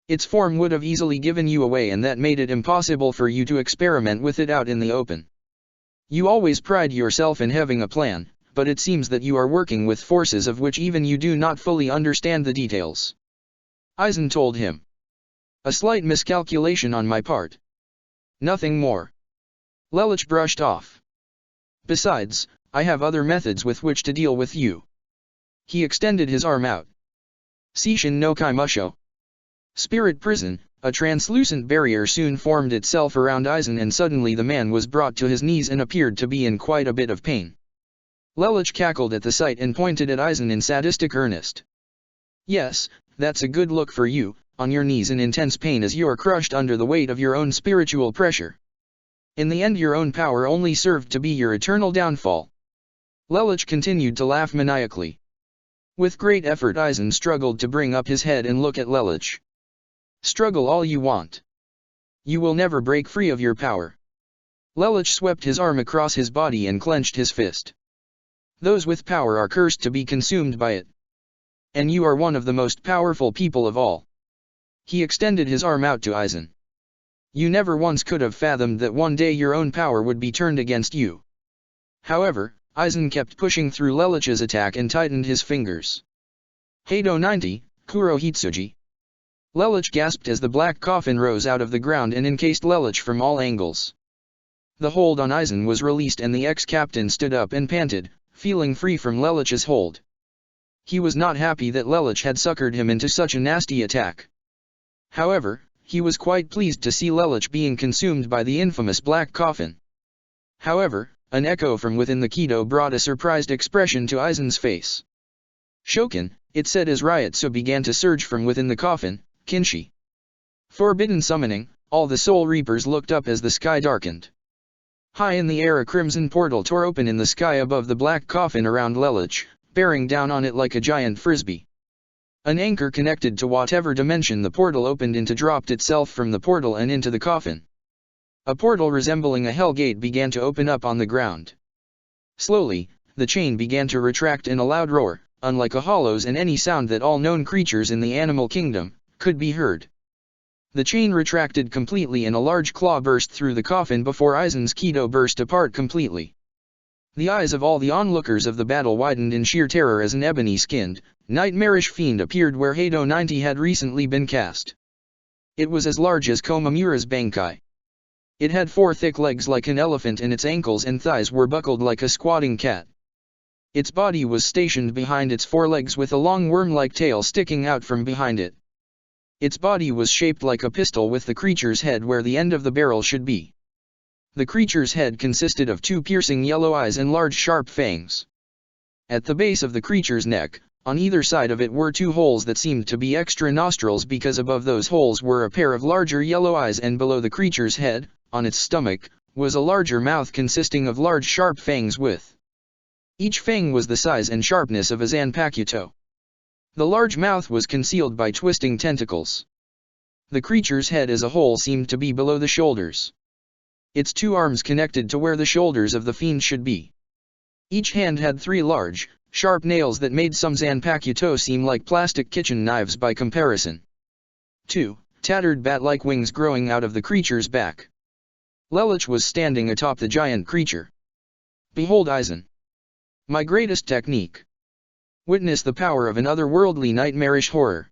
Its form would have easily given you away, and that made it impossible for you to experiment with it out in the open. You always pride yourself in having a plan, but it seems that you are working with forces of which even you do not fully understand the details. Aizen told him. A slight miscalculation on my part. Nothing more. Lelouch brushed off. Besides, I have other methods with which to deal with you. He extended his arm out. Seishin no Kaimusho. Spirit Prison, A translucent barrier soon formed itself around Eisen, and suddenly the man was brought to his knees and appeared to be in quite a bit of pain. Lelich cackled at the sight and pointed at Eisen in sadistic earnest. "Yes, that's a good look for you, on your knees in intense pain as you are crushed under the weight of your own spiritual pressure. In the end your own power only served to be your eternal downfall." Lelich continued to laugh maniacally. With great effort Eisen struggled to bring up his head and look at Lelich. "Struggle all you want. You will never break free of your power." Lelich swept his arm across his body and clenched his fist. "Those with power are cursed to be consumed by it. And you are one of the most powerful people of all." He extended his arm out to Eisen. "You never once could have fathomed that one day your own power would be turned against you." However, Eisen kept pushing through Lelich's attack and tightened his fingers. "Heido 90, Kuro Hitsuji." Lelich gasped as the black coffin rose out of the ground and encased Lelich from all angles. The hold on Eisen was released and the ex-captain stood up and panted, feeling free from Lelich's hold. He was not happy that Lelich had suckered him into such a nasty attack. However, he was quite pleased to see Lelich being consumed by the infamous black coffin. However, an echo from within the Kido brought a surprised expression to Eisen's face. "Shokin," it said as Ryotsu began to surge from within the coffin, "Kinshi." Forbidden summoning, all the Soul Reapers looked up as the sky darkened. High in the air a crimson portal tore open in the sky above the black coffin around Lelich, bearing down on it like a giant frisbee. An anchor connected to whatever dimension the portal opened into dropped itself from the portal and into the coffin. A portal resembling a hell gate began to open up on the ground. Slowly, the chain began to retract in a loud roar, unlike a hollow's and any sound that all known creatures in the animal kingdom could be heard. The chain retracted completely and a large claw burst through the coffin before Eisen's Kido burst apart completely. The eyes of all the onlookers of the battle widened in sheer terror as an ebony-skinned, nightmarish fiend appeared where Heido 90 had recently been cast. It was as large as Komamura's Bankai. It had 4 thick legs like an elephant and its ankles and thighs were buckled like a squatting cat. Its body was stationed behind its 4 legs with a long worm-like tail sticking out from behind it. Its body was shaped like a pistol with the creature's head where the end of the barrel should be. The creature's head consisted of 2 piercing yellow eyes and large sharp fangs. At the base of the creature's neck, on either side of it were 2 holes that seemed to be extra nostrils because above those holes were a pair of larger yellow eyes, and below the creature's head, on its stomach, was a larger mouth consisting of large sharp fangs with. Each fang was the size and sharpness of a Zanpakuto. The large mouth was concealed by twisting tentacles. The creature's head as a whole seemed to be below the shoulders. Its 2 arms connected to where the shoulders of the fiend should be. Each hand had 3 large, sharp nails that made some Zanpakuto seem like plastic kitchen knives by comparison. 2 tattered bat-like wings growing out of the creature's back. Lelich was standing atop the giant creature. "Behold Eisen. My greatest technique. Witness the power of an otherworldly nightmarish horror.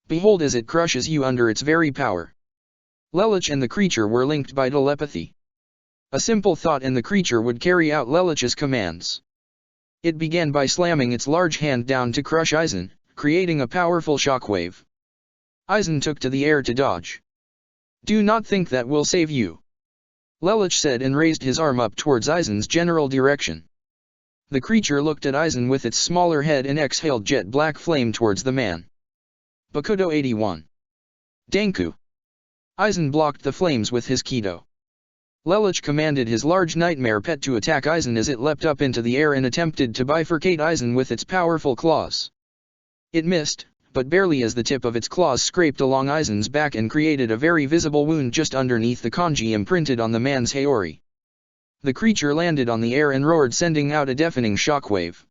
Behold as it crushes you under its very power." Lelich and the creature were linked by telepathy. A simple thought and the creature would carry out Lelich's commands. It began by slamming its large hand down to crush Eisen, creating a powerful shockwave. Eisen took to the air to dodge. "Do not think that will save you," Lelich said and raised his arm up towards Eisen's general direction. The creature looked at Eisen with its smaller head and exhaled jet black flame towards the man. Bakudo 81. Danku. Eisen blocked the flames with his Kido. Lelich commanded his large nightmare pet to attack Eisen as it leapt up into the air and attempted to bifurcate Eisen with its powerful claws. It missed, but barely, as the tip of its claws scraped along Eisen's back and created a very visible wound just underneath the kanji imprinted on the man's Haori. The creature landed on the air and roared, sending out a deafening shockwave.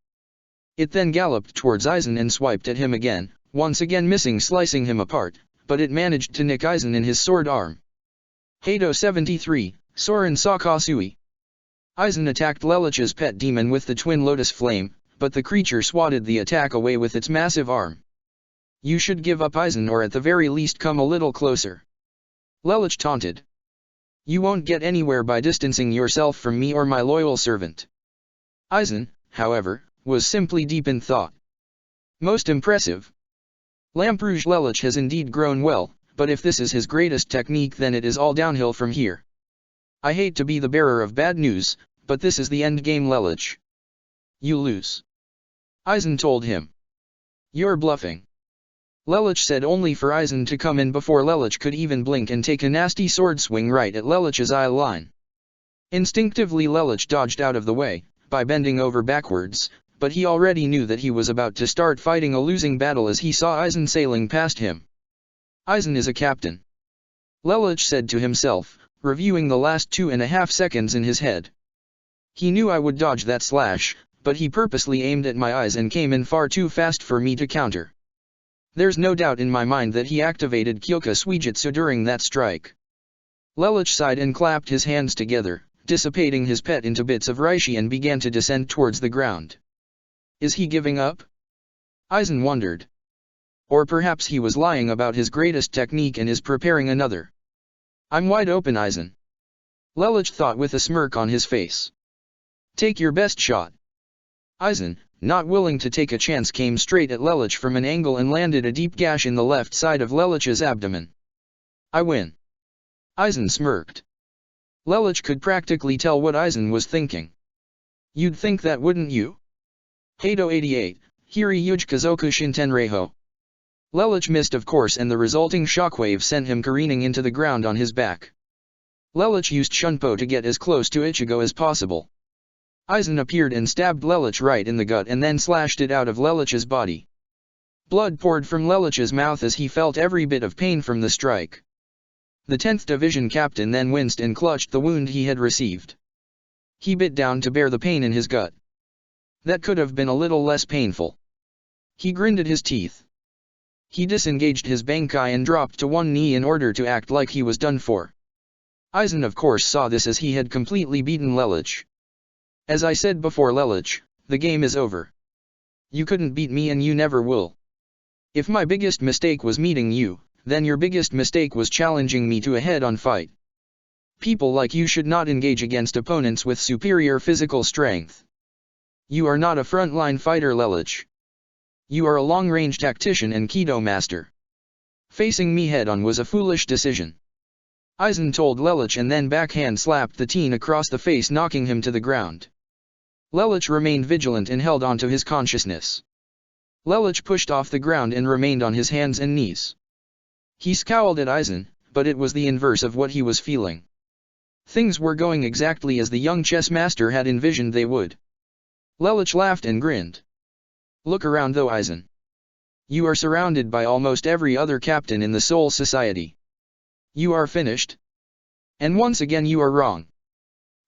It then galloped towards Eisen and swiped at him again, once again missing, slicing him apart, but it managed to nick Eisen in his sword arm. Heido 73, Soren Sakasui. Eisen attacked Lelich's pet demon with the twin lotus flame, but the creature swatted the attack away with its massive arm. "You should give up, Eisen, or at the very least come a little closer," Lelich taunted. "You won't get anywhere by distancing yourself from me or my loyal servant." Eisen, however, was simply deep in thought. Most impressive. Lamperouge Lelich has indeed grown well, but if this is his greatest technique then it is all downhill from here. I hate to be the bearer of bad news, but this is the end game, Lelich. You lose. Aizen told him. You're bluffing. Lelich said, only for Aizen to come in before Lelich could even blink and take a nasty sword swing right at Lelich's eye line. Instinctively Lelich dodged out of the way, by bending over backwards, but he already knew that he was about to start fighting a losing battle as he saw Aizen sailing past him. Aizen is a captain. Lelich said to himself, reviewing the last 2.5 seconds in his head. He knew I would dodge that slash, but he purposely aimed at my eyes and came in far too fast for me to counter. There's no doubt in my mind that he activated Kyoka Suijutsu during that strike. Lelich sighed and clapped his hands together, dissipating his pet into bits of reishi, and began to descend towards the ground. Is he giving up? Aizen wondered. Or perhaps he was lying about his greatest technique and is preparing another. I'm wide open, Aizen. Lelich thought with a smirk on his face. Take your best shot. Aizen, not willing to take a chance, came straight at Lelich from an angle and landed a deep gash in the left side of Lelich's abdomen. I win. Aizen smirked. Lelich could practically tell what Aizen was thinking. You'd think that, wouldn't you? Hado 88, Hiri Yujikazoku Shintenreiho. Lelich missed, of course, and the resulting shockwave sent him careening into the ground on his back. Lelich used Shunpo to get as close to Ichigo as possible. Aizen appeared and stabbed Lelich right in the gut and then slashed it out of Lelich's body. Blood poured from Lelich's mouth as he felt every bit of pain from the strike. The 10th Division captain then winced and clutched the wound he had received. He bit down to bear the pain in his gut. That could have been a little less painful. He grinned at his teeth. He disengaged his Bankai and dropped to one knee in order to act like he was done for. Aizen of course saw this as he had completely beaten Lelich. As I said before, Lelich, the game is over. You couldn't beat me and you never will. If my biggest mistake was meeting you, then your biggest mistake was challenging me to a head-on fight. People like you should not engage against opponents with superior physical strength. You are not a frontline fighter, Lelich. You are a long-range tactician and Kido master. Facing me head-on was a foolish decision. Aizen told Lelich and then backhand slapped the teen across the face, knocking him to the ground. Lelich remained vigilant and held on to his consciousness. Lelich pushed off the ground and remained on his hands and knees. He scowled at Aizen, but it was the inverse of what he was feeling. Things were going exactly as the young chess master had envisioned they would. Lelich laughed and grinned. Look around though, Aizen. You are surrounded by almost every other captain in the Soul Society. You are finished. And once again you are wrong.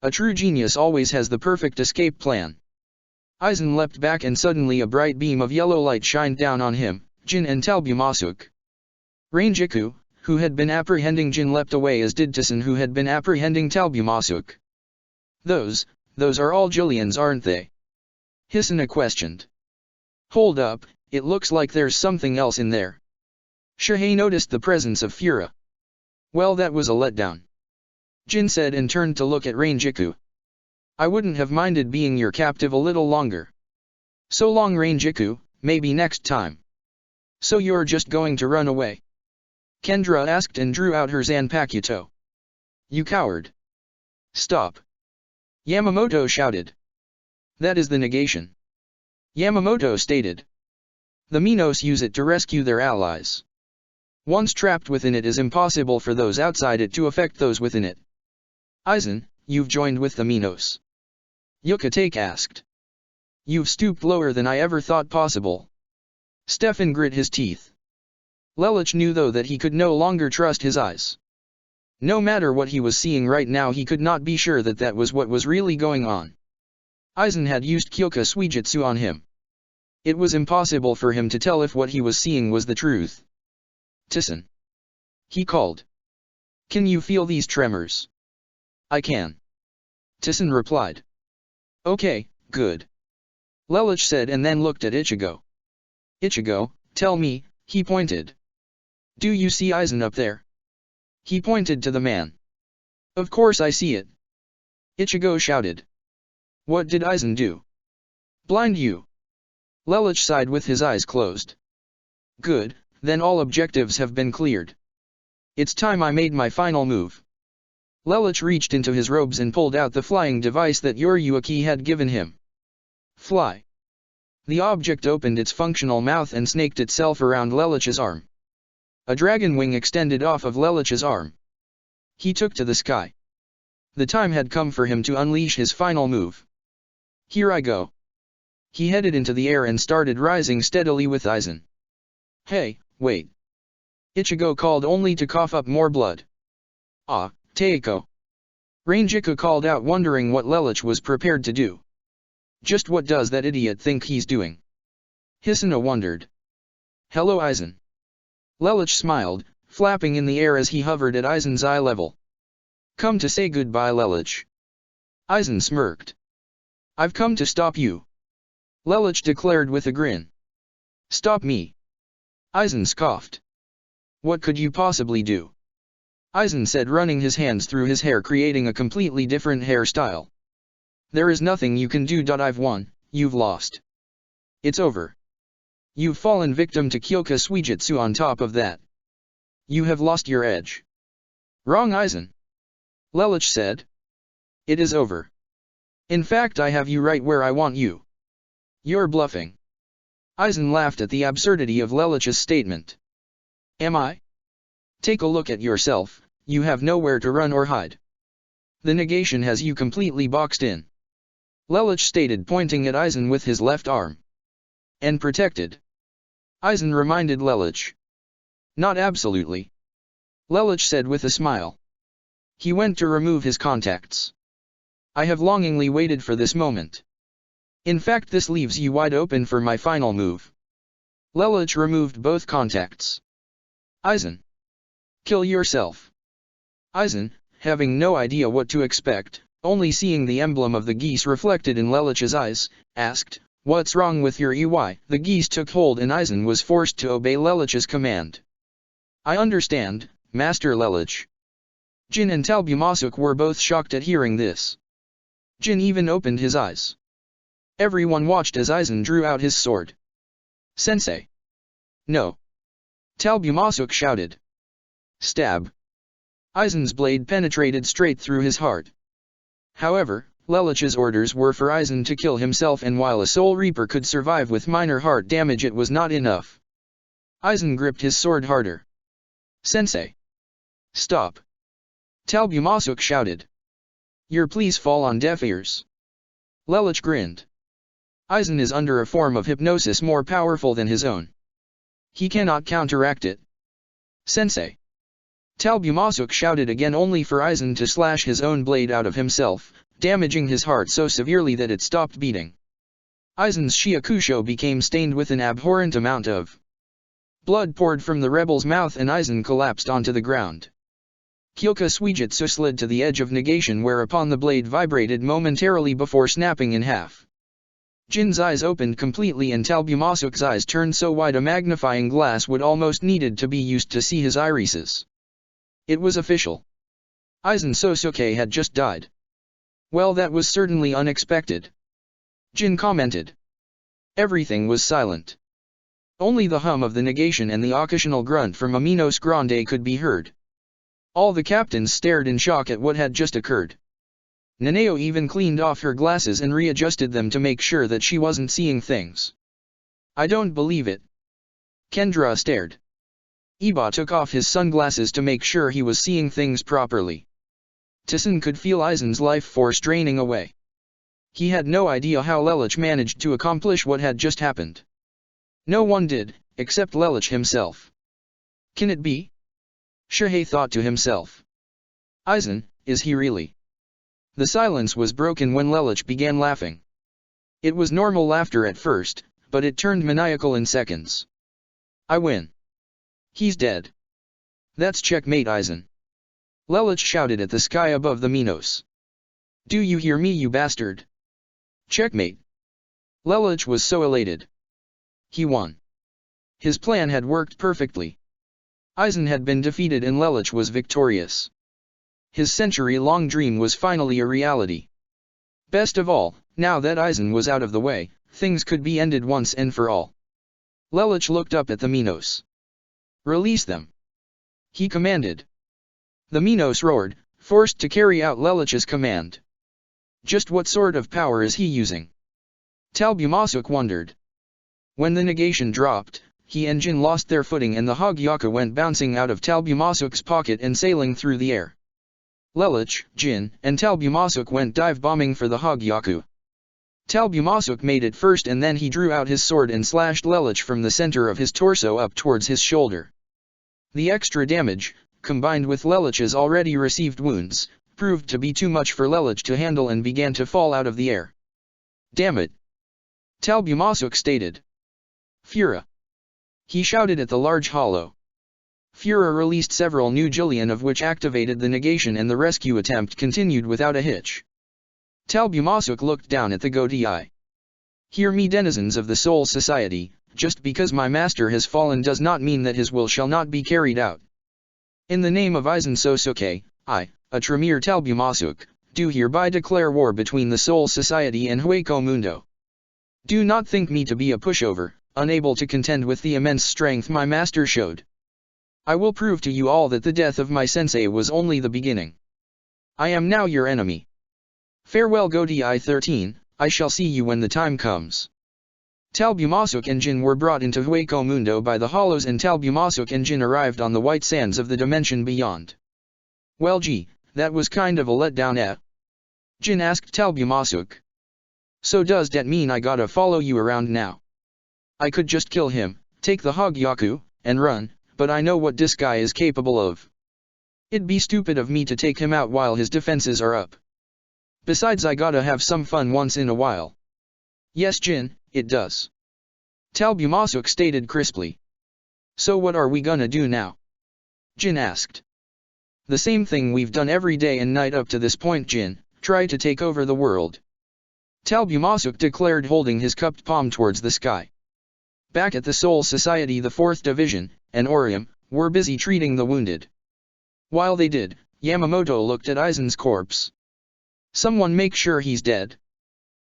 A true genius always has the perfect escape plan. Aizen leapt back and suddenly a bright beam of yellow light shined down on him, Jin and Talbumasuk. Rangiku, who had been apprehending Jin, leapt away, as did Tison, who had been apprehending Talbumasuk. Those are all Jillians, aren't they? Hisuna questioned. Hold up, it looks like there's something else in there. Shihei noticed the presence of Fura. Well, that was a letdown. Jin said and turned to look at Rangiku. I wouldn't have minded being your captive a little longer. So long, Rangiku, maybe next time. So you're just going to run away? Kendra asked and drew out her Zanpakuto. You coward. Stop. Yamamoto shouted. That is the negation. Yamamoto stated. The Minos use it to rescue their allies. Once trapped within it, is impossible for those outside it to affect those within it. Aizen, you've joined with the Minos. Yukatake asked. You've stooped lower than I ever thought possible. Stefan grit his teeth. Lelich knew though that he could no longer trust his eyes. No matter what he was seeing right now, he could not be sure that that was what was really going on. Aizen had used Kyoka Suijutsu on him. It was impossible for him to tell if what he was seeing was the truth. Tison. He called. Can you feel these tremors? I can. Tison replied. Okay, good. Lelich said and then looked at Ichigo. Ichigo, tell me, he pointed. Do you see Aizen up there? He pointed to the man. Of course I see it. Ichigo shouted. What did Aizen do? Blind you? Lelich sighed with his eyes closed. Good, then all objectives have been cleared. It's time I made my final move. Lelich reached into his robes and pulled out the flying device that Yoryuki had given him. Fly. The object opened its functional mouth and snaked itself around Lelich's arm. A dragon wing extended off of Lelich's arm. He took to the sky. The time had come for him to unleash his final move. Here I go. He headed into the air and started rising steadily with Aizen. Hey, wait. Ichigo called only to cough up more blood. Ah, Teiko. Rangiku called out, wondering what Lelich was prepared to do. Just what does that idiot think he's doing? Hisuna wondered. Hello Aizen. Lelich smiled, flapping in the air as he hovered at Aizen's eye level. Come to say goodbye, Lelich. Aizen smirked. I've come to stop you. Lelich declared with a grin. Stop me. Aizen scoffed. What could you possibly do? Aizen said, running his hands through his hair, creating a completely different hairstyle. There is nothing you can do. I've won, you've lost. It's over. You've fallen victim to Kyoka Suijutsu. On top of that, you have lost your edge. Wrong, Aizen. Lelich said. It is over. In fact, I have you right where I want you. You're bluffing. Aizen laughed at the absurdity of Lelich's statement. Am I? Take a look at yourself, you have nowhere to run or hide. The negation has you completely boxed in. Lelich stated, pointing at Aizen with his left arm. And protected. Aizen reminded Lelich. Not absolutely. Lelich said with a smile. He went to remove his contacts. I have longingly waited for this moment. In fact, this leaves you wide open for my final move. Lelich removed both contacts. Aizen. Kill yourself. Aizen, having no idea what to expect, only seeing the emblem of the geese reflected in Lelich's eyes, asked, What's wrong with your EY? The geese took hold and Aizen was forced to obey Lelich's command. I understand, Master Lelich. Jin and Talbumasuk were both shocked at hearing this. Jin even opened his eyes. Everyone watched as Aizen drew out his sword. Sensei. No. Talbumasuk shouted. Stab. Aizen's blade penetrated straight through his heart. However, Lelich's orders were for Aizen to kill himself, and while a Soul Reaper could survive with minor heart damage, it was not enough. Aizen gripped his sword harder. Sensei. Stop. Talbumasuk shouted. Your pleas fall on deaf ears. Lelich grinned. Aizen is under a form of hypnosis more powerful than his own. He cannot counteract it. Sensei. Talbumasuk shouted again, only for Aizen to slash his own blade out of himself, damaging his heart so severely that it stopped beating. Aizen's Shiakusho became stained with an abhorrent amount of blood poured from the rebel's mouth, and Aizen collapsed onto the ground. Kyoka Suijutsu slid to the edge of negation, whereupon the blade vibrated momentarily before snapping in half. Jin's eyes opened completely and Talbumasuk's eyes turned so wide a magnifying glass would almost needed to be used to see his irises. It was official. Aizen Sosuke had just died. Well, that was certainly unexpected. Jin commented. Everything was silent. Only the hum of the negation and the occasional grunt from Aminos Grande could be heard. All the captains stared in shock at what had just occurred. Nanao even cleaned off her glasses and readjusted them to make sure that she wasn't seeing things. I don't believe it. Kendra stared. Iba took off his sunglasses to make sure he was seeing things properly. Tsun could feel Aizen's life force draining away. He had no idea how Lelich managed to accomplish what had just happened. No one did, except Lelich himself. Can it be? Shihei thought to himself. Aizen, is he really? The silence was broken when Lelich began laughing. It was normal laughter at first, but it turned maniacal in seconds. I win. He's dead. That's checkmate, Aizen. Lelich shouted at the sky above the Minos. Do you hear me, you bastard? Checkmate. Lelich was so elated. He won. His plan had worked perfectly. Aizen had been defeated and Lelich was victorious. His century-long dream was finally a reality. Best of all, now that Aizen was out of the way, things could be ended once and for all. Lelich looked up at the Minos. Release them. he commanded. The Minos roared, forced to carry out Lelich's command. Just what sort of power is he using? Talbumasuk wondered. When the negation dropped, he and Jin lost their footing and the Hogyaka went bouncing out of Talbumasuk's pocket and sailing through the air. Lelich, Jin, and Talbumasuk went dive-bombing for the Hogyaku. Talbumasuk made it first and then he drew out his sword and slashed Lelich from the center of his torso up towards his shoulder. The extra damage, combined with Lelich's already received wounds, proved to be too much for Lelich to handle and began to fall out of the air. "Damn it!" Talbumasuk stated. "Fura!" he shouted at the large hollow. Fura released several new Jillian of which activated the negation and the rescue attempt continued without a hitch. Talbumasuk looked down at the Godii. "Hear me, denizens of the Soul Society, just because my master has fallen does not mean that his will shall not be carried out. In the name of Aizen Sosuke, I, a Tremere Talbumasuk, do hereby declare war between the Soul Society and Hueco Mundo. Do not think me to be a pushover, unable to contend with the immense strength my master showed. I will prove to you all that the death of my sensei was only the beginning. I am now your enemy. Farewell Godii 13, I shall see you when the time comes." Talbumasuk and Jin were brought into Hueco Mundo by the hollows and Talbumasuk and Jin arrived on the white sands of the dimension beyond. "Well gee, that was kind of a letdown eh?" Jin asked Talbumasuk. "So does that mean I gotta follow you around now? I could just kill him, take the Hogyaku, and run, but I know what this guy is capable of. It'd be stupid of me to take him out while his defenses are up. Besides I gotta have some fun once in a while." "Yes Jin, it does," Talbumasuk stated crisply. "So what are we gonna do now?" Jin asked. "The same thing we've done every day and night up to this point Jin, try to take over the world," Talbumasuk declared holding his cupped palm towards the sky. Back at the Soul Society the 4th Division, and Orium, were busy treating the wounded. While they did, Yamamoto looked at Aizen's corpse. "Someone make sure he's dead,"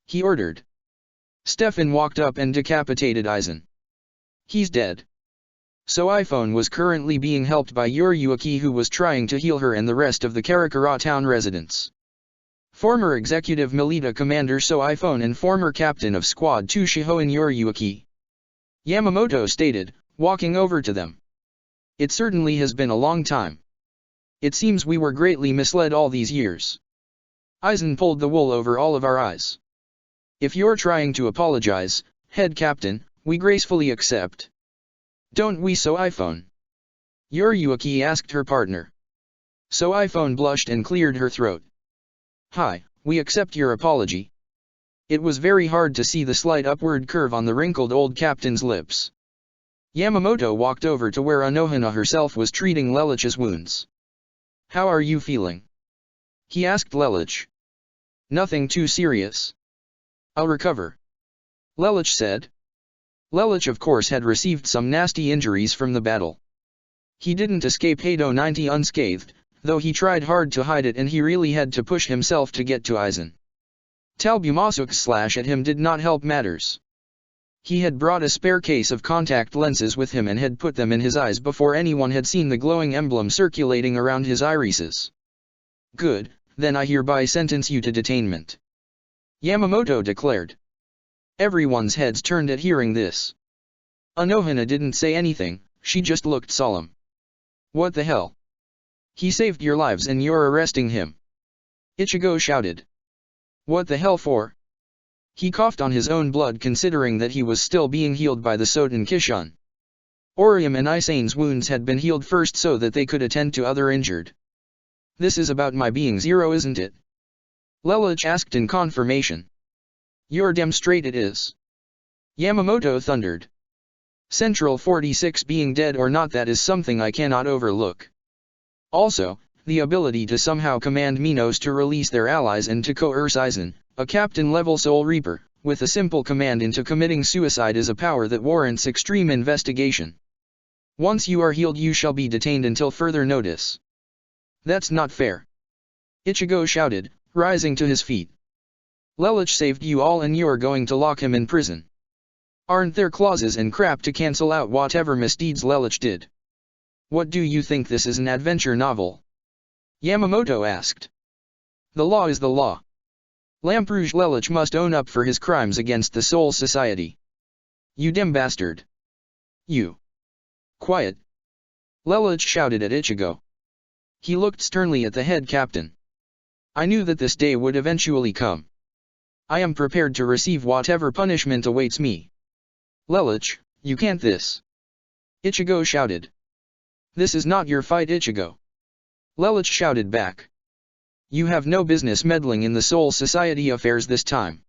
he ordered. Stefan walked up and decapitated Aizen. "He's dead." So iPhone was currently being helped by Yuriuaki who was trying to heal her and the rest of the Karakura town residents. Former Executive Melita Commander So iPhone and former Captain of Squad 2 Shihoan Yuriuaki. Yamamoto stated, walking over to them. "It certainly has been a long time. It seems we were greatly misled all these years. Aizen pulled the wool over all of our eyes. If you're trying to apologize, head captain, we gracefully accept. Don't we So iPhone?" Yuriuaki asked her partner. So iPhone blushed and cleared her throat. "Hi, we accept your apology." It was very hard to see the slight upward curve on the wrinkled old captain's lips. Yamamoto walked over to where Anohana herself was treating Lelich's wounds. "How are you feeling?" he asked Lelich. "Nothing too serious. I'll recover," Lelich said. Lelich of course had received some nasty injuries from the battle. He didn't escape Hado 90 unscathed, though he tried hard to hide it and he really had to push himself to get to Aizen. Talbumasuk's slash at him did not help matters. He had brought a spare case of contact lenses with him and had put them in his eyes before anyone had seen the glowing emblem circulating around his irises. "Good, then I hereby sentence you to detainment," Yamamoto declared. Everyone's heads turned at hearing this. Anohana didn't say anything, she just looked solemn. "What the hell? He saved your lives and you're arresting him?" Ichigo shouted. "What the hell for?" He coughed on his own blood considering that he was still being healed by the Soten Kishun. Orium and Aizen's wounds had been healed first so that they could attend to other injured. "This is about my being zero isn't it?" Lelich asked in confirmation. "You're damn straight it is," Yamamoto thundered. "Central 46 being dead or not, that is something I cannot overlook. Also, the ability to somehow command Minos to release their allies and to coerce Aizen, a captain-level Soul Reaper, with a simple command into committing suicide is a power that warrants extreme investigation. Once you are healed you shall be detained until further notice." "That's not fair," Ichigo shouted, rising to his feet. "Lelich saved you all and you're going to lock him in prison. Aren't there clauses and crap to cancel out whatever misdeeds Lelich did?" What do you think, this is an adventure novel? Yamamoto asked. The law is the law. Lamperouge Lelouch must own up for his crimes against the Soul Society. You dim bastard. You. Quiet. Lelouch shouted at Ichigo. He looked sternly at the head captain. I knew that this day would eventually come. I am prepared to receive whatever punishment awaits me. Lelouch, you can't this. Ichigo shouted. This is not your fight, Ichigo. Lelouch shouted back. You have no business meddling in the Soul Society affairs this time.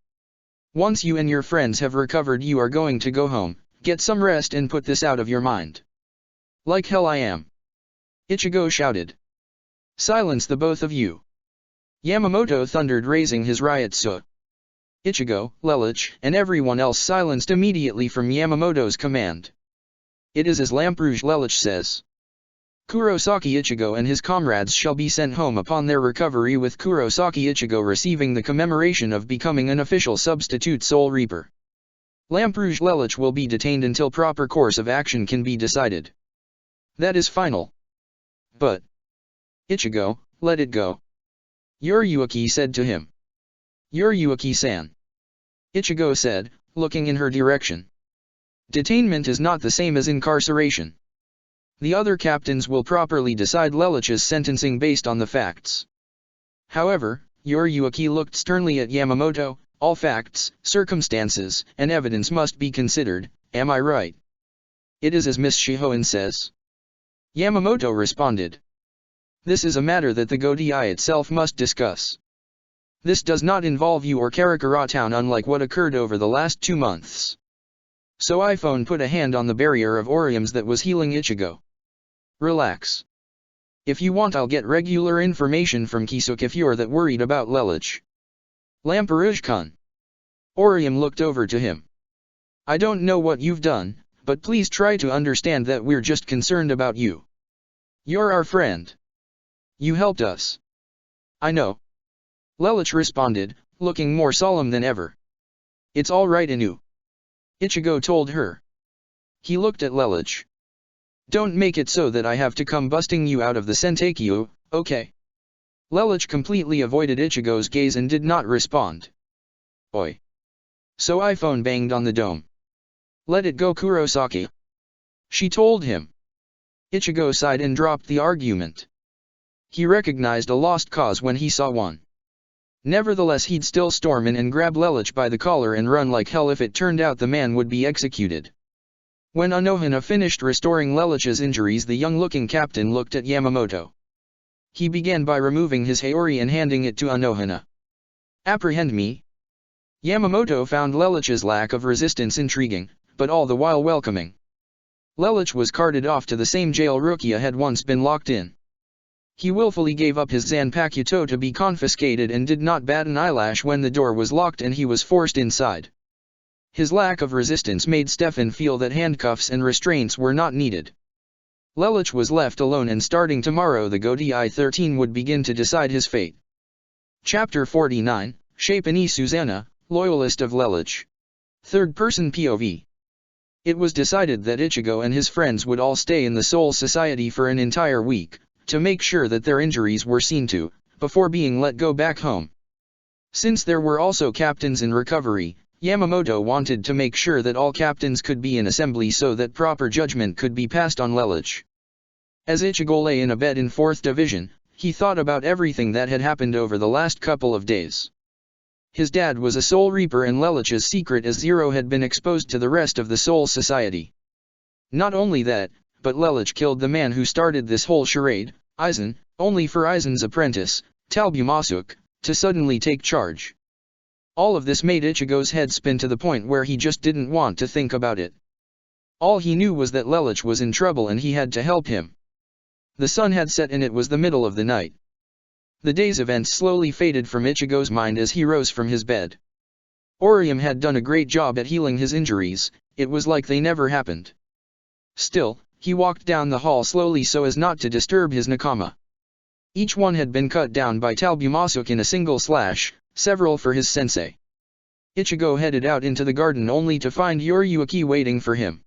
Once you and your friends have recovered, you are going to go home, get some rest and put this out of your mind. Like hell I am. Ichigo shouted. Silence the both of you. Yamamoto thundered, raising his Ryutsu. Ichigo, Lelouch, and everyone else silenced immediately from Yamamoto's command. It is as Lamperouge Lelouch says. Kurosaki Ichigo and his comrades shall be sent home upon their recovery, with Kurosaki Ichigo receiving the commemoration of becoming an official substitute Soul Reaper. Lamperouge Lelouch will be detained until proper course of action can be decided. That is final. But Ichigo, let it go. Yuriyuki said to him. Yuriyuki-san. Ichigo said, looking in her direction. Detainment is not the same as incarceration. The other captains will properly decide Lelouch's sentencing based on the facts. However, Yuriyuki looked sternly at Yamamoto. All facts, circumstances, and evidence must be considered, am I right? It is as Miss Shihoin says. Yamamoto responded. This is a matter that the Godiai itself must discuss. This does not involve you or Karakura Town, unlike what occurred over the last 2 months. So iPhone put a hand on the barrier of Oriums that was healing Ichigo. Relax. If you want, I'll get regular information from Kisuke if you're that worried about Lelouch. Lamperouge-kun. Orium looked over to him. I don't know what you've done, but please try to understand that we're just concerned about you. You're our friend. You helped us. I know. Lelouch responded, looking more solemn than ever. It's all right, Inu. Ichigo told her. He looked at Lelouch. Don't make it so that I have to come busting you out of the Senteikyu, okay? Lelouch completely avoided Ichigo's gaze and did not respond. Oi. So iPhone banged on the dome. Let it go, Kurosaki. She told him. Ichigo sighed and dropped the argument. He recognized a lost cause when he saw one. Nevertheless, he'd still storm in and grab Lelouch by the collar and run like hell if it turned out the man would be executed. When Anohana finished restoring Lelouch's injuries, the young-looking captain looked at Yamamoto. He began by removing his Haori and handing it to Anohana. Apprehend me? Yamamoto found Lelouch's lack of resistance intriguing, but all the while welcoming. Lelouch was carted off to the same jail Rukia had once been locked in. He willfully gave up his Zanpakuto to be confiscated and did not bat an eyelash when the door was locked and he was forced inside. His lack of resistance made Stefan feel that handcuffs and restraints were not needed. Lelouch was left alone, and starting tomorrow the Godiai 13 would begin to decide his fate. Chapter 49, Shapenii Susanna, Loyalist of Lelouch. Third-person POV. It was decided that Ichigo and his friends would all stay in the Soul Society for an entire week, to make sure that their injuries were seen to, before being let go back home. Since there were also captains in recovery, Yamamoto wanted to make sure that all captains could be in assembly so that proper judgment could be passed on Lelouch. As Ichigo lay in a bed in 4th Division, he thought about everything that had happened over the last couple of days. His dad was a Soul Reaper, and Lelouch's secret as Zero had been exposed to the rest of the Soul Society. Not only that, but Lelouch killed the man who started this whole charade, Aizen, only for Aizen's apprentice, Talbumasuk, to suddenly take charge. All of this made Ichigo's head spin to the point where he just didn't want to think about it. All he knew was that Lelouch was in trouble and he had to help him. The sun had set and it was the middle of the night. The day's events slowly faded from Ichigo's mind as he rose from his bed. Orium had done a great job at healing his injuries, it was like they never happened. Still, he walked down the hall slowly so as not to disturb his nakama. Each one had been cut down by Talbumasuk in a single slash, several for his sensei. Ichigo headed out into the garden only to find Yuriyuki waiting for him.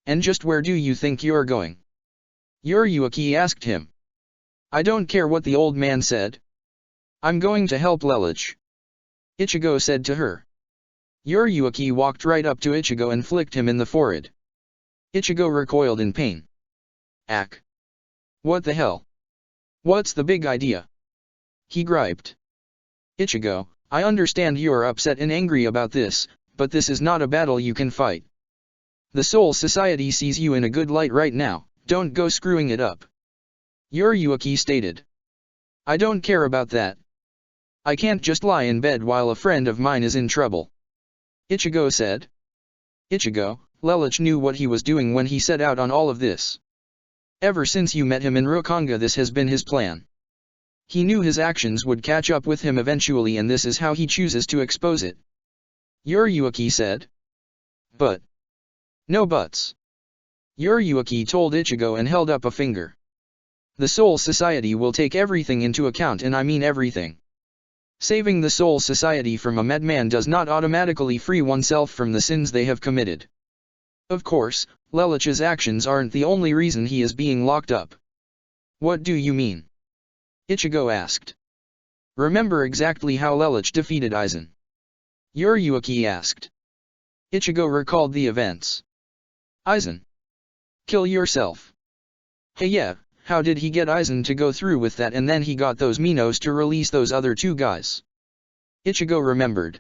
And just where do you think you're going? Yuryuki asked him. I don't care what the old man said. I'm going to help Lelich. Ichigo said to her. Yuryuki walked right up to Ichigo and flicked him in the forehead. Ichigo recoiled in pain. Ack. What the hell? What's the big idea? He griped. Ichigo, I understand you're upset and angry about this, but this is not a battle you can fight. The Soul Society sees you in a good light right now, don't go screwing it up. Yuryuki stated. I don't care about that. I can't just lie in bed while a friend of mine is in trouble. Ichigo said. Ichigo, Lelich knew what he was doing when he set out on all of this. Ever since you met him in Rokanga, this has been his plan. He knew his actions would catch up with him eventually, and this is how he chooses to expose it. Yuryuki said. But. No buts. Yuryuki told Ichigo and held up a finger. The Soul Society will take everything into account, and I mean everything. Saving the Soul Society from a madman does not automatically free oneself from the sins they have committed. Of course, Lelich's actions aren't the only reason he is being locked up. What do you mean? Ichigo asked. Remember exactly how Lelich defeated Aizen? Yuryuki asked. Ichigo recalled the events. Aizen. Kill yourself. Hey yeah, how did he get Aizen to go through with that, and then he got those Minos to release those other two guys? Ichigo remembered.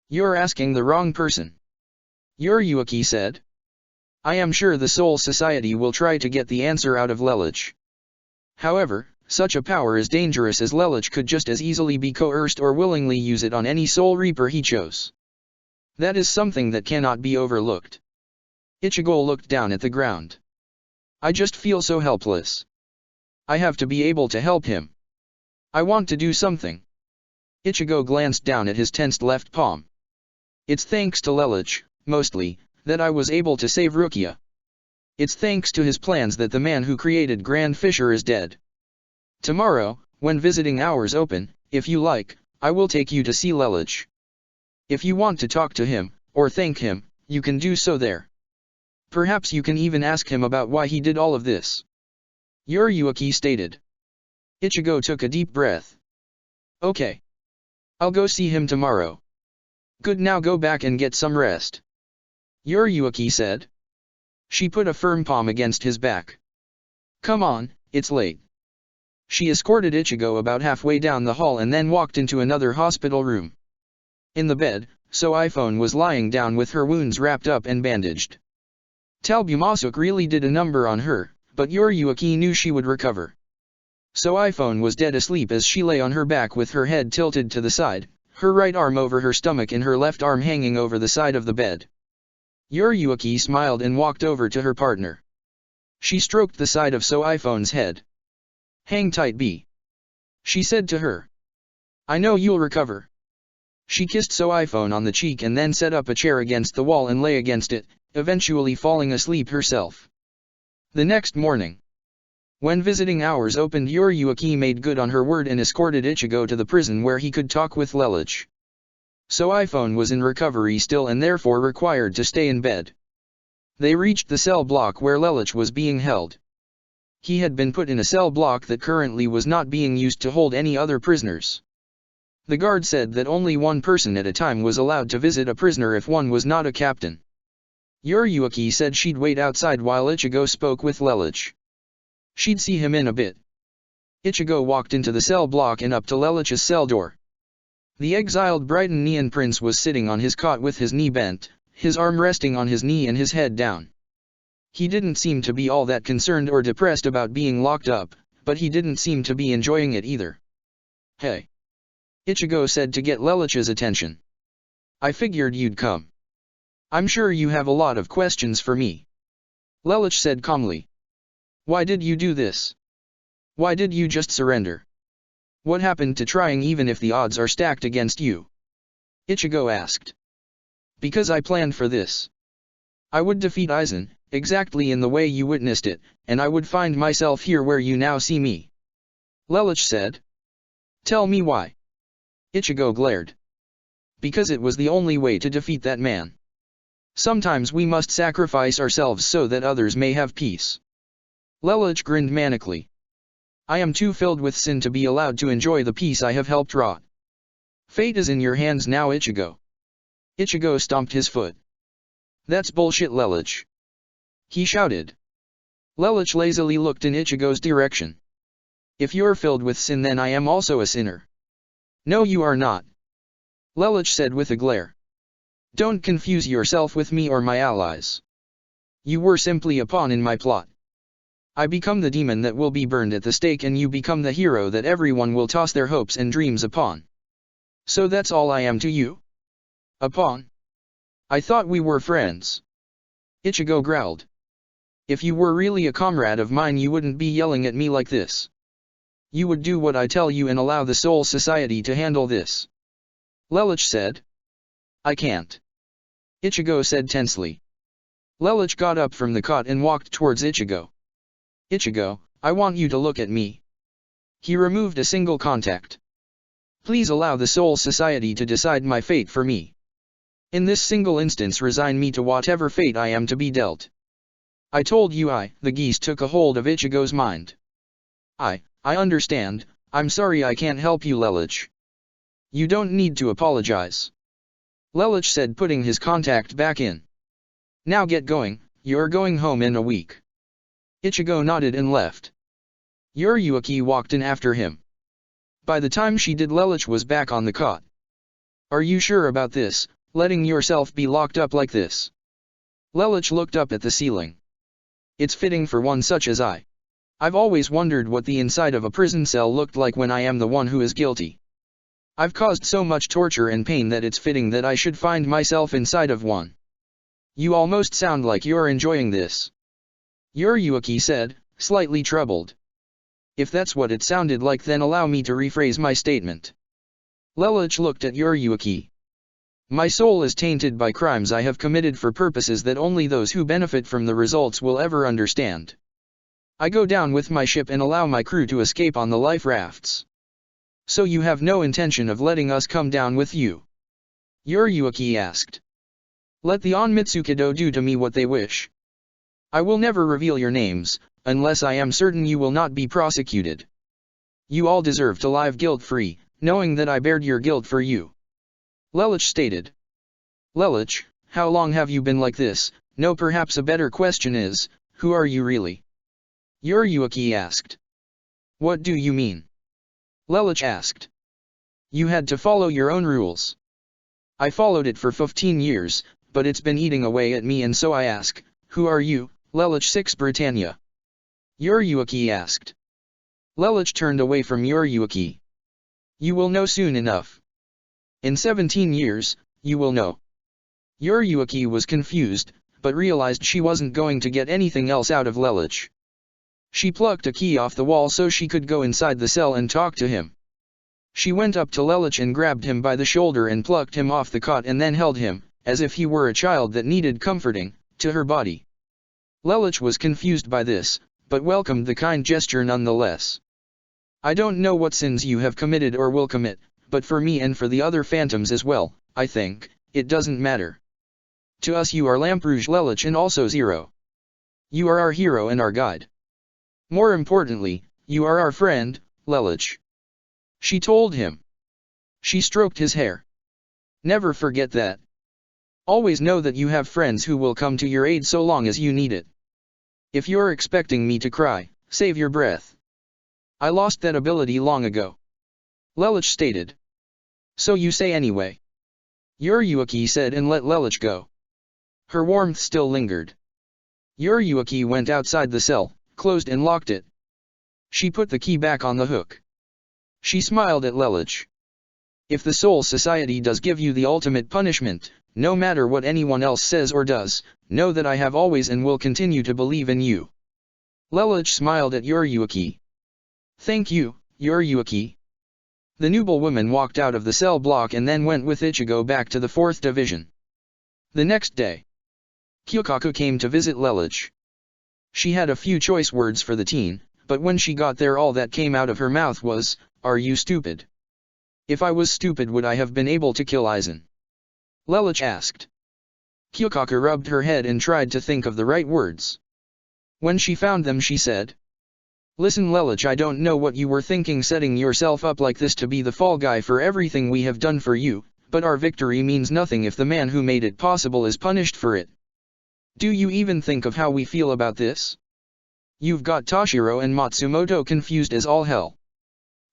You're asking the wrong person. Yuryuki said. I am sure the Soul Society will try to get the answer out of Lelich. However, such a power as dangerous as Lelich could just as easily be coerced or willingly use it on any Soul Reaper he chose. That is something that cannot be overlooked. Ichigo looked down at the ground. I just feel so helpless. I have to be able to help him. I want to do something. Ichigo glanced down at his tensed left palm. It's thanks to Lelich, mostly, that I was able to save Rukia. It's thanks to his plans that the man who created Grand Fisher is dead. Tomorrow, when visiting hours open, if you like, I will take you to see Lelich. If you want to talk to him, or thank him, you can do so there. Perhaps you can even ask him about why he did all of this. Yuryuki stated. Ichigo took a deep breath. Okay. I'll go see him tomorrow. Good, now go back and get some rest. Yuryuki said. She put a firm palm against his back. Come on, it's late. She escorted Ichigo about halfway down the hall and then walked into another hospital room. In the bed, So iPhone was lying down with her wounds wrapped up and bandaged. Talbumasuk really did a number on her, but Yuryuki knew she would recover. So iPhone was dead asleep as she lay on her back with her head tilted to the side, her right arm over her stomach and her left arm hanging over the side of the bed. Yuryuki smiled and walked over to her partner. She stroked the side of So iPhone's head. "Hang tight, B," she said to her. "I know you'll recover." She kissed So iPhone on the cheek and then set up a chair against the wall and lay against it, eventually falling asleep herself. The next morning, when visiting hours opened, Yuryuki made good on her word and escorted Ichigo to the prison where he could talk with Lelich. So iPhone was in recovery still and therefore required to stay in bed. They reached the cell block where Lelich was being held. He had been put in a cell block that currently was not being used to hold any other prisoners. The guard said that only one person at a time was allowed to visit a prisoner if one was not a captain. Yuryuki said she'd wait outside while Ichigo spoke with Lelich. She'd see him in a bit. Ichigo walked into the cell block and up to Lelich's cell door. The exiled Brighton Neon Prince was sitting on his cot with his knee bent, his arm resting on his knee and his head down. He didn't seem to be all that concerned or depressed about being locked up, but he didn't seem to be enjoying it either. "Hey," Ichigo said to get Lelich's attention. "I figured you'd come. I'm sure you have a lot of questions for me." Lelich said calmly. "Why did you do this? Why did you just surrender? What happened to trying even if the odds are stacked against you?" Ichigo asked. "Because I planned for this. I would defeat Aizen, exactly in the way you witnessed it, and I would find myself here where you now see me." Lelich said. "Tell me why." Ichigo glared. "Because it was the only way to defeat that man. Sometimes we must sacrifice ourselves so that others may have peace." Lelich grinned manically. I am too filled with sin to be allowed to enjoy the peace I have helped wrought. Fate is in your hands now, Ichigo. Ichigo stomped his foot. That's bullshit, Lelich. He shouted. Lelich lazily looked in Ichigo's direction. If you're filled with sin, then I am also a sinner. No, you are not. Lelich said with a glare. Don't confuse yourself with me or my allies. You were simply a pawn in my plot. I become the demon that will be burned at the stake, and you become the hero that everyone will toss their hopes and dreams upon. So that's all I am to you? A pawn? I thought we were friends. Ichigo growled. If you were really a comrade of mine, you wouldn't be yelling at me like this. You would do what I tell you and allow the Soul Society to handle this. Lelich said. I can't. Ichigo said tensely. Lelich got up from the cot and walked towards Ichigo. Ichigo, I want you to look at me. He removed a single contact. Please allow the Soul Society to decide my fate for me. In this single instance, resign me to whatever fate I am to be dealt. I told you the geese took a hold of Ichigo's mind. I understand. I'm sorry I can't help you, Lelich. You don't need to apologize. Lelich said, putting his contact back in. Now get going, you're going home in a week. Ichigo nodded and left. Yuriyuki walked in after him. By the time she did, Lelich was back on the cot. Are you sure about this, letting yourself be locked up like this? Lelich looked up at the ceiling. It's fitting for one such as I. I've always wondered what the inside of a prison cell looked like when I am the one who is guilty. I've caused so much torture and pain that it's fitting that I should find myself inside of one. You almost sound like you're enjoying this. Yuriyuki said, slightly troubled. If that's what it sounded like, then allow me to rephrase my statement. Lelich looked at Yuriyuki. My soul is tainted by crimes I have committed for purposes that only those who benefit from the results will ever understand. I go down with my ship and allow my crew to escape on the life rafts. So you have no intention of letting us come down with you? Yuriyuki asked. Let the Onmitsukido do to me what they wish. I will never reveal your names, unless I am certain you will not be prosecuted. You all deserve to live guilt-free, knowing that I bared your guilt for you. Lelich stated. Lelich, how long have you been like this? No, perhaps a better question is, who are you really? Yuriyuki asked. What do you mean? Lelich asked. You had to follow your own rules. I followed it for 15 years, but it's been eating away at me, and so I ask, who are you, Lelich 6 Britannia? Yuriyuki asked. Lelich turned away from Yuriyuki. You will know soon enough. In 17 years, you will know. Yuriyuki was confused, but realized she wasn't going to get anything else out of Lelich. She plucked a key off the wall so she could go inside the cell and talk to him. She went up to Lelich and grabbed him by the shoulder and plucked him off the cot and then held him, as if he were a child that needed comforting, to her body. Lelich was confused by this, but welcomed the kind gesture nonetheless. I don't know what sins you have committed or will commit, but for me and for the other phantoms as well, I think, it doesn't matter. To us you are Lamperouge, Lelich, and also Zero. You are our hero and our guide. More importantly, you are our friend, Lelich. She told him. She stroked his hair. Never forget that. Always know that you have friends who will come to your aid so long as you need it. If you're expecting me to cry, save your breath. I lost that ability long ago. Lelich stated. So you say anyway. Yuriyuki said and let Lelich go. Her warmth still lingered. Yuriyuki went outside the cell, closed and locked it. She put the key back on the hook. She smiled at Lelich. If the Soul Society does give you the ultimate punishment, no matter what anyone else says or does, know that I have always and will continue to believe in you. Lelich smiled at Yuriyuki. Thank you, Yuriyuki. The noblewoman walked out of the cell block and then went with Ichigo back to the 4th Division. The next day, Kyokaku came to visit Lelich. She had a few choice words for the teen, but when she got there all that came out of her mouth was, "Are you stupid?" If I was stupid, would I have been able to kill Aizen? Lelich asked. Kyokaku rubbed her head and tried to think of the right words. When she found them she said, "Listen Lelich, I don't know what you were thinking setting yourself up like this to be the fall guy for everything we have done for you, but our victory means nothing if the man who made it possible is punished for it. Do you even think of how we feel about this? You've got Toshiro and Matsumoto confused as all hell.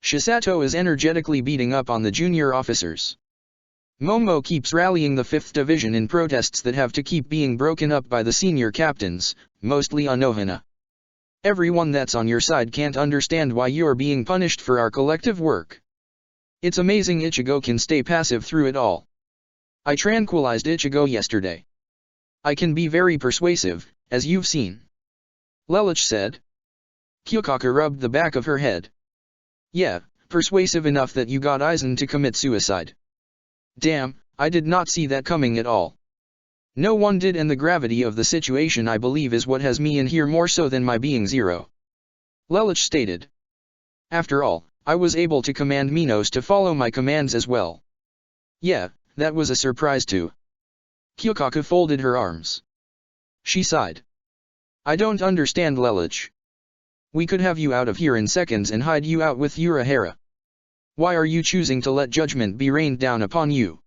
Shisato is energetically beating up on the junior officers. Momo keeps rallying the 5th Division in protests that have to keep being broken up by the senior captains, mostly Anohana. Everyone that's on your side can't understand why you're being punished for our collective work. It's amazing Ichigo can stay passive through it all. I tranquilized Ichigo yesterday. I can be very persuasive, as you've seen." Lelich said. Kyokaku rubbed the back of her head. "Yeah, persuasive enough that you got Aizen to commit suicide. Damn, I did not see that coming at all. No one did, and the gravity of the situation I believe is what has me in here more so than my being zero," Lelich stated. "After all, I was able to command Minos to follow my commands as well. Yeah, that was a surprise too." Kyokaku folded her arms. She sighed. "I don't understand Lelich. We could have you out of here in seconds and hide you out with Urahara. Why are you choosing to let judgment be rained down upon you?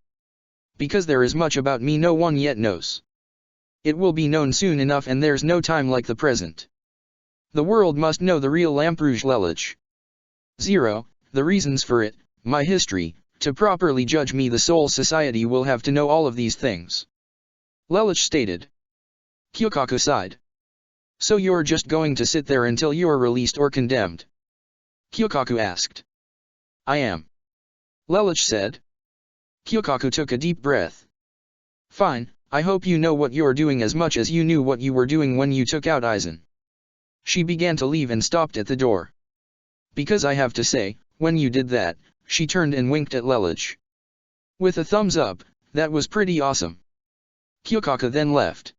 Because there is much about me no one yet knows. It will be known soon enough, and there's no time like the present. The world must know the real Lamperouge Lelich. Zero, the reasons for it, my history. To properly judge me, the Soul Society will have to know all of these things," Lelich stated. Kyokaku sighed. "So you're just going to sit there until you're released or condemned?" Kyokaku asked. "I am," Lelich said. Kyokaku took a deep breath. "Fine, I hope you know what you're doing as much as you knew what you were doing when you took out Aizen." She began to leave and stopped at the door. "Because I have to say, when you did that," she turned and winked at Lelich. With a thumbs up, "That was pretty awesome." Kyokaku then left.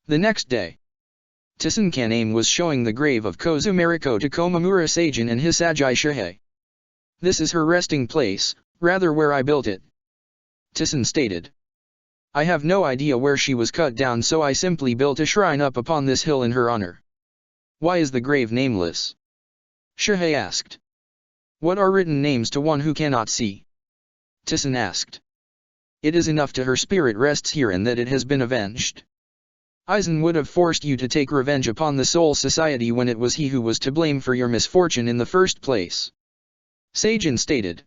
The next day, Tsunkane was showing the grave of Kozumariko to Komamura Seijin and Hisagi Shihei. "This is her resting place, rather where I built it," Tsun stated. "I have no idea where she was cut down, so I simply built a shrine up upon this hill in her honor." "Why is the grave nameless?" Shihei asked. "What are written names to one who cannot see?" Tsun asked. "It is enough to her spirit rests here and that it has been avenged. Aizen would have forced you to take revenge upon the Soul Society when it was he who was to blame for your misfortune in the first place," Seijin stated.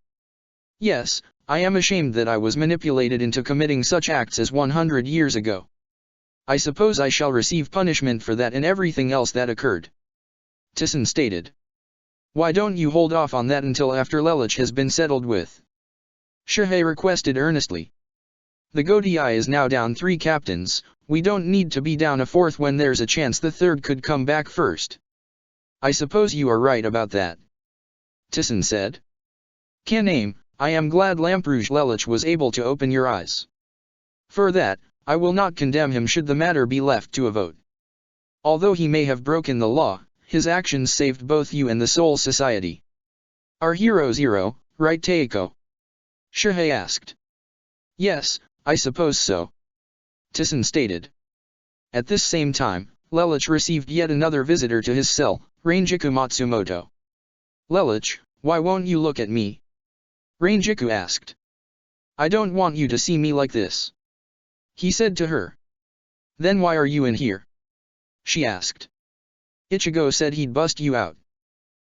"Yes, I am ashamed that I was manipulated into committing such acts as 100 years ago. I suppose I shall receive punishment for that and everything else that occurred," Tsun stated. "Why don't you hold off on that until after Lelich has been settled with?" Shihei requested earnestly. "The Godai is now down 3 captains, we don't need to be down a 4th when there's a chance the 3rd could come back first." "I suppose you are right about that," Tsun said. "Kaname, I am glad Lamperouge Lelich was able to open your eyes. For that, I will not condemn him should the matter be left to a vote. Although he may have broken the law, his actions saved both you and the Soul Society. Our hero Zero, right Teiko?" Shihei asked. "Yes, I suppose so," Tsun stated. At this same time, Lelich received yet another visitor to his cell, Rangiku Matsumoto. "Lelich, why won't you look at me?" Rangiku asked. "I don't want you to see me like this," he said to her. "Then why are you in here?" she asked. "Ichigo said he'd bust you out."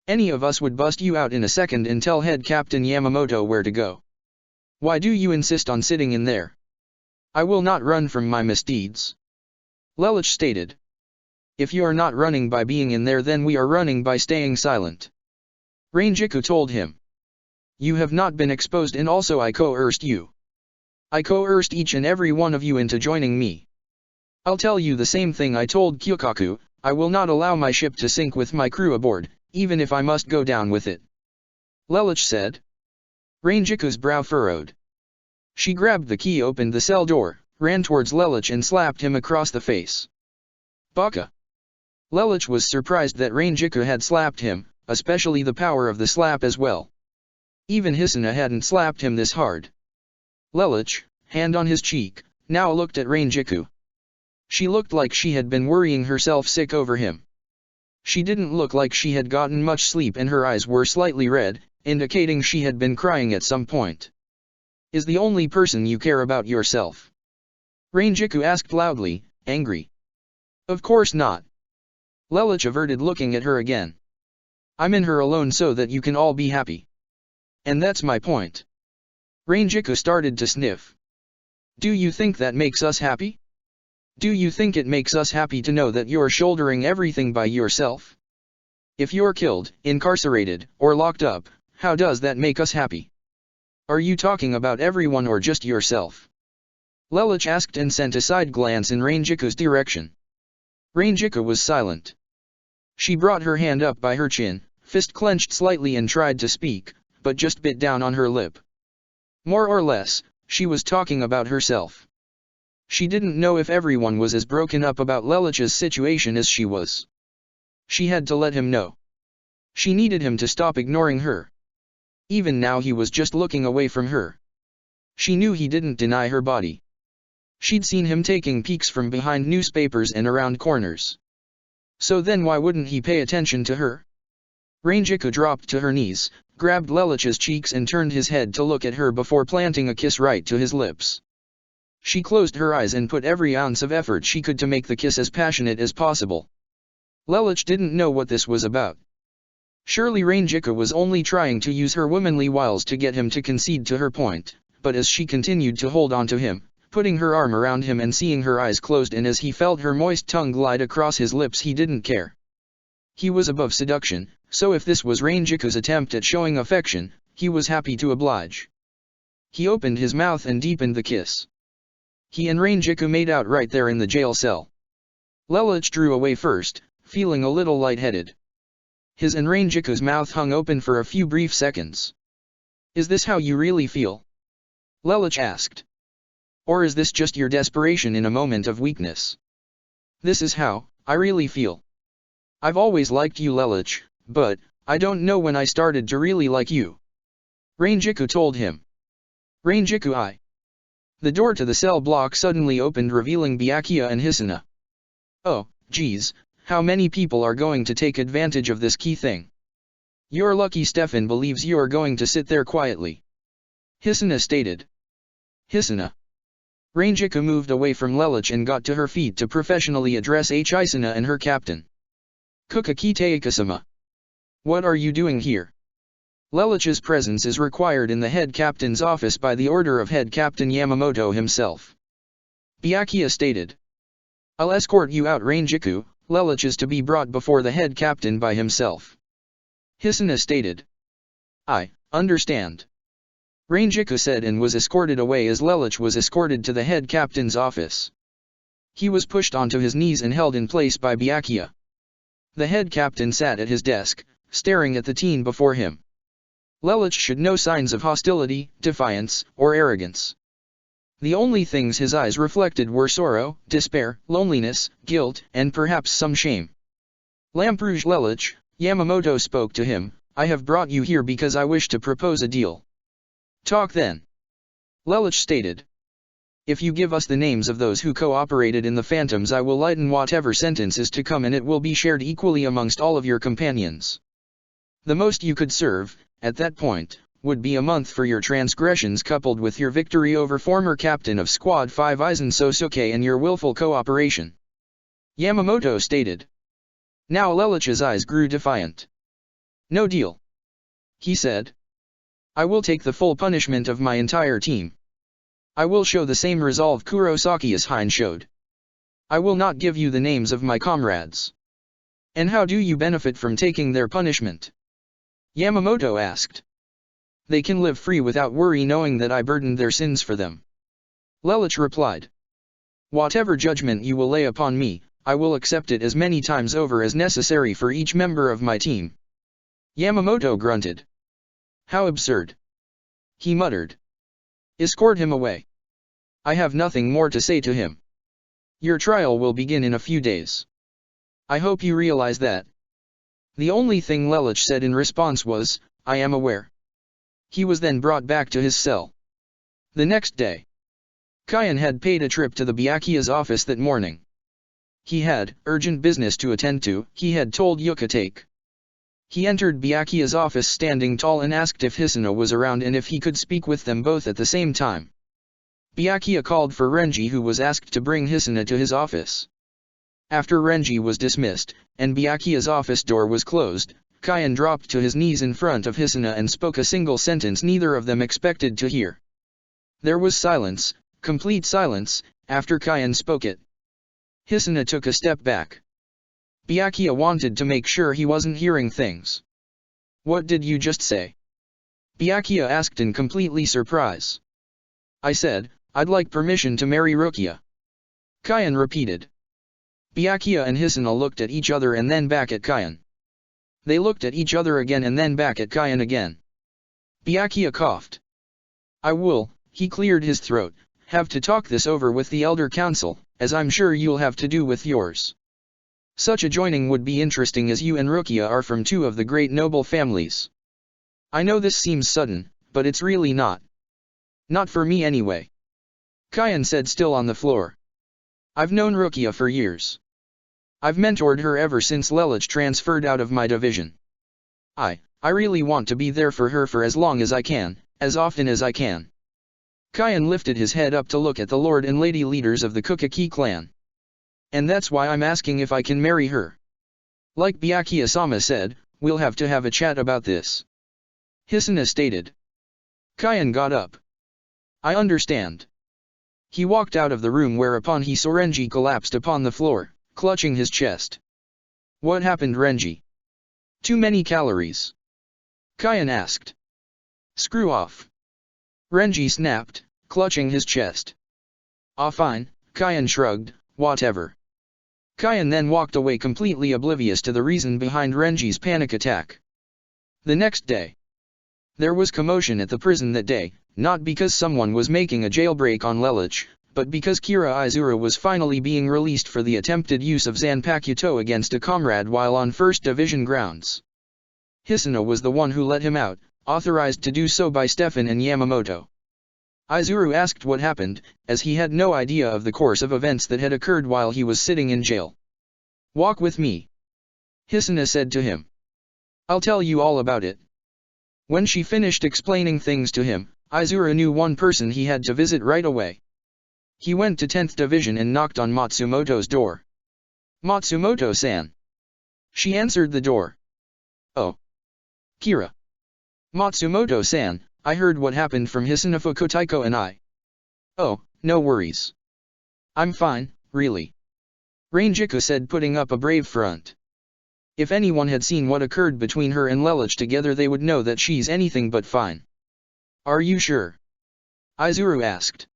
"Any of us would bust you out in a second and tell head captain Yamamoto where to go. Why do you insist on sitting in there?" "I will not run from my misdeeds," Lelich stated. "If you are not running by being in there, then we are running by staying silent," Rangiku told him. "You have not been exposed, and also I coerced you. I coerced each and every one of you into joining me. I'll tell you the same thing I told Kyokaku, I will not allow my ship to sink with my crew aboard, even if I must go down with it," Lelich said. Rangiku's brow furrowed. She grabbed the key, opened the cell door, ran towards Lelich and slapped him across the face. "Baka!" Lelich was surprised that Rangiku had slapped him, especially the power of the slap as well. Even Hisuna hadn't slapped him this hard. Lelich, hand on his cheek, now looked at Rangiku. She looked like she had been worrying herself sick over him. She didn't look like she had gotten much sleep and her eyes were slightly red, indicating she had been crying at some point. Is the only person you care about yourself? Rangiku asked loudly, angry. Of course not. Lelich averted looking at her again. I'm in her alone so that you can all be happy. And that's my point. Rangiku started to sniff. Do you think that makes us happy? Do you think it makes us happy to know that you're shouldering everything by yourself? If you're killed, incarcerated, or locked up, how does that make us happy? Are you talking about everyone or just yourself? Lelich asked and sent a side glance in Rangiku's direction. Rangiku was silent. She brought her hand up by her chin, fist clenched slightly and tried to speak, but just bit down on her lip. More or less, she was talking about herself. She didn't know if everyone was as broken up about Lelich's situation as she was. She had to let him know. She needed him to stop ignoring her. Even now he was just looking away from her. She knew he didn't deny her body. She'd seen him taking peeks from behind newspapers and around corners. So then why wouldn't he pay attention to her? Rangiku dropped to her knees, grabbed Lelich's cheeks and turned his head to look at her before planting a kiss right to his lips. She closed her eyes and put every ounce of effort she could to make the kiss as passionate as possible. Lelich didn't know what this was about. Surely Rangiku was only trying to use her womanly wiles to get him to concede to her point, but as she continued to hold on to him, putting her arm around him and seeing her eyes closed and as he felt her moist tongue glide across his lips, he didn't care. He was above seduction, so if this was Rangiku's attempt at showing affection, he was happy to oblige. He opened his mouth and deepened the kiss. He and Rangiku made out right there in the jail cell. Lelich drew away first, feeling a little lightheaded. His and Rangiku's mouth hung open for a few brief seconds. Is this how you really feel? Lelich asked. Or is this just your desperation in a moment of weakness? This is how I really feel. I've always liked you, Lelich, but I don't know when I started to really like you. Rangiku told him. Rangiku I. The door to the cell block suddenly opened, revealing Byakuya and Hisuna. Oh, geez, how many people are going to take advantage of this key thing? You're lucky Stefan believes you are going to sit there quietly. Hisuna stated. Hisuna. Rangiku moved away from Lelich and got to her feet to professionally address Hisuna and her captain. Kukakiteikasama. What are you doing here? Lelich's presence is required in the head captain's office by the order of head captain Yamamoto himself. Byakuya stated. I'll escort you out, Rangiku. Lelich is to be brought before the head captain by himself. Hisuna stated. I understand. Rangiku said and was escorted away as Lelich was escorted to the head captain's office. He was pushed onto his knees and held in place by Byakuya. The head captain sat at his desk, staring at the teen before him. Lelich showed no signs of hostility, defiance, or arrogance. The only things his eyes reflected were sorrow, despair, loneliness, guilt, and perhaps some shame. Lampuj Lelich, Yamamoto spoke to him, I have brought you here because I wish to propose a deal. Talk then. Lelich stated. If you give us the names of those who cooperated in the Phantoms, I will lighten whatever sentence is to come and it will be shared equally amongst all of your companions. The most you could serve, at that point, would be a month for your transgressions coupled with your victory over former captain of Squad 5 Aizen Sosuke and your willful cooperation. Yamamoto stated. Now Lelich's eyes grew defiant. No deal. He said. I will take the full punishment of my entire team. I will show the same resolve Kurosaki as Hein showed. I will not give you the names of my comrades. And how do you benefit from taking their punishment? Yamamoto asked. They can live free without worry knowing that I burdened their sins for them. Lelich replied. Whatever judgment you will lay upon me, I will accept it as many times over as necessary for each member of my team. Yamamoto grunted. How absurd. He muttered. Escort him away. I have nothing more to say to him. Your trial will begin in a few days. I hope you realize that. The only thing Lelich said in response was, I am aware. He was then brought back to his cell. The next day, Kayan had paid a trip to the Byakuya's office that morning. He had urgent business to attend to, he had told Yuka take. He entered Byakuya's office standing tall and asked if Hisuna was around and if he could speak with them both at the same time. Byakuya called for Renji, who was asked to bring Hisuna to his office. After Renji was dismissed, and Byakuya's office door was closed, Kyan dropped to his knees in front of Hisuna and spoke a single sentence neither of them expected to hear. There was silence, complete silence, after Kyan spoke it. Hisuna took a step back. Byakuya wanted to make sure he wasn't hearing things. "What did you just say?" Byakuya asked in completely surprise. "I said, I'd like permission to marry Rukia." Kyan repeated. Byakuya and Hisuna looked at each other and then back at Kyan. They looked at each other again and then back at Kyan again. Byakuya coughed. "I will," he cleared his throat, "have to talk this over with the Elder Council, as I'm sure you'll have to do with yours. Such a joining would be interesting as you and Rukia are from two of the great noble families. I know this seems sudden, but it's really not. Not for me anyway." Kyan said, still on the floor. "I've known Rukia for years. I've mentored her ever since Lelich transferred out of my division. I really want to be there for her for as long as I can, as often as I can." Kyan lifted his head up to look at the Lord and Lady leaders of the Kukaki clan. "And that's why I'm asking if I can marry her. Like Byakuya-sama said, we'll have to have a chat about this," Hisuna stated. Kyan got up. "I understand." He walked out of the room, whereupon he saw Renji collapsed upon the floor, clutching his chest. "What happened, Renji? Too many calories?" Kyan asked. "Screw off." Renji snapped, clutching his chest. "Ah, fine," Kyan shrugged, "whatever." Kyan then walked away, completely oblivious to the reason behind Renji's panic attack. The next day, there was commotion at the prison that day, not because someone was making a jailbreak on Lelich, but because Kira Izuru was finally being released for the attempted use of Zanpakuto against a comrade while on 1st Division grounds. Hisuna was the one who let him out, authorized to do so by Stefan and Yamamoto. Izuru asked what happened, as he had no idea of the course of events that had occurred while he was sitting in jail. "Walk with me," Hisuna said to him. "I'll tell you all about it." When she finished explaining things to him, Izuru knew one person he had to visit right away. He went to 10th Division and knocked on Matsumoto's door. "Matsumoto-san." She answered the door. "Oh. Kira." "Matsumoto-san, I heard what happened from Hisuna Fukutaiko and I." "Oh, no worries. I'm fine, really," Rangiku said, putting up a brave front. If anyone had seen what occurred between her and Lelich together, they would know that she's anything but fine. "Are you sure?" Izuru asked.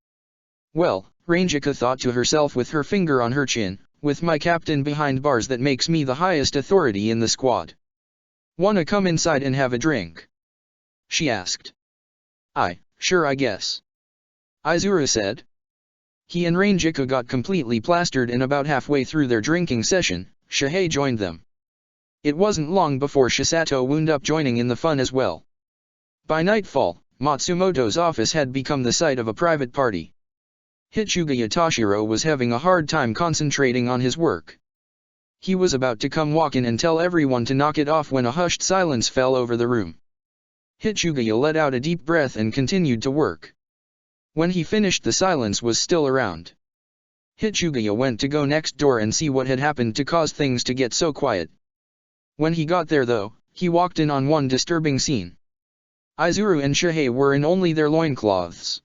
"Well," Rangiku thought to herself with her finger on her chin, "with my captain behind bars, that makes me the highest authority in the squad. Wanna come inside and have a drink?" she asked. Sure, I guess," Izuru said. He and Rangiku got completely plastered, and about halfway through their drinking session, Shihei joined them. It wasn't long before Shisato wound up joining in the fun as well. By nightfall, Matsumoto's office had become the site of a private party. Hitsuga Yatashiro was having a hard time concentrating on his work. He was about to come walk in and tell everyone to knock it off when a hushed silence fell over the room. Hitsugaya let out a deep breath and continued to work. When he finished, the silence was still around. Hitsugaya went to go next door and see what had happened to cause things to get so quiet. When he got there though, he walked in on one disturbing scene. Izuru and Shihei were in only their loincloths.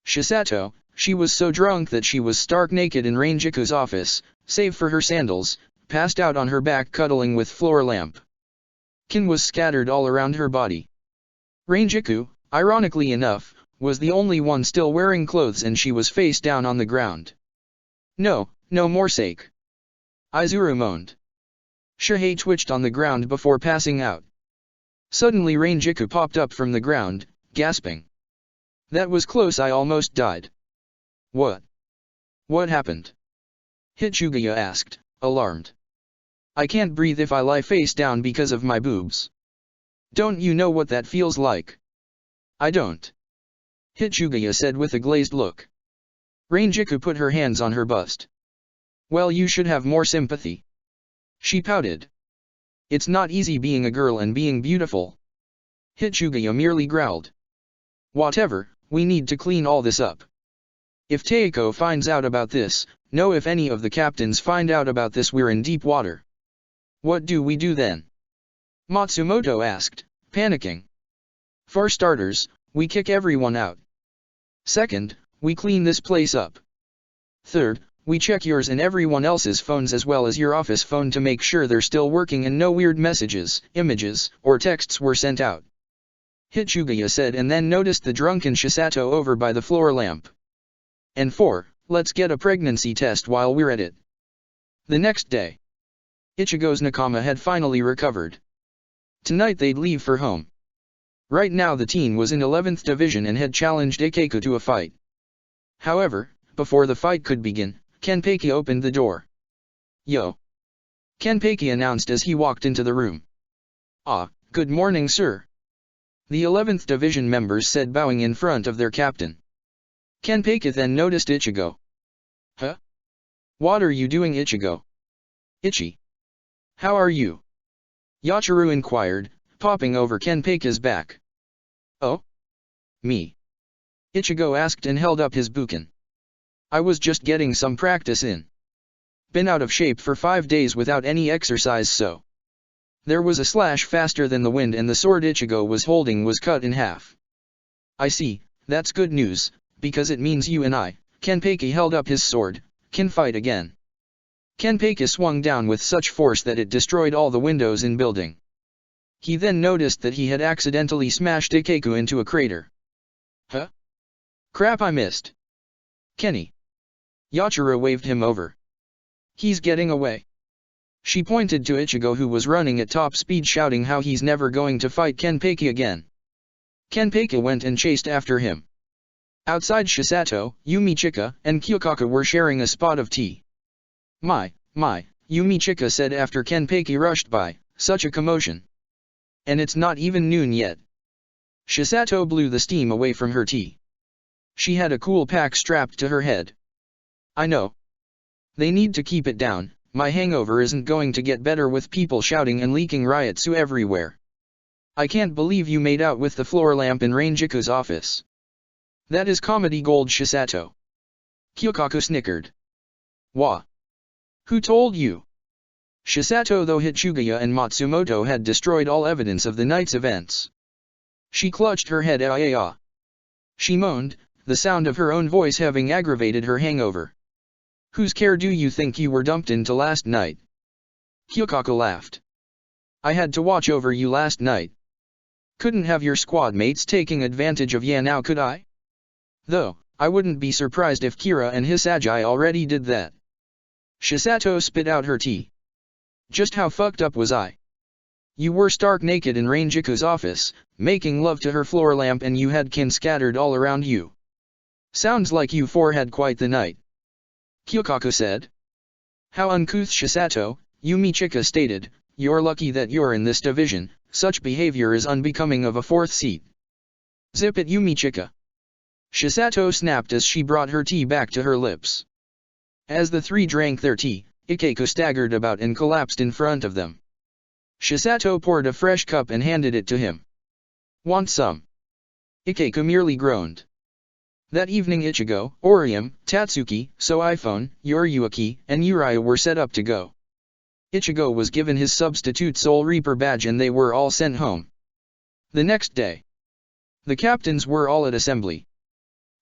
Shisato, she was so drunk that she was stark naked in Rangiku's office, save for her sandals, passed out on her back cuddling with floor lamp. Kin was scattered all around her body. Rangiku, ironically enough, was the only one still wearing clothes, and she was face down on the ground. No more sake," Izuru moaned. Shihei twitched on the ground before passing out. Suddenly Rangiku popped up from the ground, gasping. "That was close, I almost died." What happened?" Hitsugaya asked, alarmed. "I can't breathe if I lie face down because of my boobs. Don't you know what that feels like?" "I don't," Hitsugaya said with a glazed look. Rangiku put her hands on her bust. Well, you should have more sympathy. She pouted. It's not easy being a girl and being beautiful. Hachugaya merely growled. Whatever, we need to clean all this up. If Taeko finds out about this, no, if any of the captains find out about this, we're in deep water. What do we do then? Matsumoto asked, panicking. For starters, we kick everyone out. Second, we clean this place up. Third, we check yours and everyone else's phones as well as your office phone to make sure they're still working and no weird messages, images, or texts were sent out. Hachugaya said, and then noticed the drunken Shisato over by the floor lamp. And 4, let's get a pregnancy test while we're at it. The next day, Ichigo's Nakama had finally recovered. Tonight they'd leave for home. Right now the teen was in 11th Division and had challenged Ikeku to a fight. However, before the fight could begin, Kenpeki opened the door. Yo! Kenpeki announced as he walked into the room. Ah, good morning, sir. The 11th Division members said, bowing in front of their captain. Kenpeki then noticed Ichigo. Huh? What are you doing, Ichigo? Ichi. How are you? Yachiru inquired, popping over Kenpeki's back. Oh? Me? Ichigo asked and held up his buken. I was just getting some practice in. Been out of shape for 5 days without any exercise, so. There was a slash faster than the wind and the sword Ichigo was holding was cut in half. I see, that's good news, because it means you and I, Kenpeki held up his sword, can fight again. Kenpeki swung down with such force that it destroyed all the windows in building. He then noticed that he had accidentally smashed Ikeku into a crater. Huh? Crap, I missed. Kenny. Yachiru waved him over. He's getting away. She pointed to Ichigo, who was running at top speed, shouting how he's never going to fight Kenpeki again. Kenpeki went and chased after him. Outside, Shisato, Yumi Chika, and Kyokaku were sharing a spot of tea. My, Yumi Chika said after Kenpeki rushed by, such a commotion. And it's not even noon yet. Shisato blew the steam away from her tea. She had a cool pack strapped to her head. I know. They need to keep it down. My hangover isn't going to get better with people shouting and leaking riotsu everywhere. I can't believe you made out with the floor lamp in Ranjiku's office. That is comedy gold, Shisato. Kyokaku snickered. Wha? Who told you? Shisato, though Hachugaya and Matsumoto had destroyed all evidence of the night's events. She clutched her head. She moaned, the sound of her own voice having aggravated her hangover. Whose care do you think you were dumped into last night? Kyokaku laughed. I had to watch over you last night. Couldn't have your squad mates taking advantage of ya now, could I? Though, I wouldn't be surprised if Kira and Hisagi already did that. Shisato spit out her tea. Just how fucked up was I? You were stark naked in Ranjiku's office, making love to her floor lamp, and you had kin scattered all around you. Sounds like you four had quite the night. Kyokaku said. How uncouth, Shisato, Yumi Chika stated, you're lucky that you're in this division, such behavior is unbecoming of a fourth seat. Zip it, Yumi Chika. Shisato snapped as she brought her tea back to her lips. As the three drank their tea, Ikeku staggered about and collapsed in front of them. Shisato poured a fresh cup and handed it to him. Want some? Ikeku merely groaned. That evening Ichigo, Orium, Tatsuki, iPhone, Yoriyuki, and Uriah were set up to go. Ichigo was given his substitute Soul Reaper badge and they were all sent home. The next day, the captains were all at assembly.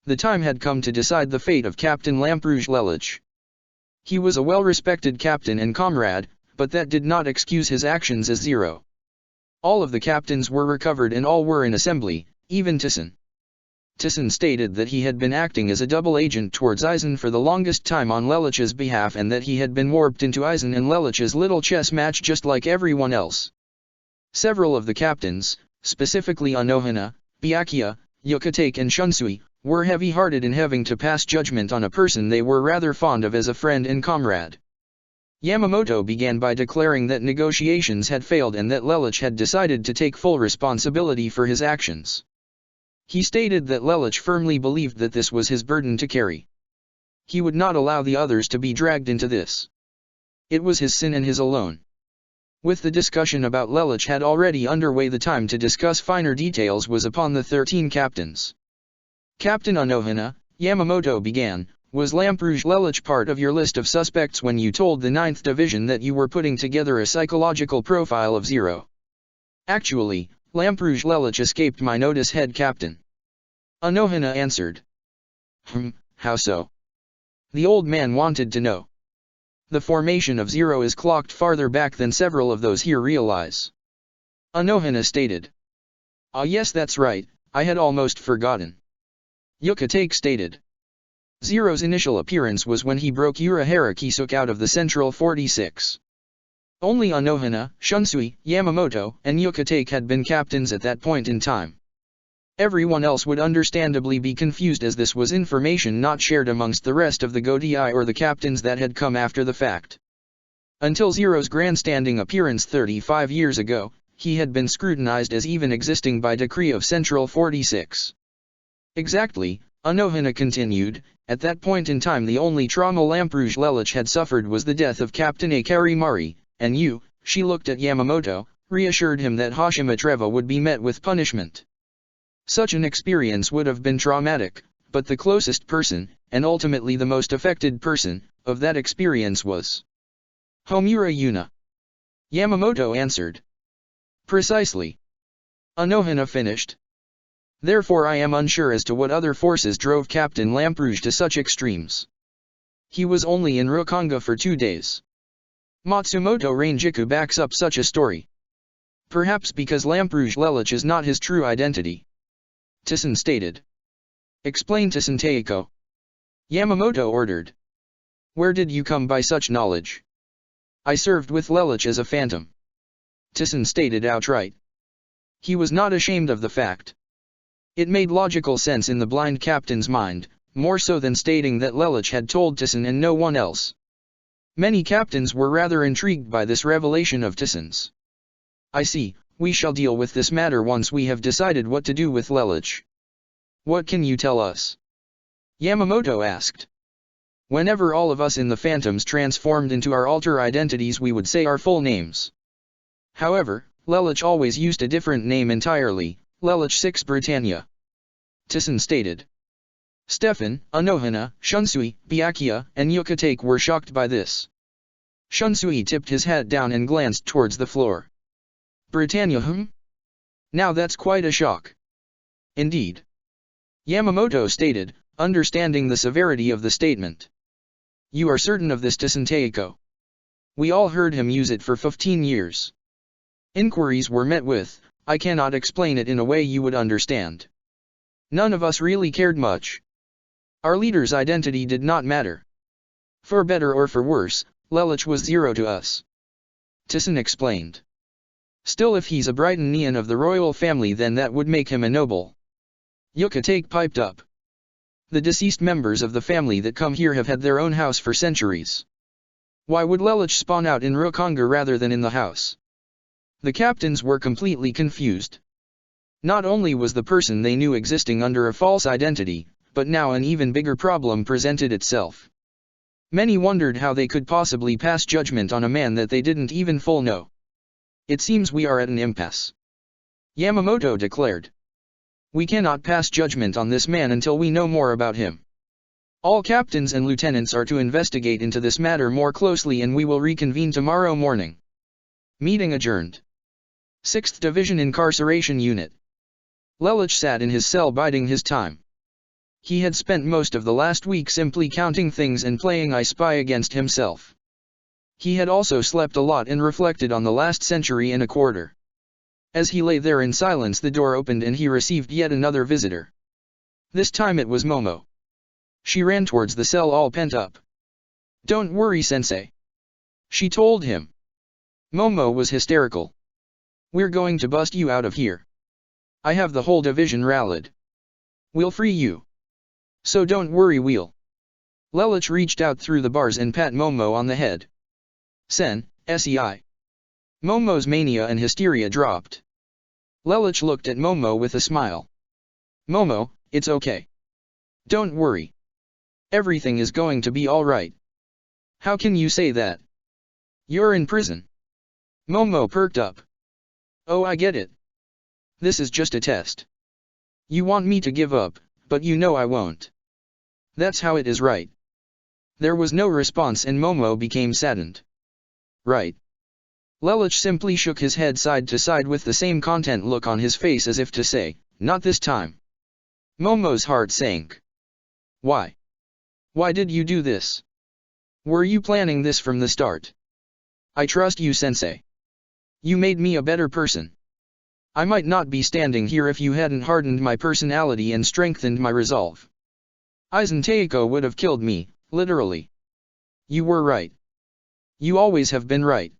The time had come to decide the fate of Captain Lamperouge Lelich. He was a well-respected captain and comrade, but that did not excuse his actions as Zero. All of the captains were recovered and all were in assembly, even Tyson. Tyson stated that he had been acting as a double agent towards Aizen for the longest time on Lelich's behalf and that he had been warped into Aizen and Lelich's little chess match just like everyone else. Several of the captains, specifically Anohana, Byakuya, Yokotake and Shunsui, were heavy-hearted in having to pass judgment on a person they were rather fond of as a friend and comrade. Yamamoto began by declaring that negotiations had failed and that Lelich had decided to take full responsibility for his actions. He stated that Lelich firmly believed that this was his burden to carry. He would not allow the others to be dragged into this. It was his sin and his alone. With the discussion about Lelich had already underway, the time to discuss finer details was upon the 13 captains. Captain Anohana, Yamamoto began, was Lamperouge Lelich part of your list of suspects when you told the 9th Division that you were putting together a psychological profile of Zero? Actually, Lamperouge Lelich escaped my notice, head captain. Anohana answered. How so? The old man wanted to know. The formation of Zero is clocked farther back than several of those here realize. Anohana stated. Ah yes, that's right, I had almost forgotten. Yukatake stated. Zero's initial appearance was when he broke Urahara Kisuk out of the Central 46. Only Anohana, Shunsui, Yamamoto, and Yukatake had been captains at that point in time. Everyone else would understandably be confused, as this was information not shared amongst the rest of the Godei or the captains that had come after the fact. Until Zero's grandstanding appearance 35 years ago, he had been scrutinized as even existing by decree of Central 46. Exactly, Anohana continued, at that point in time the only trauma Lamperouge Lelich had suffered was the death of Captain Akari Mari, and you, she looked at Yamamoto, reassured him that Hashima Treva would be met with punishment. Such an experience would have been traumatic, but the closest person, and ultimately the most affected person, of that experience was Homura Yuna. Yamamoto answered. Precisely. Anohana finished. Therefore I am unsure as to what other forces drove Captain Lamperouge to such extremes. He was only in Rukanga for 2 days. Matsumoto Rangiku backs up such a story. Perhaps because Lamperouge Lelich is not his true identity. Tison stated. Explain, Tison Teiko. Yamamoto ordered. Where did you come by such knowledge? I served with Lelich as a phantom. Tison stated outright. He was not ashamed of the fact. It made logical sense in the blind captain's mind, more so than stating that Lelich had told Tison and no one else. Many captains were rather intrigued by this revelation of Tison's. I see. We shall deal with this matter once we have decided what to do with Lelich. What can you tell us? Yamamoto asked. Whenever all of us in the Phantoms transformed into our alter identities, we would say our full names. However, Lelich always used a different name entirely, Lelich 6 Britannia. Tison stated. Stefan, Anohana, Shunsui, Byakuya, and Yukatake were shocked by this. Shunsui tipped his hat down and glanced towards the floor. Britannia, Now that's quite a shock. Indeed. Yamamoto stated, understanding the severity of the statement. You are certain of this, Tison Teiko? We all heard him use it for 15 years. Inquiries were met with, I cannot explain it in a way you would understand. None of us really cared much. Our leader's identity did not matter. For better or for worse, Lelich was Zero to us. Tison explained. Still, if he's a Brighton of the royal family, then that would make him a noble. Yukatake piped up. The deceased members of the family that come here have had their own house for centuries. Why would Lelich spawn out in Rukanga rather than in the house? The captains were completely confused. Not only was the person they knew existing under a false identity, but now an even bigger problem presented itself. Many wondered how they could possibly pass judgment on a man that they didn't even full know. It seems we are at an impasse. Yamamoto declared. We cannot pass judgment on this man until we know more about him. All captains and lieutenants are to investigate into this matter more closely, and we will reconvene tomorrow morning. Meeting adjourned. 6th Division Incarceration Unit. Lelich sat in his cell biding his time. He had spent most of the last week simply counting things and playing I Spy against himself. He had also slept a lot and reflected on the last century and a quarter. As he lay there in silence, the door opened and he received yet another visitor. This time it was Momo. She ran towards the cell all pent up. Don't worry, Sensei. She told him. Momo was hysterical. We're going to bust you out of here. I have the whole division rallied. We'll free you. So don't worry, we'll. Lelich reached out through the bars and pat Momo on the head. Sen, sei. Momo's mania and hysteria dropped. Lelich looked at Momo with a smile. Momo, it's okay. Don't worry. Everything is going to be alright. How can you say that? You're in prison. Momo perked up. Oh, I get it. This is just a test. You want me to give up, but you know I won't. That's how it is, right? There was no response and Momo became saddened. Right. Lelich simply shook his head side to side with the same content look on his face as if to say, not this time. Momo's heart sank. Why? Why did you do this? Were you planning this from the start? I trust you, sensei. You made me a better person. I might not be standing here if you hadn't hardened my personality and strengthened my resolve. Aizen Teiko would have killed me, literally. You were right. You always have been right.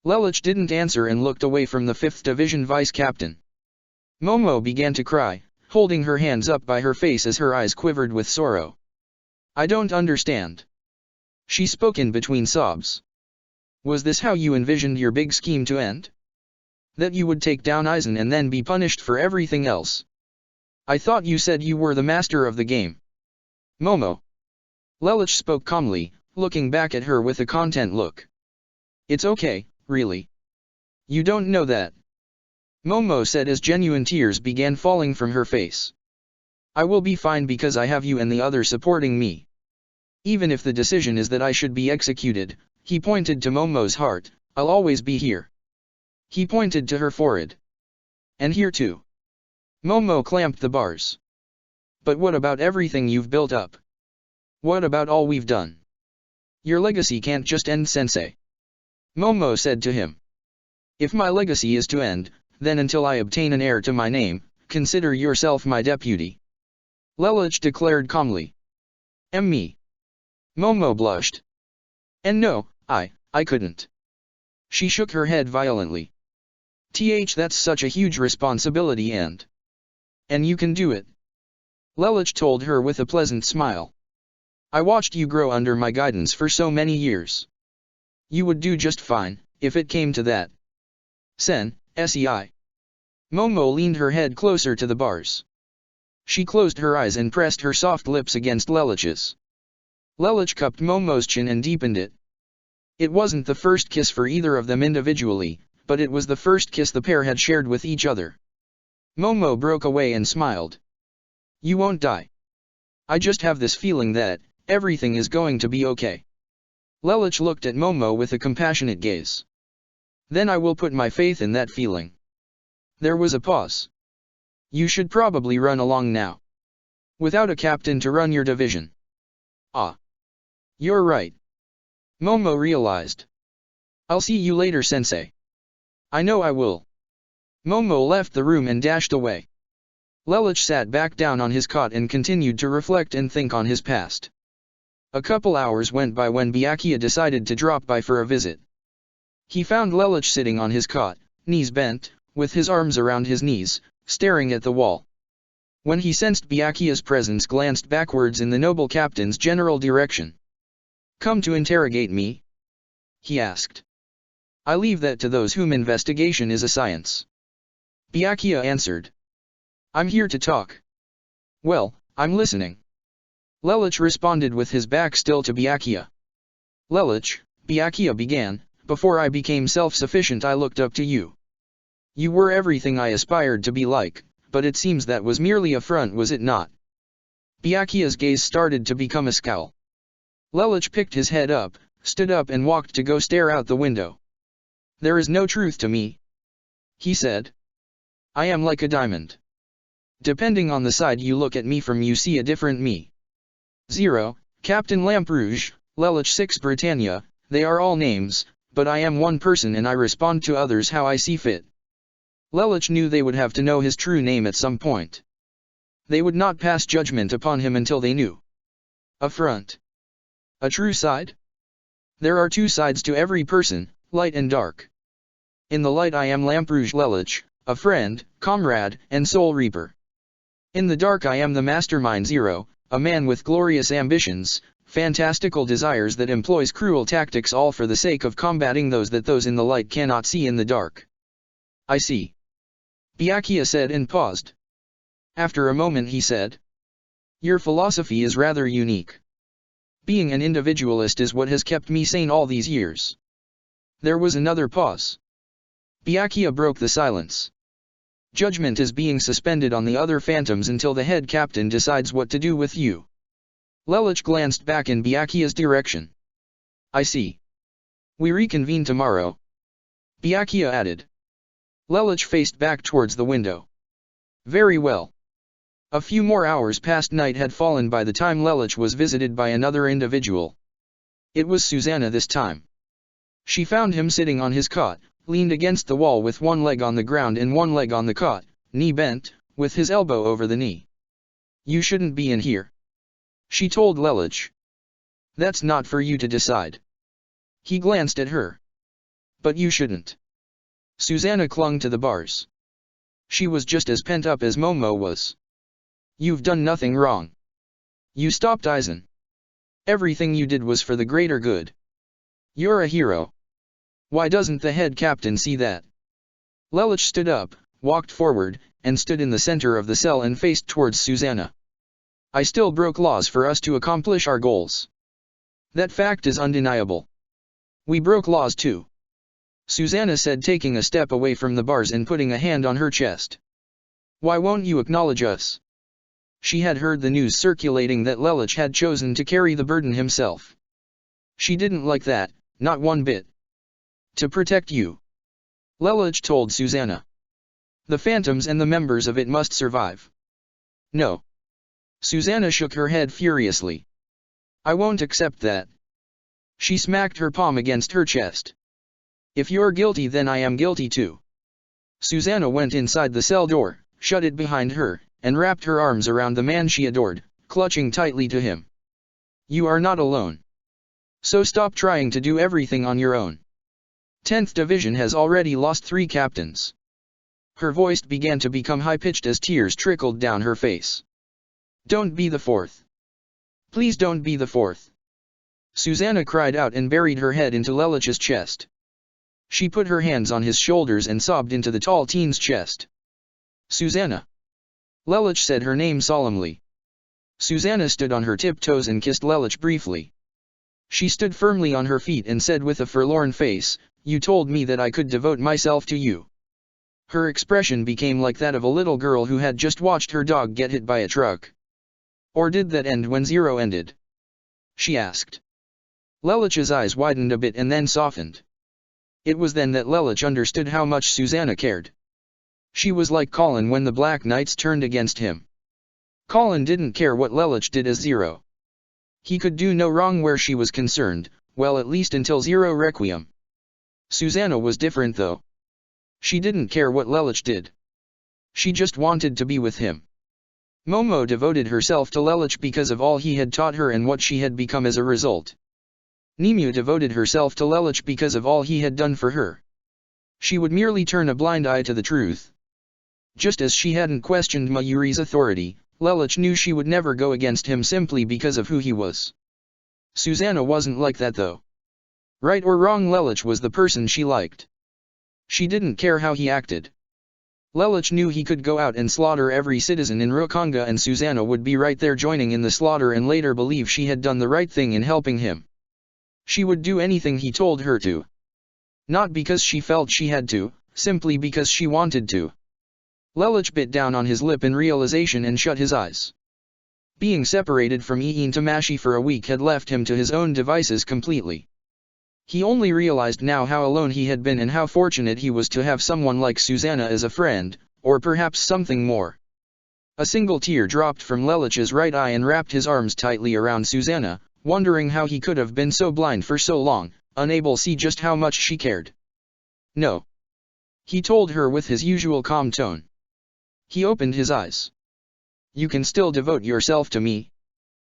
Lelich didn't answer and looked away from the 5th Division Vice Captain. Momo began to cry, holding her hands up by her face as her eyes quivered with sorrow. I don't understand. She spoke in between sobs. Was this how you envisioned your big scheme to end? That you would take down Aizen and then be punished for everything else? I thought you said you were the master of the game. Momo. Lelich spoke calmly, looking back at her with a content look. It's okay, really. You don't know that. Momo said as genuine tears began falling from her face. I will be fine because I have you and the others supporting me. Even if the decision is that I should be executed, he pointed to Momo's heart, I'll always be here. He pointed to her forehead. And here too. Momo clamped the bars. But what about everything you've built up? What about all we've done? Your legacy can't just end, sensei. Momo said to him. If my legacy is to end, then until I obtain an heir to my name, consider yourself my deputy. Lelich declared calmly. Me. Momo blushed. And no, I couldn't. She shook her head violently. That's such a huge responsibility and you can do it. Lelich told her with a pleasant smile. I watched you grow under my guidance for so many years. You would do just fine, if it came to that. Sei. Momo leaned her head closer to the bars. She closed her eyes and pressed her soft lips against Lelich's. Lelich cupped Momo's chin and deepened it. It wasn't the first kiss for either of them individually, but it was the first kiss the pair had shared with each other. Momo broke away and smiled. You won't die. I just have this feeling that everything is going to be okay. Lelich looked at Momo with a compassionate gaze. Then I will put my faith in that feeling. There was a pause. You should probably run along now. Without a captain to run your division. Ah. You're right. Momo realized. I'll see you later, sensei. I know I will. Momo left the room and dashed away. Lelich sat back down on his cot and continued to reflect and think on his past. A couple hours went by when Byakuya decided to drop by for a visit. He found Lelich sitting on his cot, knees bent, with his arms around his knees, staring at the wall. When he sensed Byakuya's presence, glanced backwards in the noble captain's general direction. Come to interrogate me? He asked. I leave that to those whom investigation is a science. Byakuya answered. I'm here to talk. Well, I'm listening. Lelich responded with his back still to Byakuya. Lelich, Byakuya began, before I became self-sufficient I looked up to you. You were everything I aspired to be like, but it seems that was merely a front, was it not? Byakuya's gaze started to become a scowl. Lelich picked his head up, stood up and walked to go stare out the window. There is no truth to me, he said. I am like a diamond. Depending on the side you look at me from, you see a different me. 0, Captain Lamperouge, Lelich 6 Britannia, they are all names, but I am one person and I respond to others how I see fit. Lelich knew they would have to know his true name at some point. They would not pass judgment upon him until they knew. A front. A true side? There are two sides to every person, light and dark. In the light I am Lamperouge Lelich, a friend, comrade, and soul reaper. In the dark I am the mastermind 0, a man with glorious ambitions, fantastical desires that employs cruel tactics all for the sake of combating those in the light cannot see in the dark. I see. Byakuya said and paused. After a moment he said. Your philosophy is rather unique. Being an individualist is what has kept me sane all these years. There was another pause. Byakuya broke the silence. Judgment is being suspended on the other phantoms until the head captain decides what to do with you. Lelouch glanced back in Byakuya's direction. I see. We reconvene tomorrow. Byakuya added. Lelouch faced back towards the window. Very well. A few more hours past night had fallen by the time Lelouch was visited by another individual. It was Susanna this time. She found him sitting on his cot, leaned against the wall with one leg on the ground and one leg on the cot, knee bent, with his elbow over the knee. You shouldn't be in here. She told Lelouch. That's not for you to decide. He glanced at her. But you shouldn't. Susanna clung to the bars. She was just as pent up as Momo was. You've done nothing wrong. You stopped Aizen. Everything you did was for the greater good. You're a hero. Why doesn't the head captain see that? Lelouch stood up, walked forward, and stood in the center of the cell and faced towards Susanna. I still broke laws for us to accomplish our goals. That fact is undeniable. We broke laws too. Susanna said, taking a step away from the bars and putting a hand on her chest. Why won't you acknowledge us? She had heard the news circulating that Lelouch had chosen to carry the burden himself. She didn't like that, not one bit. To protect you. Lelouch told Susanna. The phantoms and the members of it must survive. No. Susanna shook her head furiously. I won't accept that. She smacked her palm against her chest. If you're guilty, then I am guilty too. Susanna went inside the cell door, shut it behind her, and wrapped her arms around the man she adored, clutching tightly to him. You are not alone. So stop trying to do everything on your own. 10th Division has already lost 3 captains. Her voice began to become high-pitched as tears trickled down her face. Don't be the 4th. Please don't be the 4th. Susanna cried out and buried her head into Lelouch's chest. She put her hands on his shoulders and sobbed into the tall teen's chest. Susanna. Lelouch said her name solemnly. Susanna stood on her tiptoes and kissed Lelouch briefly. She stood firmly on her feet and said with a forlorn face, You told me that I could devote myself to you. Her expression became like that of a little girl who had just watched her dog get hit by a truck. Or did that end when Zero ended? She asked. Lelouch's eyes widened a bit and then softened. It was then that Lelouch understood how much Susanna cared. She was like Colin when the Black Knights turned against him. Colin didn't care what Lelouch did as Zero. He could do no wrong where she was concerned, well, at least until Zero Requiem. Susanna was different though. She didn't care what Lelouch did. She just wanted to be with him. Momo devoted herself to Lelouch because of all he had taught her and what she had become as a result. Nemu devoted herself to Lelouch because of all he had done for her. She would merely turn a blind eye to the truth. Just as she hadn't questioned Mayuri's authority, Lelouch knew she would never go against him simply because of who he was. Susanna wasn't like that though. Right or wrong, Lelouch was the person she liked. She didn't care how he acted. Lelouch knew he could go out and slaughter every citizen in Rukonga and Susanna would be right there joining in the slaughter and later believe she had done the right thing in helping him. She would do anything he told her to. Not because she felt she had to, simply because she wanted to. Lelouch bit down on his lip in realization and shut his eyes. Being separated from Iin Tamashi for a week had left him to his own devices completely. He only realized now how alone he had been and how fortunate he was to have someone like Susanna as a friend, or perhaps something more. A single tear dropped from Lelouch's right eye and wrapped his arms tightly around Susanna, wondering how he could have been so blind for so long, unable to see just how much she cared. No. He told her with his usual calm tone. He opened his eyes. You can still devote yourself to me.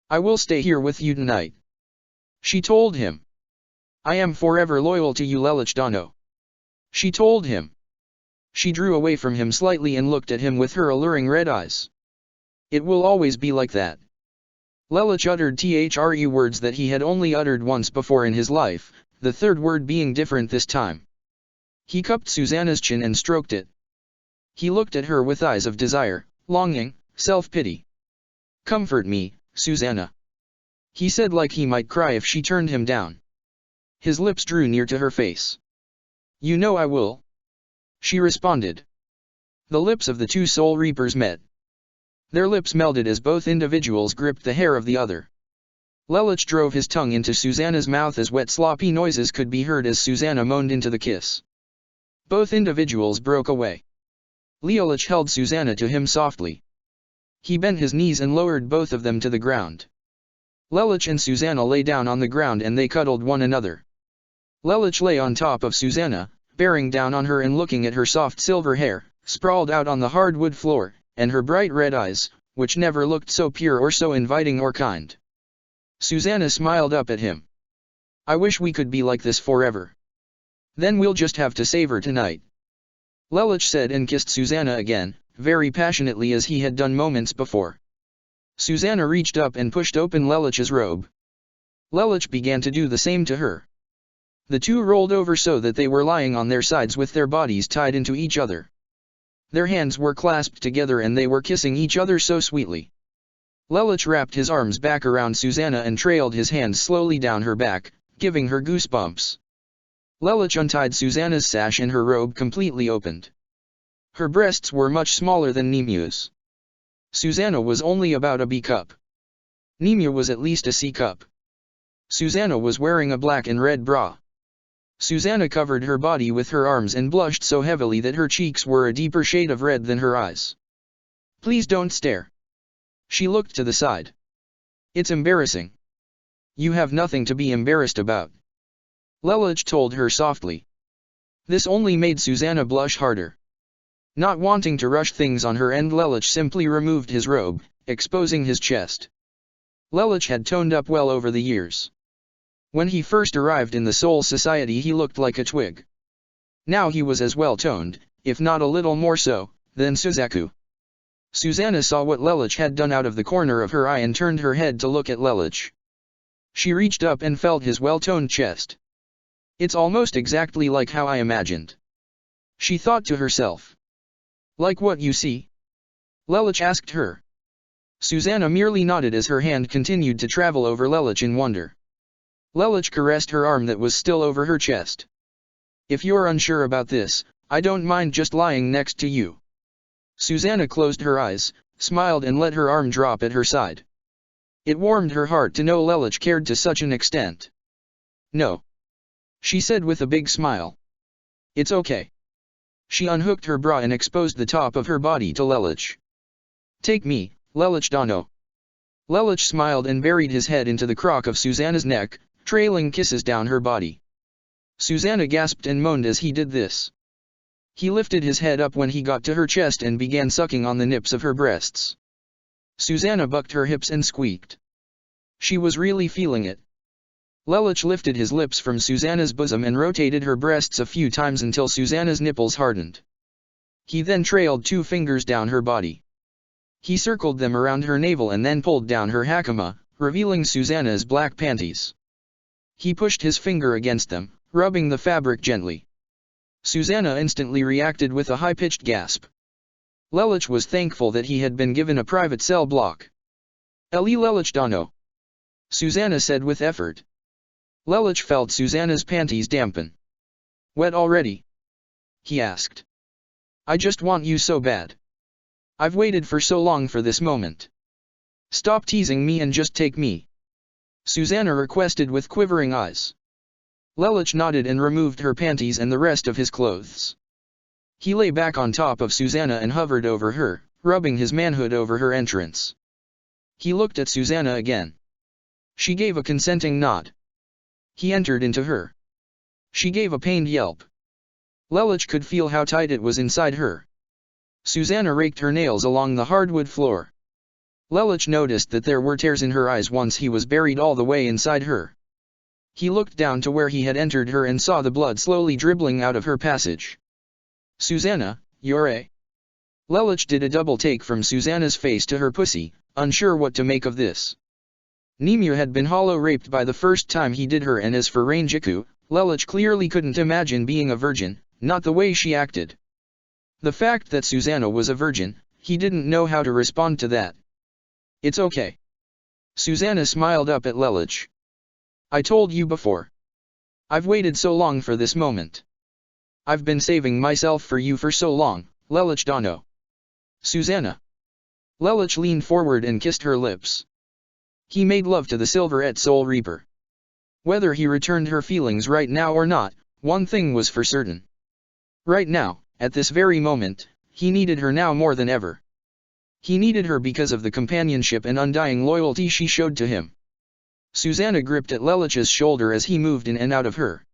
I will stay here with you tonight. She told him. I am forever loyal to you, Lelouch Dano. She told him. She drew away from him slightly and looked at him with her alluring red eyes. It will always be like that. Lelouch uttered three words that he had only uttered once before in his life, the third word being different this time. He cupped Susanna's chin and stroked it. He looked at her with eyes of desire, longing, self-pity. Comfort me, Susanna. he said like he might cry if she turned him down. His lips drew near to her face. You know I will. She responded. The lips of the two soul reapers met. Their lips melded as both individuals gripped the hair of the other. Lelich drove his tongue into Susanna's mouth as wet sloppy noises could be heard as Susanna moaned into the kiss. Both individuals broke away. Lelich held Susanna to him softly. He bent his knees and lowered both of them to the ground. Lelich and Susanna lay down on the ground and they cuddled one another. Lelich lay on top of Susanna, bearing down on her and looking at her soft silver hair, sprawled out on the hardwood floor, and her bright red eyes, which never looked so pure or so inviting or kind. Susanna smiled up at him. I wish we could be like this forever. Then we'll just have to savor tonight. Lelich said and kissed Susanna again, very passionately as he had done moments before. Susanna reached up and pushed open Lelich's robe. Lelich began to do the same to her. The two rolled over so that they were lying on their sides with their bodies tied into each other. Their hands were clasped together and they were kissing each other so sweetly. Lelich wrapped his arms back around Susanna and trailed his hands slowly down her back, giving her goosebumps. Lelich untied Susanna's sash and her robe completely opened. Her breasts were much smaller than Nemia's. Susanna was only about a B cup. Nemia was at least a C cup. Susanna was wearing a black and red bra. Susanna covered her body with her arms and blushed so heavily that her cheeks were a deeper shade of red than her eyes. Please don't stare. She looked to the side. It's embarrassing. You have nothing to be embarrassed about. Lelich told her softly. This only made Susanna blush harder. Not wanting to rush things on her end, Lelich simply removed his robe, exposing his chest. Lelich had toned up well over the years. When he first arrived in the Soul Society he looked like a twig. Now he was as well toned, if not a little more so, than Suzaku. Susanna saw what Lelich had done out of the corner of her eye and turned her head to look at Lelich. She reached up and felt his well-toned chest. It's almost exactly like how I imagined. She thought to herself. Like what you see? Lelich asked her. Susanna merely nodded as her hand continued to travel over Lelich in wonder. Lelich caressed her arm that was still over her chest. If you're unsure about this, I don't mind just lying next to you. Susanna closed her eyes, smiled and let her arm drop at her side. It warmed her heart to know Lelich cared to such an extent. No. She said with a big smile. It's okay. She unhooked her bra and exposed the top of her body to Lelich. Take me, Lelich Dano. Lelich smiled and buried his head into the crock of Susanna's neck, trailing kisses down her body. Susanna gasped and moaned as he did this. He lifted his head up when he got to her chest and began sucking on the nips of her breasts. Susanna bucked her hips and squeaked. She was really feeling it. Lelich lifted his lips from Susanna's bosom and rotated her breasts a few times until Susanna's nipples hardened. He then trailed 2 fingers down her body. He circled them around her navel and then pulled down her hakama, revealing Susanna's black panties. He pushed his finger against them, rubbing the fabric gently. Susanna instantly reacted with a high-pitched gasp. Lelich was thankful that he had been given a private cell block. Eli Lelich Dano. Susanna said with effort. Lelich felt Susanna's panties dampen. Wet already? He asked. I just want you so bad. I've waited for so long for this moment. Stop teasing me and just take me. Susanna requested with quivering eyes. Lelich nodded and removed her panties and the rest of his clothes. He lay back on top of Susanna and hovered over her, rubbing his manhood over her entrance. He looked at Susanna again. She gave a consenting nod. He entered into her. She gave a pained yelp. Lelich could feel how tight it was inside her. Susanna raked her nails along the hardwood floor. Lelich noticed that there were tears in her eyes once he was buried all the way inside her. He looked down to where he had entered her and saw the blood slowly dribbling out of her passage. Susanna, you're a... Lelich did a double take from Susanna's face to her pussy, unsure what to make of this. Nemia had been hollow-raped by the first time he did her, and as for Rangiku, Lelich clearly couldn't imagine being a virgin, not the way she acted. The fact that Susanna was a virgin, he didn't know how to respond to that. It's okay. Susanna smiled up at Lelich. I told you before. I've waited so long for this moment. I've been saving myself for you for so long, Lelich Dano. Susanna. Lelich leaned forward and kissed her lips. He made love to the Silverette Soul Reaper. Whether he returned her feelings right now or not, one thing was for certain. Right now, at this very moment, he needed her now more than ever. He needed her because of the companionship and undying loyalty she showed to him. Susanna gripped at Lelich's shoulder as he moved in and out of her.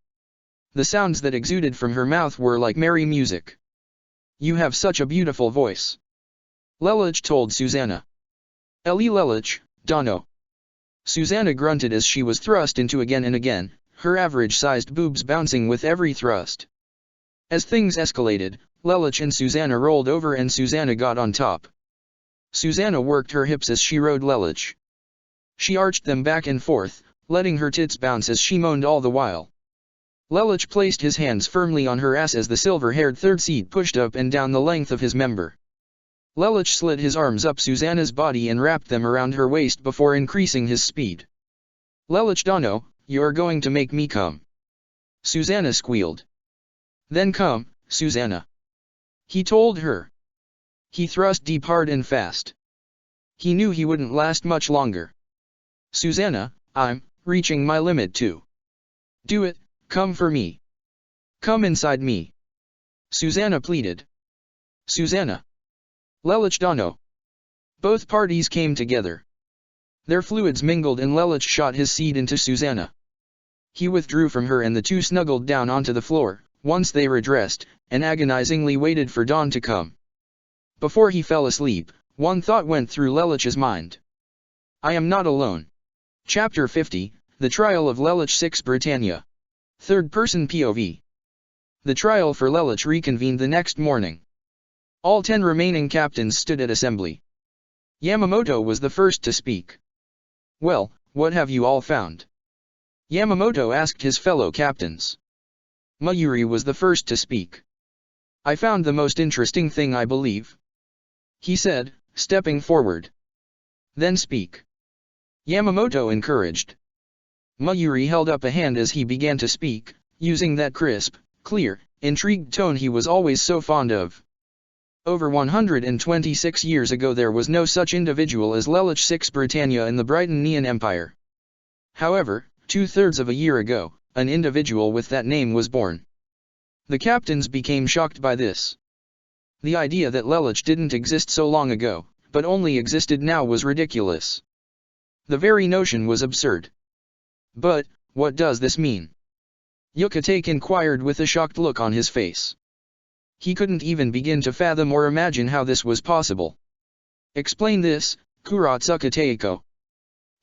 The sounds that exuded from her mouth were like merry music. You have such a beautiful voice. Lelich told Susanna. Eli Lelich, Dano. Susanna grunted as she was thrust into again and again, her average-sized boobs bouncing with every thrust. As things escalated, Lelich and Susanna rolled over and Susanna got on top. Susanna worked her hips as she rode Lelich. She arched them back and forth, letting her tits bounce as she moaned all the while. Lelich placed his hands firmly on her ass as the silver-haired third seat pushed up and down the length of his member. Lelich slid his arms up Susanna's body and wrapped them around her waist before increasing his speed. Lelich Dano, you're going to make me come. Susanna squealed. Then come, Susanna. He told her. He thrust deep hard and fast. He knew he wouldn't last much longer. Susanna, I'm reaching my limit too. Do it, come for me. Come inside me. Susanna pleaded. Susanna. Lelich Dano. Both parties came together. Their fluids mingled and Lelich shot his seed into Susanna. He withdrew from her and the two snuggled down onto the floor, once they were dressed, and agonizingly waited for dawn to come. Before he fell asleep, one thought went through Lelich's mind. I am not alone. Chapter 50, The Trial of Lelich 6 Britannia. Third-person POV. The trial for Lelich reconvened the next morning. All 10 remaining captains stood at assembly. Yamamoto was the first to speak. Well, what have you all found? Yamamoto asked his fellow captains. Mayuri was the first to speak. I found the most interesting thing, I believe. He said, stepping forward. Then speak. Yamamoto encouraged. Mayuri held up a hand as he began to speak, using that crisp, clear, intrigued tone he was always so fond of. Over 126 years ago there was no such individual as Lelich 6 Britannia in the Britannian Empire. However, 2/3 of a year ago, an individual with that name was born. The captains became shocked by this. The idea that Lelich didn't exist so long ago, but only existed now was ridiculous. The very notion was absurd. But, what does this mean? Yukatake inquired with a shocked look on his face. He couldn't even begin to fathom or imagine how this was possible. Explain this, Kuratsuka Teiko.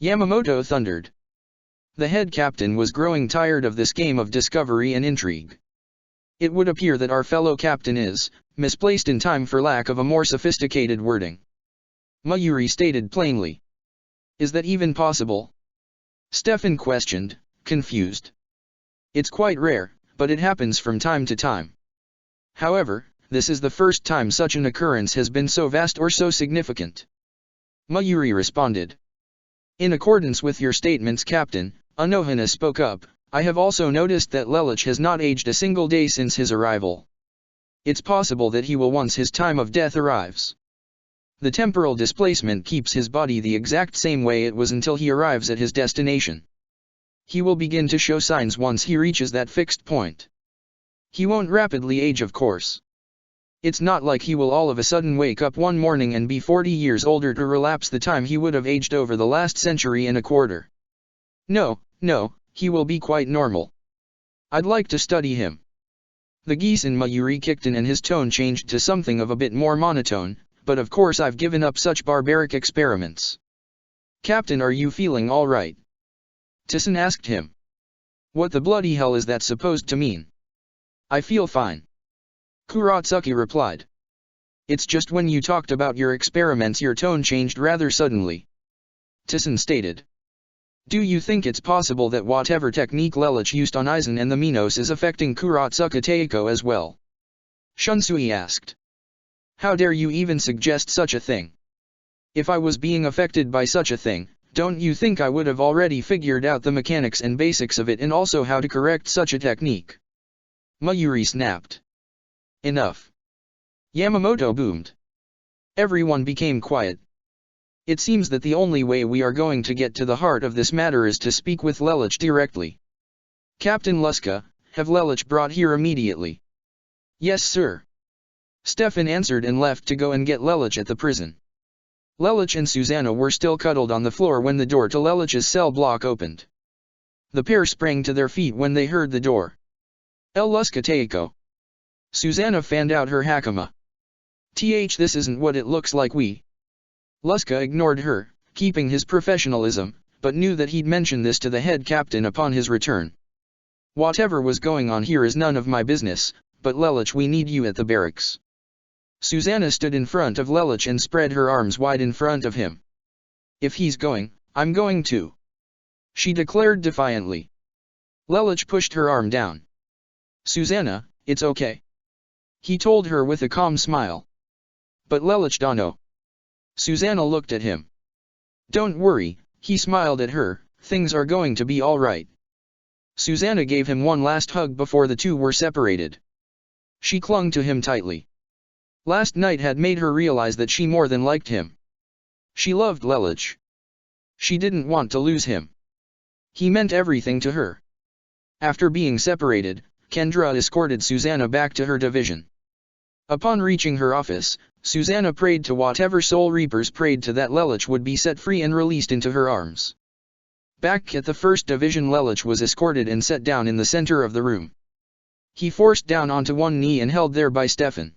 Yamamoto thundered. The head captain was growing tired of this game of discovery and intrigue. It would appear that our fellow captain is misplaced in time for lack of a more sophisticated wording. Mayuri stated plainly. Is that even possible? Stefan questioned, confused. It's quite rare, but it happens from time to time. However, this is the first time such an occurrence has been so vast or so significant. Mayuri responded. In accordance with your statements, Captain, Anohana spoke up, I have also noticed that Lelich has not aged a single day since his arrival. It's possible that he will once his time of death arrives. The temporal displacement keeps his body the exact same way it was until he arrives at his destination. He will begin to show signs once he reaches that fixed point. He won't rapidly age, of course. It's not like he will all of a sudden wake up one morning and be 40 years older to relapse the time he would have aged over the last century and a quarter. No, he will be quite normal. I'd like to study him. The geese in Mayuri kicked in and his tone changed to something of a bit more monotone, but of course I've given up such barbaric experiments. Captain, are you feeling all right? Tissen asked him. What the bloody hell is that supposed to mean? I feel fine. Kuratsuki replied. It's just when you talked about your experiments your tone changed rather suddenly. Tissen stated. Do you think it's possible that whatever technique Lelich used on Aizen and the Minos is affecting Kuratsuka Teiko as well? Shunsui asked. How dare you even suggest such a thing? If I was being affected by such a thing, Don't you think I would have already figured out the mechanics and basics of it and also how to correct such a technique? Mayuri snapped. Enough. Yamamoto boomed. Everyone became quiet. It seems that the only way we are going to get to the heart of this matter is to speak with Lelich directly. Captain Luska, have Lelich brought here immediately. Yes, sir. Stefan answered and left to go and get Lelich at the prison. Lelich and Susanna were still cuddled on the floor when the door to Lelich's cell block opened. The pair sprang to their feet when they heard the door. El Luska Teiko. Susanna fanned out her hakama. This isn't what it looks like Luska ignored her, keeping his professionalism, but knew that he'd mention this to the head captain upon his return. Whatever was going on here is none of my business, but Lelich, we need you at the barracks. Susanna stood in front of Lelich and spread her arms wide in front of him. If he's going, I'm going too. She declared defiantly. Lelich pushed her arm down. Susanna, it's okay. He told her with a calm smile. But Lelich Dono. Susanna looked at him. Don't worry, he smiled at her, things are going to be all right. Susanna gave him one last hug before the two were separated. She clung to him tightly. Last night had made her realize that she more than liked him. She loved Lelich. She didn't want to lose him. He meant everything to her. After being separated, Kendra escorted Susanna back to her division. Upon reaching her office, Susanna prayed to whatever Soul Reapers prayed to that Lelich would be set free and released into her arms. Back at the 1st Division, Lelich was escorted and set down in the center of the room. He forced down onto one knee and held there by Stefan.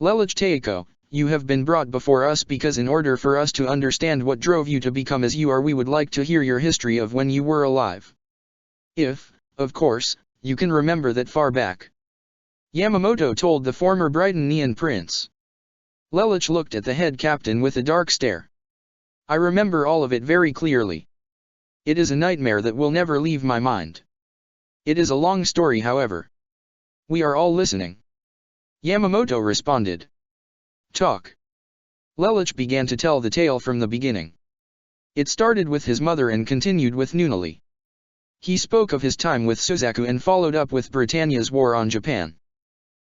Lelich Teiko, you have been brought before us because in order for us to understand what drove you to become as you are, we would like to hear your history of when you were alive. If, of course, you can remember that far back. Yamamoto told the former Brighton prince. Lelich looked at the head captain with a dark stare. I remember all of it very clearly. It is a nightmare that will never leave my mind. It is a long story, however. We are all listening. Yamamoto responded. Talk. Lelich began to tell the tale from the beginning. It started with his mother and continued with Nunali. He spoke of his time with Suzaku and followed up with Britannia's war on Japan.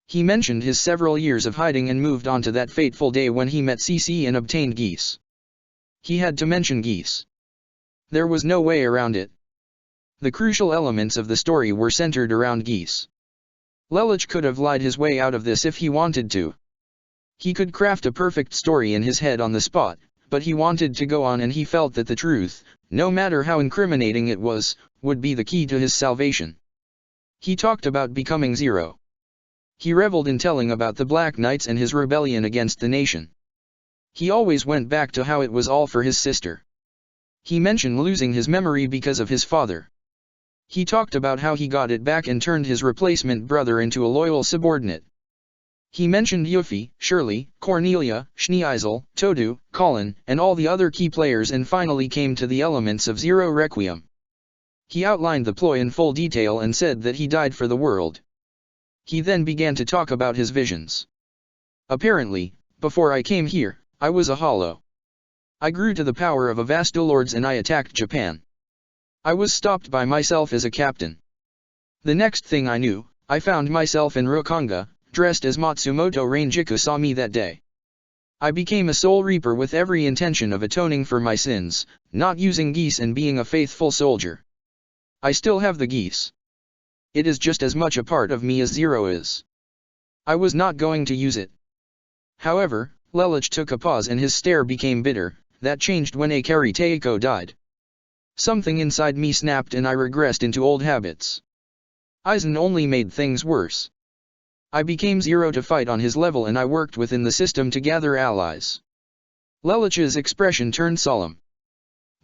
He mentioned his several years of hiding and moved on to that fateful day when he met CC and obtained geese. He had to mention geese. There was no way around it. The crucial elements of the story were centered around geese. Lelich could have lied his way out of this if he wanted to. He could craft a perfect story in his head on the spot, but he wanted to go on, and he felt that the truth, no matter how incriminating it was, would be the key to his salvation. He talked about becoming Zero. He reveled in telling about the Black Knights and his rebellion against the nation. He always went back to how it was all for his sister. He mentioned losing his memory because of his father. He talked about how he got it back and turned his replacement brother into a loyal subordinate. He mentioned Yuffie, Shirley, Cornelia, Schneeisel, Todo, Colin, and all the other key players, and finally came to the elements of Zero Requiem. He outlined the ploy in full detail and said that he died for the world. He then began to talk about his visions. Apparently, before I came here, I was a hollow. I grew to the power of a Vastolords and I attacked Japan. I was stopped by myself as a captain. The next thing I knew, I found myself in Rokanga, dressed as Matsumoto Rangiku saw me that day. I became a Soul Reaper with every intention of atoning for my sins, not using geese and being a faithful soldier. I still have the geese. It is just as much a part of me as Zero is. I was not going to use it. However, Lelich took a pause and his stare became bitter. That changed when Akari Teiko died. Something inside me snapped and I regressed into old habits. Aizen only made things worse. I became Zero to fight on his level and I worked within the system to gather allies. Lelich's expression turned solemn.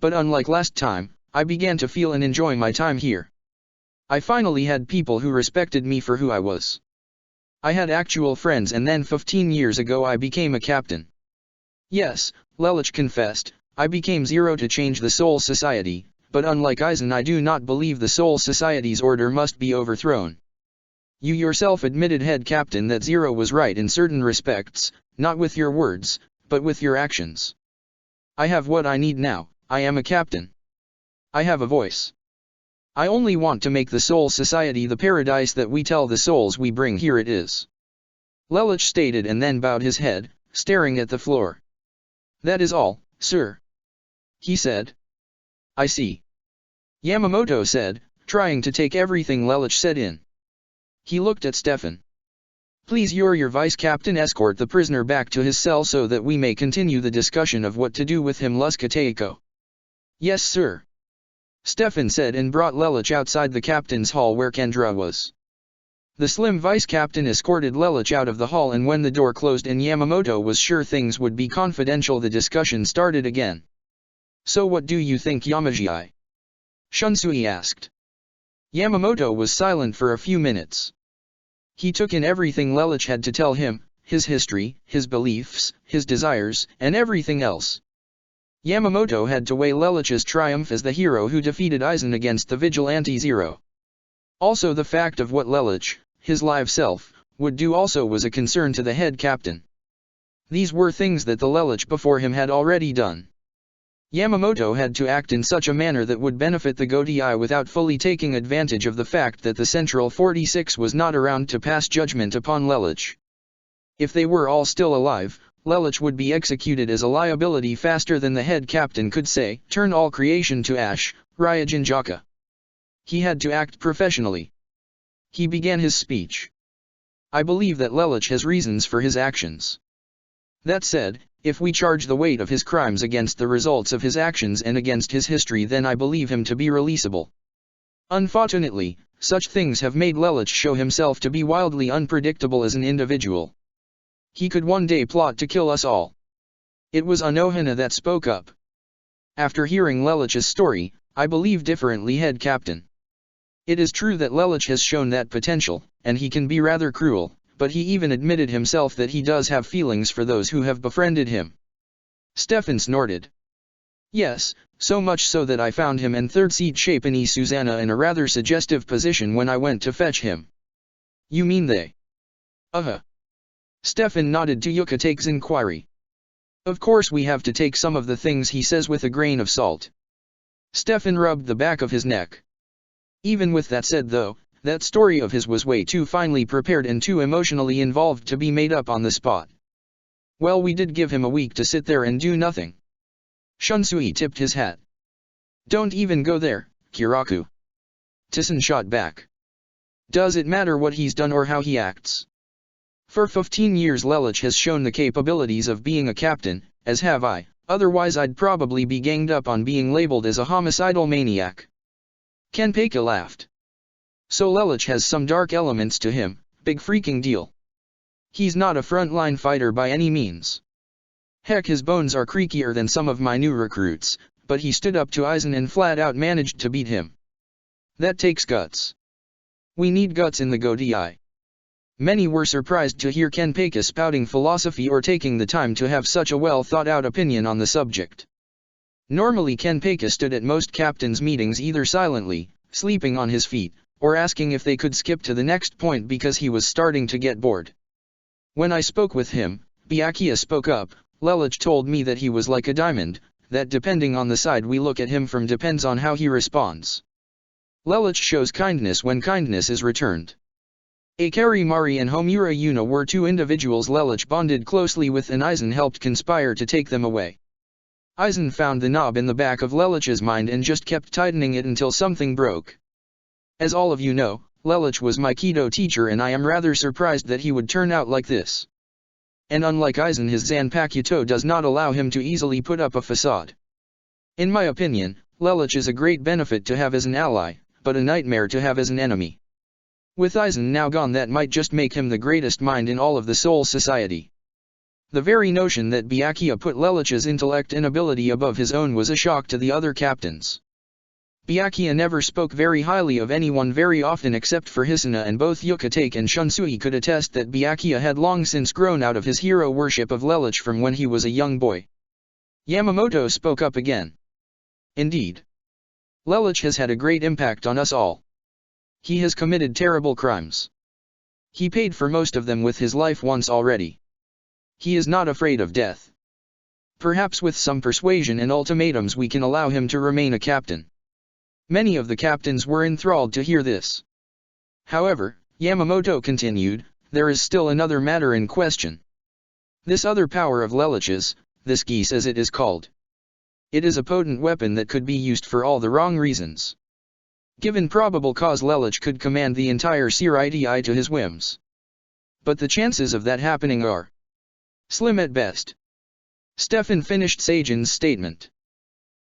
But unlike last time, I began to feel and enjoy my time here. I finally had people who respected me for who I was. I had actual friends, and then 15 years ago I became a captain. Yes, Lelich confessed, I became Zero to change the Soul Society, but unlike Aizen I do not believe the Soul Society's order must be overthrown. You yourself admitted, head captain, that Zero was right in certain respects, not with your words, but with your actions. I have what I need now, I am a captain. I have a voice. I only want to make the Soul Society the paradise that we tell the souls we bring here it is. Lelich stated and then bowed his head, staring at the floor. That is all, sir. He said. I see. Yamamoto said, trying to take everything Lelich said in. He looked at Stefan. Please your vice captain escort the prisoner back to his cell so that we may continue the discussion of what to do with him Luscateco. Yes sir. Stefan said and brought Lelich outside the captain's hall where Kendra was. The slim vice captain escorted Lelich out of the hall and when the door closed and Yamamoto was sure things would be confidential the discussion started again. So what do you think Yamaji? Shunsui asked. Yamamoto was silent for a few minutes. He took in everything Lelich had to tell him, his history, his beliefs, his desires, and everything else. Yamamoto had to weigh Lelich's triumph as the hero who defeated Aizen against the Vigilante Zero. Also the fact of what Lelich, his live self, would do also was a concern to the head captain. These were things that the Lelich before him had already done. Yamamoto had to act in such a manner that would benefit the Godai without fully taking advantage of the fact that the Central 46 was not around to pass judgment upon Lelich. If they were all still alive, Lelich would be executed as a liability faster than the head captain could say, turn all creation to ash, Ryujin Jaka. He had to act professionally. He began his speech. I believe that Lelich has reasons for his actions. That said, if we charge the weight of his crimes against the results of his actions and against his history then I believe him to be releasable. Unfortunately, such things have made Lelich show himself to be wildly unpredictable as an individual. He could one day plot to kill us all. It was Anohana that spoke up. After hearing Lelich's story, I believe differently head captain. It is true that Lelich has shown that potential, and he can be rather cruel. But he even admitted himself that he does have feelings for those who have befriended him. Stefan snorted. Yes, so much so that I found him and third seat Shapini Susanna in a rather suggestive position when I went to fetch him. You mean they? Stefan nodded to Yukate's inquiry. Of course we have to take some of the things he says with a grain of salt. Stefan rubbed the back of his neck. Even with that said though, that story of his was way too finely prepared and too emotionally involved to be made up on the spot. Well, we did give him a week to sit there and do nothing. Shunsui tipped his hat. Don't even go there, Kiraku. Tissen shot back. Does it matter what he's done or how he acts? For 15 years Lelich has shown the capabilities of being a captain, as have I, otherwise I'd probably be ganged up on being labeled as a homicidal maniac. Kenpeka laughed. So Lelich has some dark elements to him, big freaking deal. He's not a frontline fighter by any means. Heck, his bones are creakier than some of my new recruits, but he stood up to Aizen and flat out managed to beat him. That takes guts. We need guts in the Godai. Many were surprised to hear Kenpeka spouting philosophy or taking the time to have such a well thought out opinion on the subject. Normally Kenpeka stood at most captains' meetings either silently, sleeping on his feet, or asking if they could skip to the next point because he was starting to get bored. When I spoke with him, Byakuya spoke up. Lelich told me that he was like a diamond, that depending on the side we look at him from depends on how he responds. Lelich shows kindness when kindness is returned. Akari Mari and Homura Yuna were two individuals Lelich bonded closely with and Aizen helped conspire to take them away. Aizen found the knob in the back of Lelich's mind and just kept tightening it until something broke. As all of you know, Lelich was my Kido teacher and I am rather surprised that he would turn out like this. And unlike Aizen, his Zanpakuto does not allow him to easily put up a facade. In my opinion, Lelich is a great benefit to have as an ally, but a nightmare to have as an enemy. With Aizen now gone, that might just make him the greatest mind in all of the Soul Society. The very notion that Byakuya put Lelich's intellect and ability above his own was a shock to the other captains. Byakuya never spoke very highly of anyone very often except for Hisuna, and both Yukatake and Shunsui could attest that Byakuya had long since grown out of his hero worship of Lelich from when he was a young boy. Yamamoto spoke up again. Indeed. Lelich has had a great impact on us all. He has committed terrible crimes. He paid for most of them with his life once already. He is not afraid of death. Perhaps with some persuasion and ultimatums we can allow him to remain a captain. Many of the captains were enthralled to hear this. However, Yamamoto continued, there is still another matter in question. This other power of Lelich's, this geese as it is called. It is a potent weapon that could be used for all the wrong reasons. Given probable cause, Lelich could command the entire Siri to his whims. But the chances of that happening are slim at best. Stefan finished Sajan's statement.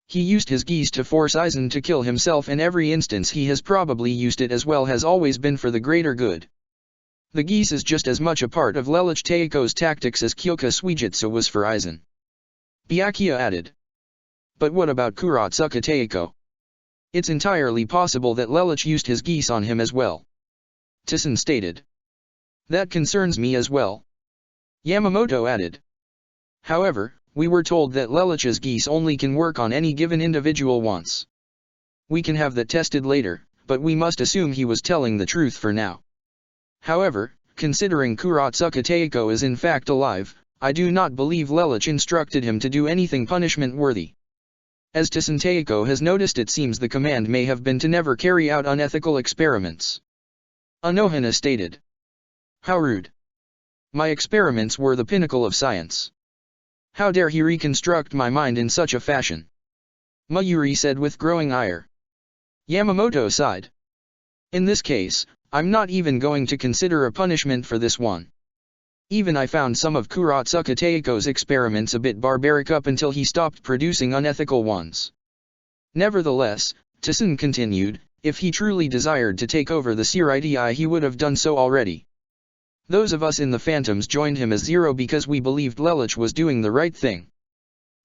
He used his geese to force Aizen to kill himself, and every instance he has probably used it as well has always been for the greater good. The geese is just as much a part of Lelich Taiko's tactics as Kyoka Suijutsu was for Aizen. Byakuya added. But what about Kuratsuka Taiko? It's entirely possible that Lelich used his geese on him as well. Tsun stated. That concerns me as well. Yamamoto added. However, we were told that Lelich's geese only can work on any given individual once. We can have that tested later, but we must assume he was telling the truth for now. However, considering Kuratsuka Taiko is in fact alive, I do not believe Lelich instructed him to do anything punishment-worthy. As Tsun Taiko has noticed, it seems the command may have been to never carry out unethical experiments. Anohana stated. How rude. My experiments were the pinnacle of science. How dare he reconstruct my mind in such a fashion? Mayuri said with growing ire. Yamamoto sighed. In this case, I'm not even going to consider a punishment for this one. Even I found some of Kuratsuka Taiko's experiments a bit barbaric up until he stopped producing unethical ones. Nevertheless, Tsun continued, if he truly desired to take over the Siri, he would have done so already. Those of us in the Phantoms joined him as Zero because we believed Lelich was doing the right thing.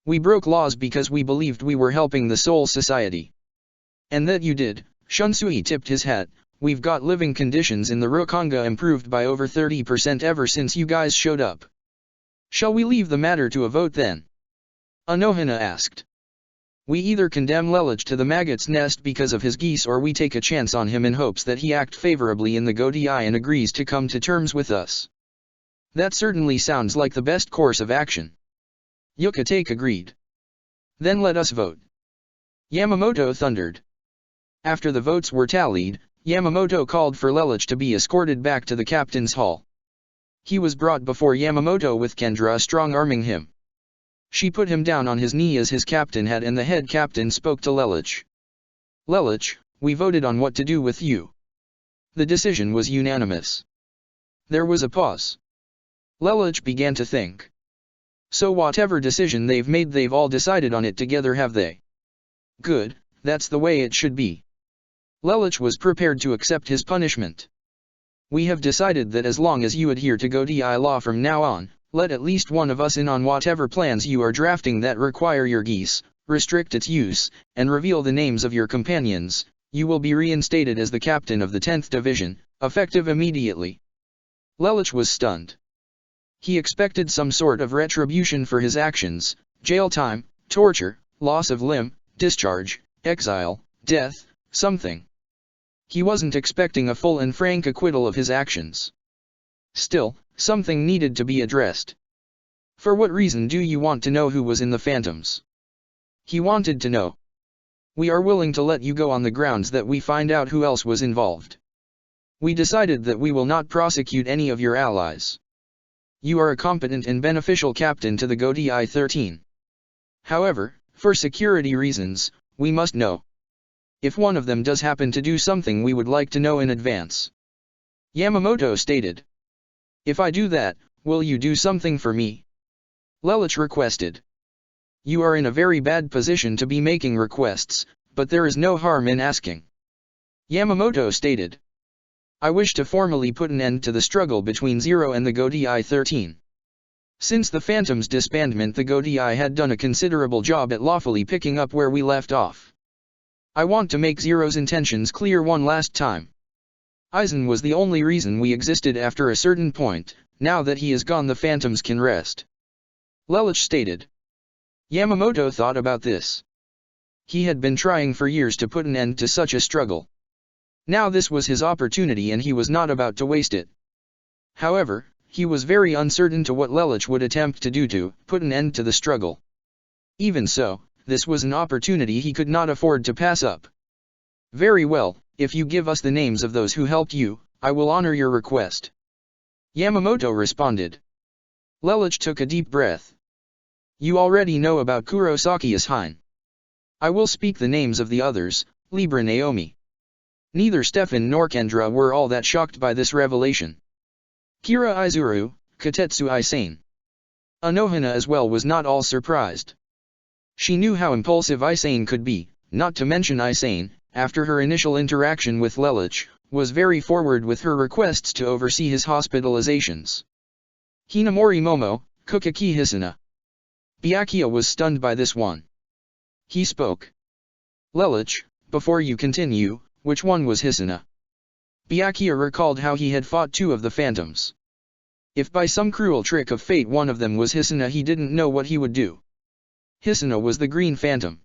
We broke laws because we believed we were helping the Soul Society. And that you did. Shunsui tipped his hat. We've got living conditions in the Rokanga improved by over 30% ever since you guys showed up. Shall we leave the matter to a vote then? Anohana asked. We either condemn Lelich to the maggot's nest because of his geese, or we take a chance on him in hopes that he act favorably in the Godai and agrees to come to terms with us. That certainly sounds like the best course of action. Yuka agreed. Then let us vote. Yamamoto thundered. After the votes were tallied, Yamamoto called for Lelich to be escorted back to the captain's hall. He was brought before Yamamoto with Kendra strong-arming him. She put him down on his knee as his captain had, and the head captain spoke to Lelich. Lelich, we voted on what to do with you. The decision was unanimous. There was a pause. Lelich began to think. So whatever decision they've made, they've all decided on it together, have they? Good, that's the way it should be. Lelich was prepared to accept his punishment. We have decided that as long as you adhere to Godai law from now on, let at least one of us in on whatever plans you are drafting that require your geese, restrict its use, and reveal the names of your companions. You will be reinstated as the captain of the 10th Division, effective immediately. Lelich was stunned. He expected some sort of retribution for his actions, jail time, torture, loss of limb, discharge, exile, death, something. He wasn't expecting a full and frank acquittal of his actions. Still, something needed to be addressed. For what reason do you want to know who was in the Phantoms? He wanted to know. We are willing to let you go on the grounds that we find out who else was involved. We decided that we will not prosecute any of your allies. You are a competent and beneficial captain to the Godai 13. However, for security reasons, we must know. If one of them does happen to do something, we would like to know in advance. Yamamoto stated. If I do that, will you do something for me? Lelich requested. You are in a very bad position to be making requests, but there is no harm in asking. Yamamoto stated. I wish to formally put an end to the struggle between Zero and the Godai 13. Since the Phantom's disbandment, the Godai had done a considerable job at lawfully picking up where we left off. I want to make Zero's intentions clear one last time. Aizen was the only reason we existed after a certain point. Now that he is gone, the Phantoms can rest. Lelich stated. Yamamoto thought about this. He had been trying for years to put an end to such a struggle. Now this was his opportunity and he was not about to waste it. However, he was very uncertain to what Lelich would attempt to do to put an end to the struggle. Even so, this was an opportunity he could not afford to pass up. Very well, if you give us the names of those who helped you, I will honor your request. Yamamoto responded. Lelouch took a deep breath. You already know about Kurosaki Asahine. I will speak the names of the others, Libra Naomi. Neither Stefan nor Kendra were all that shocked by this revelation. Kira Izuru, Katetsu Isane. Anohana as well was not all surprised. She knew how impulsive Isane could be, not to mention Isane, after her initial interaction with Lelouch, was very forward with her requests to oversee his hospitalizations. Hinamori Momo, Kukaki Hisuna. Byakuya was stunned by this one. He spoke. Lelouch, before you continue, which one was Hisuna? Byakuya recalled how he had fought two of the phantoms. If by some cruel trick of fate one of them was Hisuna, he didn't know what he would do. Hisuna was the green phantom.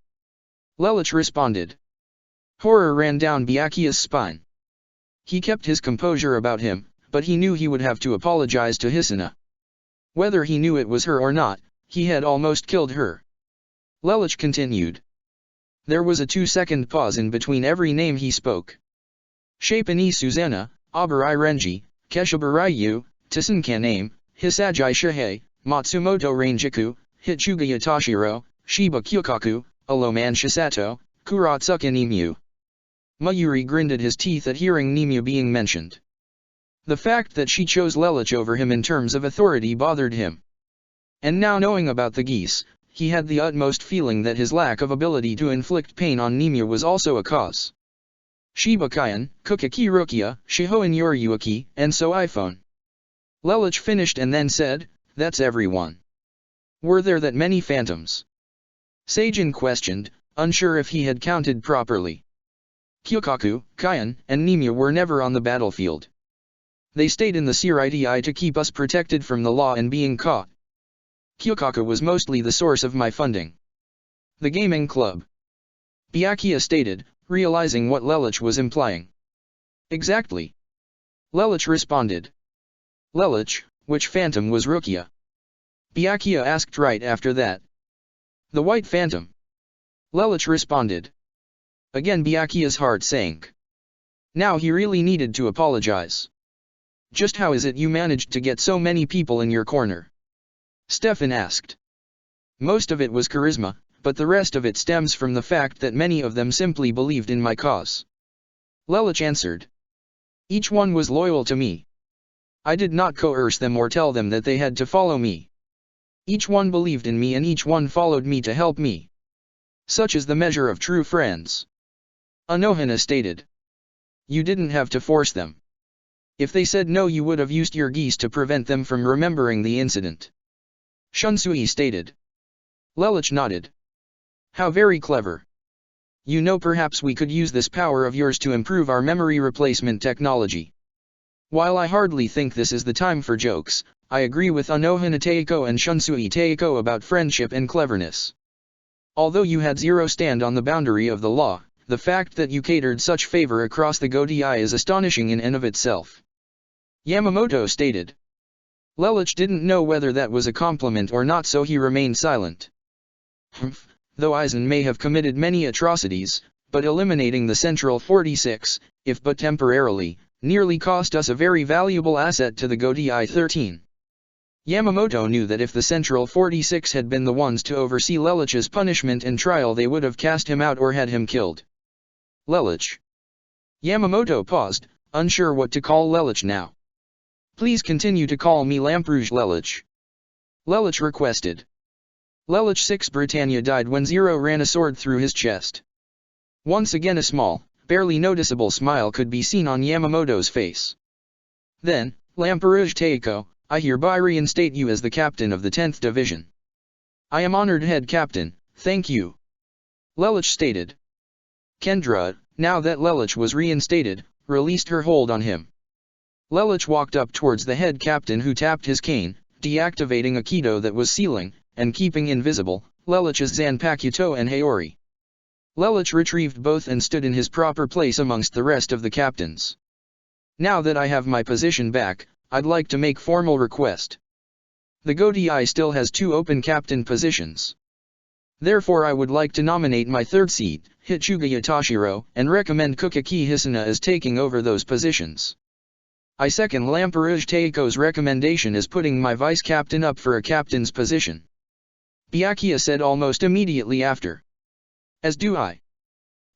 Lelouch responded. Horror ran down Byakuya's spine. He kept his composure about him, but he knew he would have to apologize to Hisuna. Whether he knew it was her or not, he had almost killed her. Lelouch continued. There was a 2-second pause in between every name he spoke. Shapani Susanna, Abarai Renji, Keshibaryu, Tsunkaname, Hisagi Shihei, Matsumoto Rangiku, Hichugaya Toshiro, Shiba Kyukaku, Aloman Shisato, Kuratsuka Nimue. Mayuri grinded his teeth at hearing Nimue being mentioned. The fact that she chose Lelouch over him in terms of authority bothered him. And now knowing about the geese, he had the utmost feeling that his lack of ability to inflict pain on Nimue was also a cause. Shiba Kyan, Kukaki Rukia, Shihoin Yoriyuki, and so iPhone. Lelouch finished and then said, that's everyone. Were there that many phantoms? Seijin questioned, unsure if he had counted properly. Kyukaku, Kyan, and Nimue were never on the battlefield. They stayed in the Siriti to keep us protected from the law and being caught. Kyukaku was mostly the source of my funding. The gaming club. Byakuya stated, realizing what Lelouch was implying. Exactly. Lelouch responded. Lelouch, which phantom was Rukia? Byakuya asked right after that. The white phantom. Lelouch responded. Again Byakuya's heart sank. Now he really needed to apologize. Just how is it you managed to get so many people in your corner? Stefan asked. Most of it was charisma, but the rest of it stems from the fact that many of them simply believed in my cause. Lelouch answered. Each one was loyal to me. I did not coerce them or tell them that they had to follow me. Each one believed in me and each one followed me to help me. Such is the measure of true friends. Anohana stated. You didn't have to force them. If they said no, you would have used your geese to prevent them from remembering the incident. Shunsui stated. Lelouch nodded. How very clever. You know, perhaps we could use this power of yours to improve our memory replacement technology. While I hardly think this is the time for jokes, I agree with Anohana Teiko and Shunsui Teiko about friendship and cleverness. Although you had zero stand on the boundary of the law, the fact that you catered such favor across the Godii is astonishing in and of itself. Yamamoto stated. Lelouch didn't know whether that was a compliment or not, so he remained silent. Humph, though Aizen may have committed many atrocities, but eliminating the Central 46, if but temporarily, nearly cost us a very valuable asset to the Godii 13. Yamamoto knew that if the Central 46 had been the ones to oversee Lelouch's punishment and trial, they would have cast him out or had him killed. Lelouch. Yamamoto paused, unsure what to call Lelouch now. Please continue to call me Lamperouge Lelouch. Lelouch requested. Lelouch 6 Britannia died when Zero ran a sword through his chest. Once again a small, barely noticeable smile could be seen on Yamamoto's face. Then, Lamperouge Teiko, I hereby reinstate you as the captain of the 10th Division. I am honored head captain, thank you. Lelouch stated. Kendra, now that Lelouch was reinstated, released her hold on him. Lelouch walked up towards the head captain, who tapped his cane, deactivating a Kido that was sealing, and keeping invisible, Lelouch's Zanpakuto and Haori. Lelouch retrieved both and stood in his proper place amongst the rest of the captains. Now that I have my position back, I'd like to make formal request. The Godii still has 2 open captain positions. Therefore I would like to nominate my third seat, Hichuga Yatashiro, and recommend Kukaki Hisuna as taking over those positions. I second Lamperouge Teiko's recommendation as putting my vice-captain up for a captain's position. Byakuya said almost immediately after. As do I.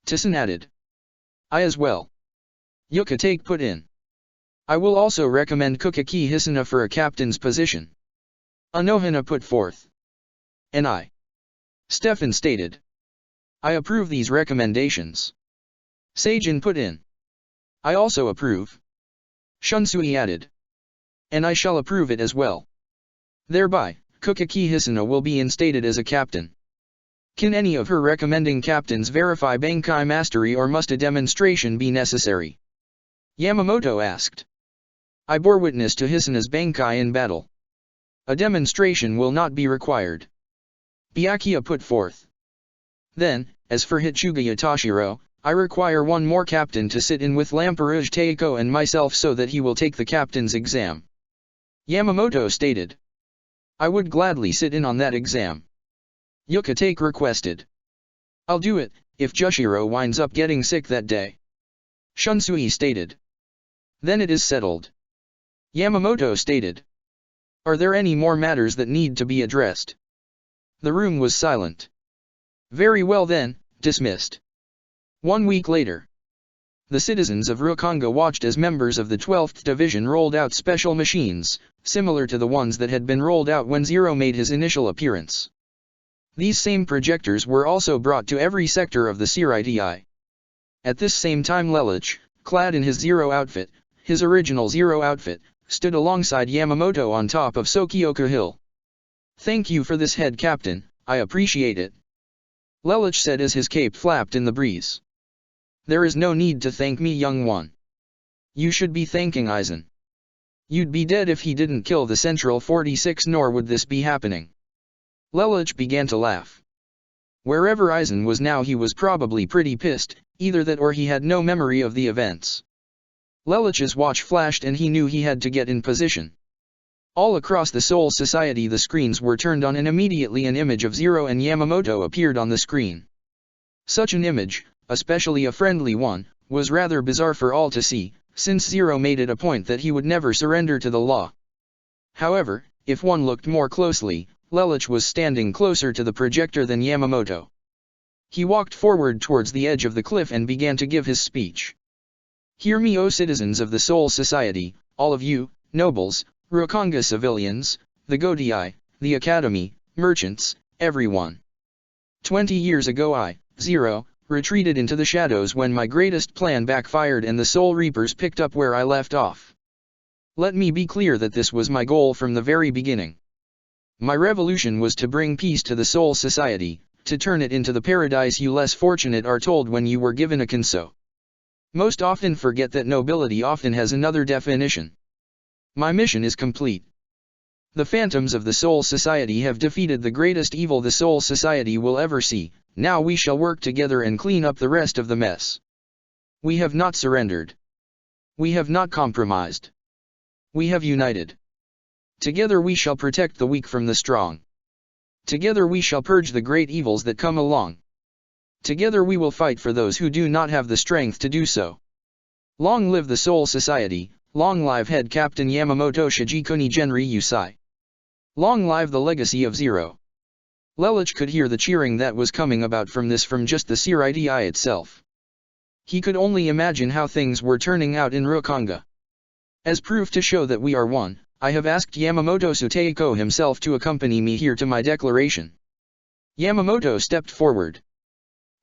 Tison added. I as well. Yuka put in. I will also recommend Kukaki Hisuna for a captain's position. Anohana put forth. And I. Stefan stated. I approve these recommendations. Seijin put in. I also approve. Shunsui added. And I shall approve it as well. Thereby, Kukaki Hisuna will be instated as a captain. Can any of her recommending captains verify Bankai mastery, or must a demonstration be necessary? Yamamoto asked. I bore witness to Hisuna's Bankai in battle. A demonstration will not be required. Byakuya put forth. Then, as for Hichuga Yatashiro, I require one more captain to sit in with Lamperouge Teiko and myself so that he will take the captain's exam. Yamamoto stated. I would gladly sit in on that exam. Yuka requested. I'll do it, if Jushiro winds up getting sick that day. Shunsui stated. Then it is settled. Yamamoto stated. Are there any more matters that need to be addressed? The room was silent. Very well then, dismissed. 1 week later. The citizens of Ryokonga watched as members of the 12th Division rolled out special machines, similar to the ones that had been rolled out when Zero made his initial appearance. These same projectors were also brought to every sector of the Siriti. At this same time Lelich, clad in his Zero outfit, his original Zero outfit, stood alongside Yamamoto on top of Sokioka Hill. Thank you for this, head captain, I appreciate it. Lelich said as his cape flapped in the breeze. There is no need to thank me, young one. You should be thanking Aizen. You'd be dead if he didn't kill the Central 46, nor would this be happening. Lelich began to laugh. Wherever Aizen was now, he was probably pretty pissed, either that or he had no memory of the events. Lelich's watch flashed and he knew he had to get in position. All across the Soul Society the screens were turned on and immediately an image of Zero and Yamamoto appeared on the screen. Such an image, especially a friendly one, was rather bizarre for all to see, since Zero made it a point that he would never surrender to the law. However, if one looked more closely, Lelich was standing closer to the projector than Yamamoto. He walked forward towards the edge of the cliff and began to give his speech. Hear me, O citizens of the Soul Society, all of you, nobles, Ryokonga civilians, the Godei, the Academy, merchants, everyone. 20 years ago I, Zero, retreated into the shadows when my greatest plan backfired and the Soul Reapers picked up where I left off. Let me be clear that this was my goal from the very beginning. My revolution was to bring peace to the Soul Society, to turn it into the paradise you less fortunate are told when you were given a Kenso. Most often forget that nobility often has another definition. My mission is complete. The phantoms of the Soul Society have defeated the greatest evil the Soul Society will ever see. Now we shall work together and clean up the rest of the mess. We have not surrendered. We have not compromised. We have united. Together we shall protect the weak from the strong. Together we shall purge the great evils that come along. Together we will fight for those who do not have the strength to do so. Long live the Soul Society, long live head captain Yamamoto Shigekuni Genri Yusai. Long live the legacy of Zero. Lelich could hear the cheering that was coming about from just the Siriti itself. He could only imagine how things were turning out in Ryokonga. As proof to show that we are one, I have asked Yamamoto Teiko himself to accompany me here to my declaration. Yamamoto stepped forward.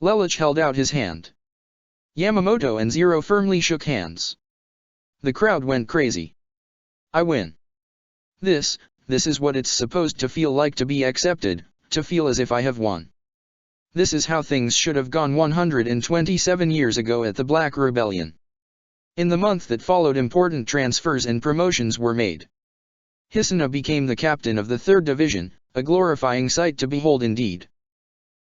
Lelich held out his hand. Yamamoto and Zero firmly shook hands. The crowd went crazy. I win. This is what it's supposed to feel like to be accepted, to feel as if I have won. This is how things should have gone 127 years ago at the Black Rebellion. In the month that followed, important transfers and promotions were made. Hisuna became the captain of the 3rd Division, a glorifying sight to behold indeed.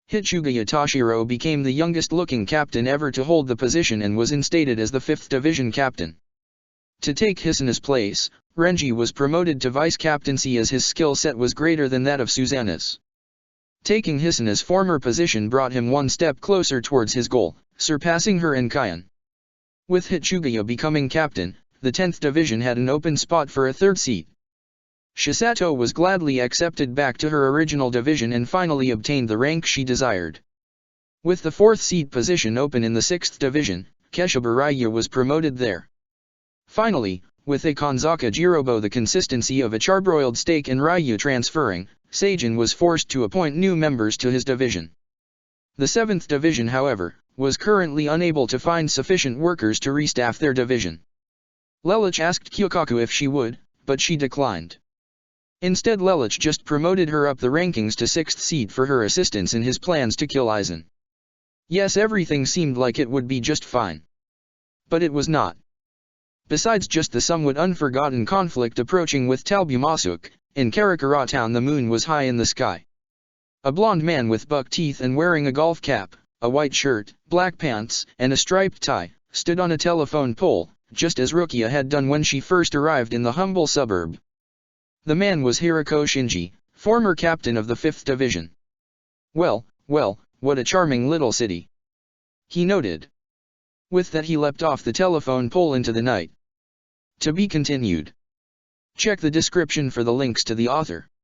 Hichuga Yatashiro became the youngest-looking captain ever to hold the position and was instated as the 5th Division captain. To take Hisuna's place, Renji was promoted to vice-captaincy as his skill set was greater than that of Susanna's. Taking Hisona's former position brought him one step closer towards his goal, surpassing her and Kion. With Hachugaya becoming captain, the 10th Division had an open spot for a third seat. Shisato was gladly accepted back to her original division and finally obtained the rank she desired. With the 4th seat position open in the 6th Division, Keshiba Ryu was promoted there. Finally, with Akonzaka Jirobo the consistency of a charbroiled steak and Ryu transferring, Seijin was forced to appoint new members to his division. The 7th Division, however, was currently unable to find sufficient workers to restaff their division. Lelich asked Kyokaku if she would, but she declined. Instead, Lelich just promoted her up the rankings to 6th seat for her assistance in his plans to kill Aizen. Yes, everything seemed like it would be just fine. But it was not. Besides just the somewhat unforgotten conflict approaching with Talbumasuk, in Karakura town the moon was high in the sky. A blond man with buck teeth and wearing a golf cap, a white shirt, black pants, and a striped tie, stood on a telephone pole, just as Rukia had done when she first arrived in the humble suburb. The man was Hiroko Shinji, former captain of the 5th Division. Well, what a charming little city, he noted. With that he leapt off the telephone pole into the night. To be continued. Check the description for the links to the author.